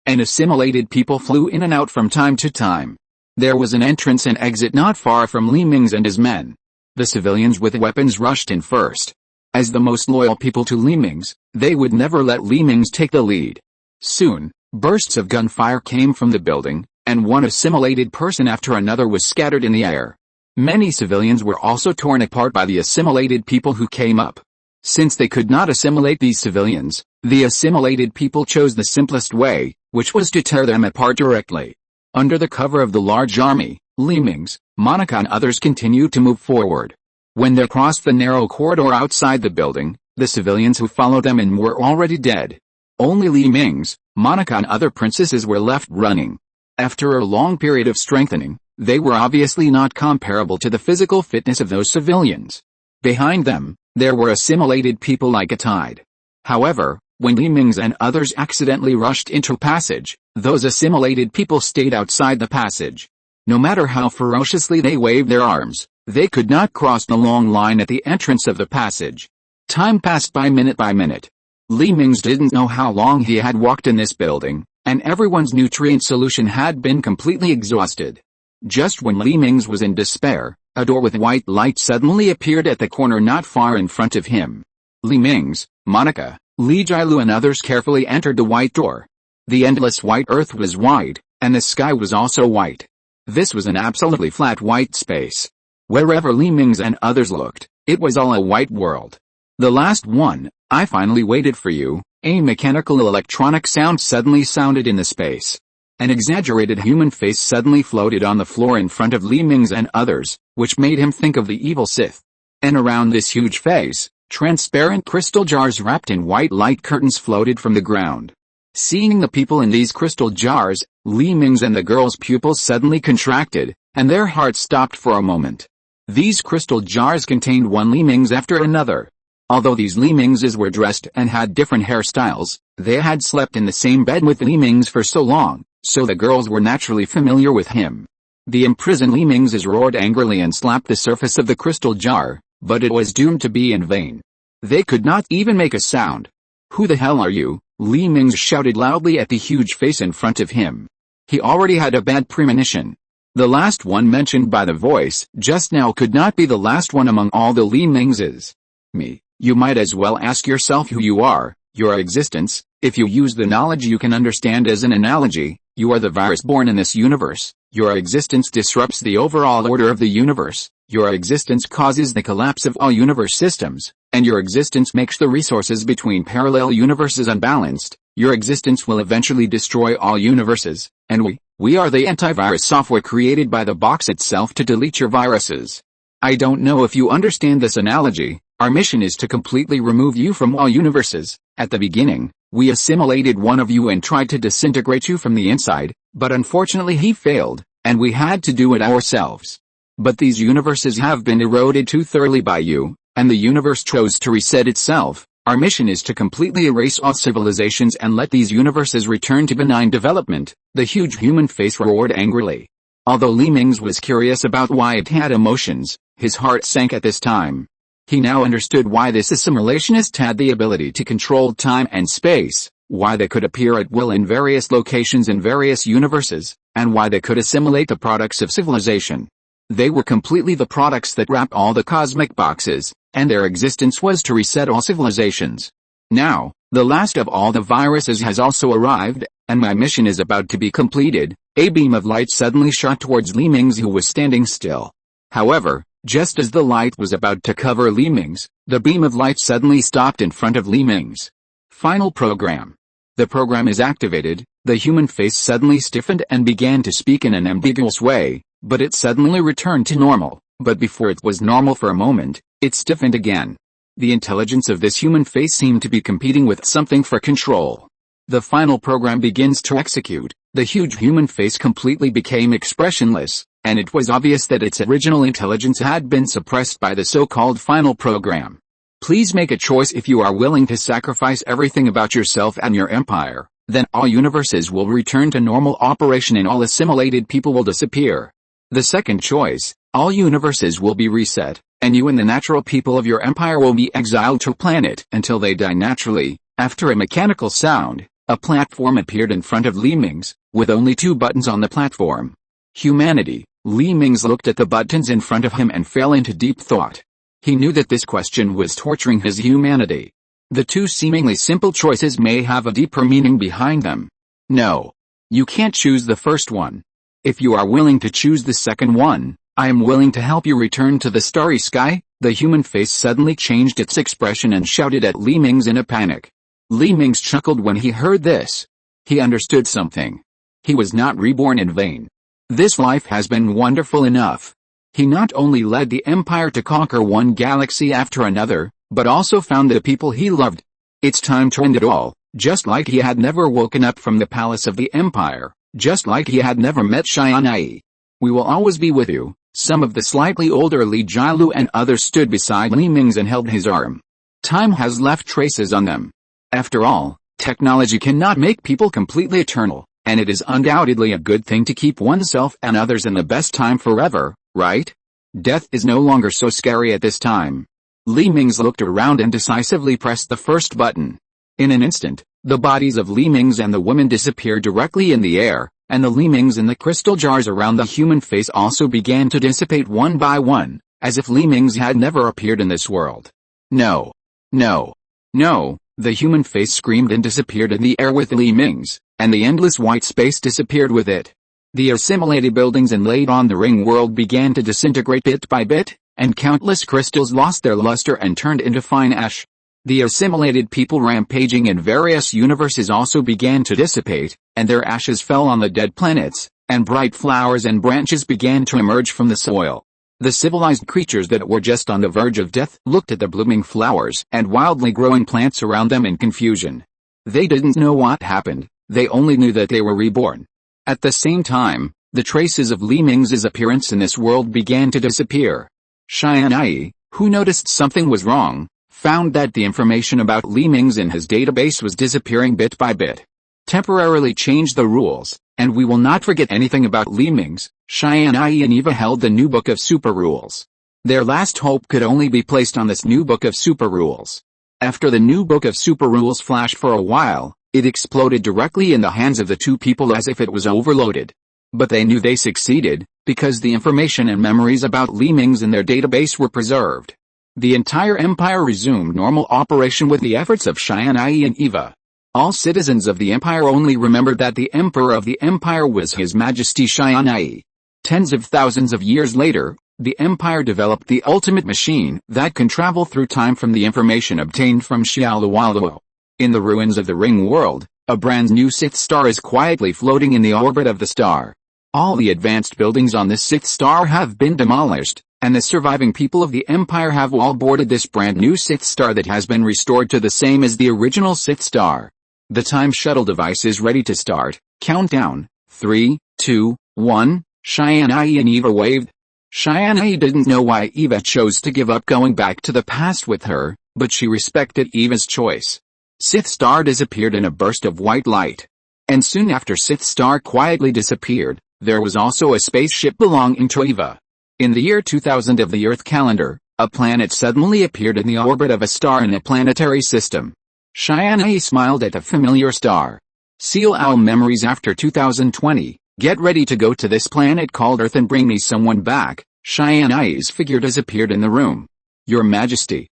and assimilated people flew in and out from time to time. There was an entrance and exit not far from Li Mingze and his men. The civilians with weapons rushed in first. As the most loyal people to Li Mingze, they would never let Li Mingze take the lead. Soon, bursts of gunfire came from the building, and one assimilated person after another was scattered in the air. Many civilians were also torn apart by the assimilated people who came up. Since they could not assimilate these civilians, the assimilated people chose the simplest way, which was to tear them apart directly. Under the cover of the large army, Li Mingze, Monica and others continued to move forward. When they crossed the narrow corridor outside the building, the civilians who followed them in were already dead. Only Li Mingze, Monica and other princesses were left running. After a long period of strengthening, they were obviously not comparable to the physical fitness of those civilians. Behind them, there were assimilated people like a tide. However, when Li Mingze and others accidentally rushed into passage, those assimilated people stayed outside the passage. No matter how ferociously they waved their arms, they could not cross the long line at the entrance of the passage. Time passed by minute by minute. Li Mingze didn't know how long he had walked in this building, and everyone's nutrient solution had been completely exhausted. Just when Li Mingze was in despair, a door with white light suddenly appeared at the corner not far in front of him. Li Mingze, Monica, Li Jielu and others carefully entered the white door. The endless white earth was wide, and the sky was also white. This was an absolutely flat white space. Wherever Li Mingze and others looked, it was all a white world. The last one, I finally waited for you. A mechanical electronic sound suddenly sounded in the space. An exaggerated human face suddenly floated on the floor in front of Li Mingze and others, which made him think of the evil Sith. And around this huge face, transparent crystal jars wrapped in white light curtains floated from the ground. Seeing the people in these crystal jars, Li Mingze and the girl's pupils suddenly contracted, and their hearts stopped for a moment. These crystal jars contained one Li Mingze after another. Although these Li Mingzes were dressed and had different hairstyles, they had slept in the same bed with Li Mingze for so long, so the girls were naturally familiar with him. The imprisoned Li Mingzes roared angrily and slapped the surface of the crystal jar, but it was doomed to be in vain. They could not even make a sound. "Who the hell are you?" Li Mingze shouted loudly at the huge face in front of him. He already had a bad premonition. The last one mentioned by the voice just now could not be the last one among all the Li Mingzes. "Me. You might as well ask yourself who you are, your existence. If you use the knowledge you can understand as an analogy, you are the virus born in this universe. Your existence disrupts the overall order of the universe. Your existence causes the collapse of all universe systems, and your existence makes the resources between parallel universes unbalanced. Your existence will eventually destroy all universes, and we are the antivirus software created by the box itself to delete your viruses. I don't know if you understand this analogy. Our mission is to completely remove you from all universes. At the beginning, we assimilated one of you and tried to disintegrate you from the inside, but unfortunately he failed, and we had to do it ourselves. But these universes have been eroded too thoroughly by you, and the universe chose to reset itself. Our mission is to completely erase all civilizations and let these universes return to benign development." The huge human face roared angrily. Although Li Mingze was curious about why it had emotions, his heart sank at this time. He now understood why this assimilationist had the ability to control time and space, why they could appear at will in various locations in various universes, and why they could assimilate the products of civilization. They were completely the products that wrap all the cosmic boxes, and their existence was to reset all civilizations. Now, the last of all the viruses has also arrived, and my mission is about to be completed. A beam of light suddenly shot towards Li Mingze, who was standing still. However, just as the light was about to cover Li Mingze, the beam of light suddenly stopped in front of Li Mingze. Final program. The program is activated. The human face suddenly stiffened and began to speak in an ambiguous way, but it suddenly returned to normal. But before it was normal for a moment, it stiffened again. The intelligence of this human face seemed to be competing with something for control. The final program begins to execute. The huge human face completely became expressionless, and it was obvious that its original intelligence had been suppressed by the so-called final program. Please make a choice. If you are willing to sacrifice everything about yourself and your empire, then all universes will return to normal operation and all assimilated people will disappear. The second choice, all universes will be reset, and you and the natural people of your empire will be exiled to a planet until they die naturally. After a mechanical sound, a platform appeared in front of Li Mingze, with only 2 buttons on the platform. Humanity. Li Mingze looked at the buttons in front of him and fell into deep thought. He knew that this question was torturing his humanity. The 2 seemingly simple choices may have a deeper meaning behind them. No. You can't choose the first one. If you are willing to choose the second one, I am willing to help you return to the starry sky. The human face suddenly changed its expression and shouted at Li Mingze in a panic. Li Mingze chuckled when he heard this. He understood something. He was not reborn in vain. This life has been wonderful enough. He not only led the empire to conquer one galaxy after another, but also found the people he loved. It's time to end it all, just like he had never woken up from the palace of the empire, just like he had never met Tianyi. We will always be with you. Some of the slightly older Li Jialu and others stood beside Li Mingze and held his arm. Time has left traces on them. After all, technology cannot make people completely eternal, and it is undoubtedly a good thing to keep oneself and others in the best time forever, right? Death is no longer so scary at this time. Li Mingze looked around and decisively pressed the first button. In an instant, the bodies of Li Mingze and the woman disappeared directly in the air, and the Li Mingze in the crystal jars around the human face also began to dissipate one by one, as if Li Mingze had never appeared in this world. No. No. No. The human face screamed and disappeared in the air with Li Mingze, and the endless white space disappeared with it. The assimilated buildings inlaid on the ring world began to disintegrate bit by bit, and countless crystals lost their luster and turned into fine ash. The assimilated people rampaging in various universes also began to dissipate, and their ashes fell on the dead planets, and bright flowers and branches began to emerge from the soil. The civilized creatures that were just on the verge of death looked at the blooming flowers and wildly growing plants around them in confusion. They didn't know what happened, they only knew that they were reborn. At the same time, the traces of Li Mingze's appearance in this world began to disappear. Tianyi, who noticed something was wrong, found that the information about Li Mingze in his database was disappearing bit by bit. Temporarily change the rules, and we will not forget anything about Li Mingze. Tianyi and Eva held the new book of super rules. Their last hope could only be placed on this new book of super rules. After the new book of super rules flashed for a while, it exploded directly in the hands of the 2 people as if it was overloaded. But they knew they succeeded, because the information and memories about Li Mingze in their database were preserved. The entire empire resumed normal operation with the efforts of Tianyi and Eva. All citizens of the empire only remembered that the emperor of the empire was His Majesty Tianyi. Tens of thousands of years later, the empire developed the ultimate machine that can travel through time from the information obtained from Xiaoluoluo. In the ruins of the ring world, a brand new Sith star is quietly floating in the orbit of the star. All the advanced buildings on this Sith star have been demolished, and the surviving people of the empire have all boarded this brand new Sith star that has been restored to the same as the original Sith star. The time shuttle device is ready to start. Countdown. 3, 2, 1. Tianyi and Eva waved. Tianyi didn't know why Eva chose to give up going back to the past with her, but she respected Eva's choice. Sith Star disappeared in a burst of white light. And soon after Sith Star quietly disappeared, there was also a spaceship belonging to Eva. In the year 2000 of the Earth calendar, a planet suddenly appeared in the orbit of a star in a planetary system. Tianyi smiled at the familiar star. Seal our memories after 2020. Get ready to go to this planet called Earth and bring me someone back. Tianyi's figure disappeared in the room. Your Majesty,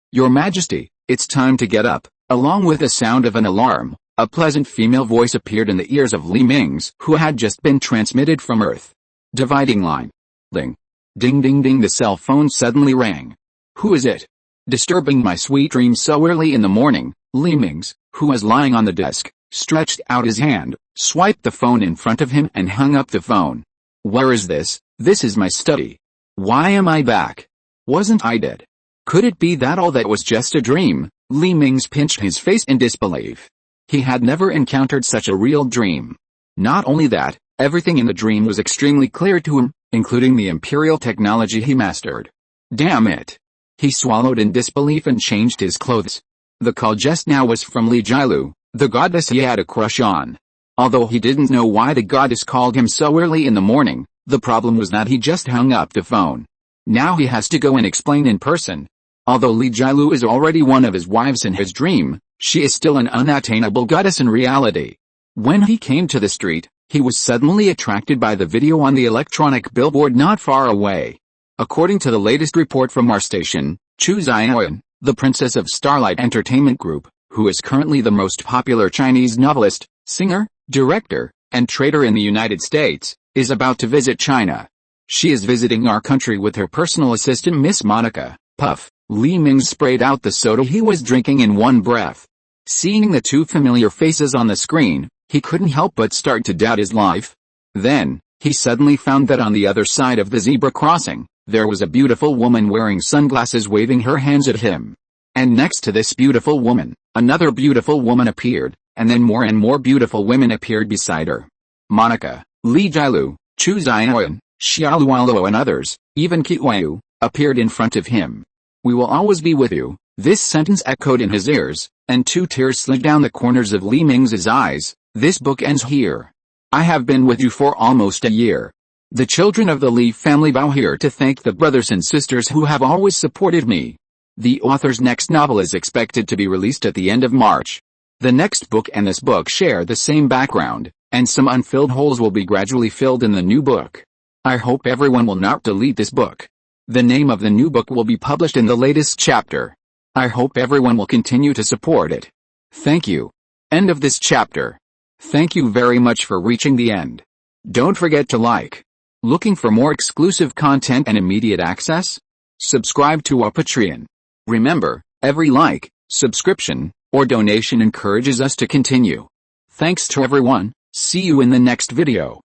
it's time to get up. Along with the sound of an alarm, a pleasant female voice appeared in the ears of Li Mingze, who had just been transmitted from Earth. Dividing line. Ding. Ding ding ding, the cell phone suddenly rang. Who is it? Disturbing my sweet dreams so early in the morning. Li Mingze, who was lying on the desk, stretched out his hand, swiped the phone in front of him and hung up the phone. Where is this? This is my study. Why am I back? Wasn't I dead? Could it be that all that was just a dream? Li Mingze pinched his face in disbelief. He had never encountered such a real dream. Not only that, everything in the dream was extremely clear to him, including the imperial technology he mastered. Damn it! He swallowed in disbelief and changed his clothes. The call just now was from Li Jilu, the goddess he had a crush on. Although he didn't know why the goddess called him so early in the morning, the problem was that he just hung up the phone. Now he has to go and explain in person. Although Li Jilu is already one of his wives in his dream, she is still an unattainable goddess in reality. When he came to the street, he was suddenly attracted by the video on the electronic billboard not far away. According to the latest report from our station, Chu Xiaoyan, the princess of Starlight Entertainment Group, who is currently the most popular Chinese novelist, singer, director, and trader in the United States, is about to visit China. She is visiting our country with her personal assistant Miss Monica. Puff. Li Mingze sprayed out the soda he was drinking in one breath. Seeing the two familiar faces on the screen, he couldn't help but start to doubt his life. Then, he suddenly found that on the other side of the zebra crossing, there was a beautiful woman wearing sunglasses waving her hands at him. And next to this beautiful woman, another beautiful woman appeared, and then more and more beautiful women appeared beside her. Monica, Li Jilu, Chu Xiaoyan, Xiaolualo and others, even Qiyu, appeared in front of him. We will always be with you, this sentence echoed in his ears, and two tears slid down the corners of Li Mingze's eyes. This book ends here. I have been with you for almost a year. The children of the Li family bow here to thank the brothers and sisters who have always supported me. The author's next novel is expected to be released at the end of March. The next book and this book share the same background, and some unfilled holes will be gradually filled in the new book. I hope everyone will not delete this book. The name of the new book will be published in the latest chapter. I hope everyone will continue to support it. Thank you. End of this chapter. Thank you very much for reaching the end. Don't forget to like. Looking for more exclusive content and immediate access? Subscribe to our Patreon. Remember, every like, subscription, or donation encourages us to continue. Thanks to everyone. See you in the next video.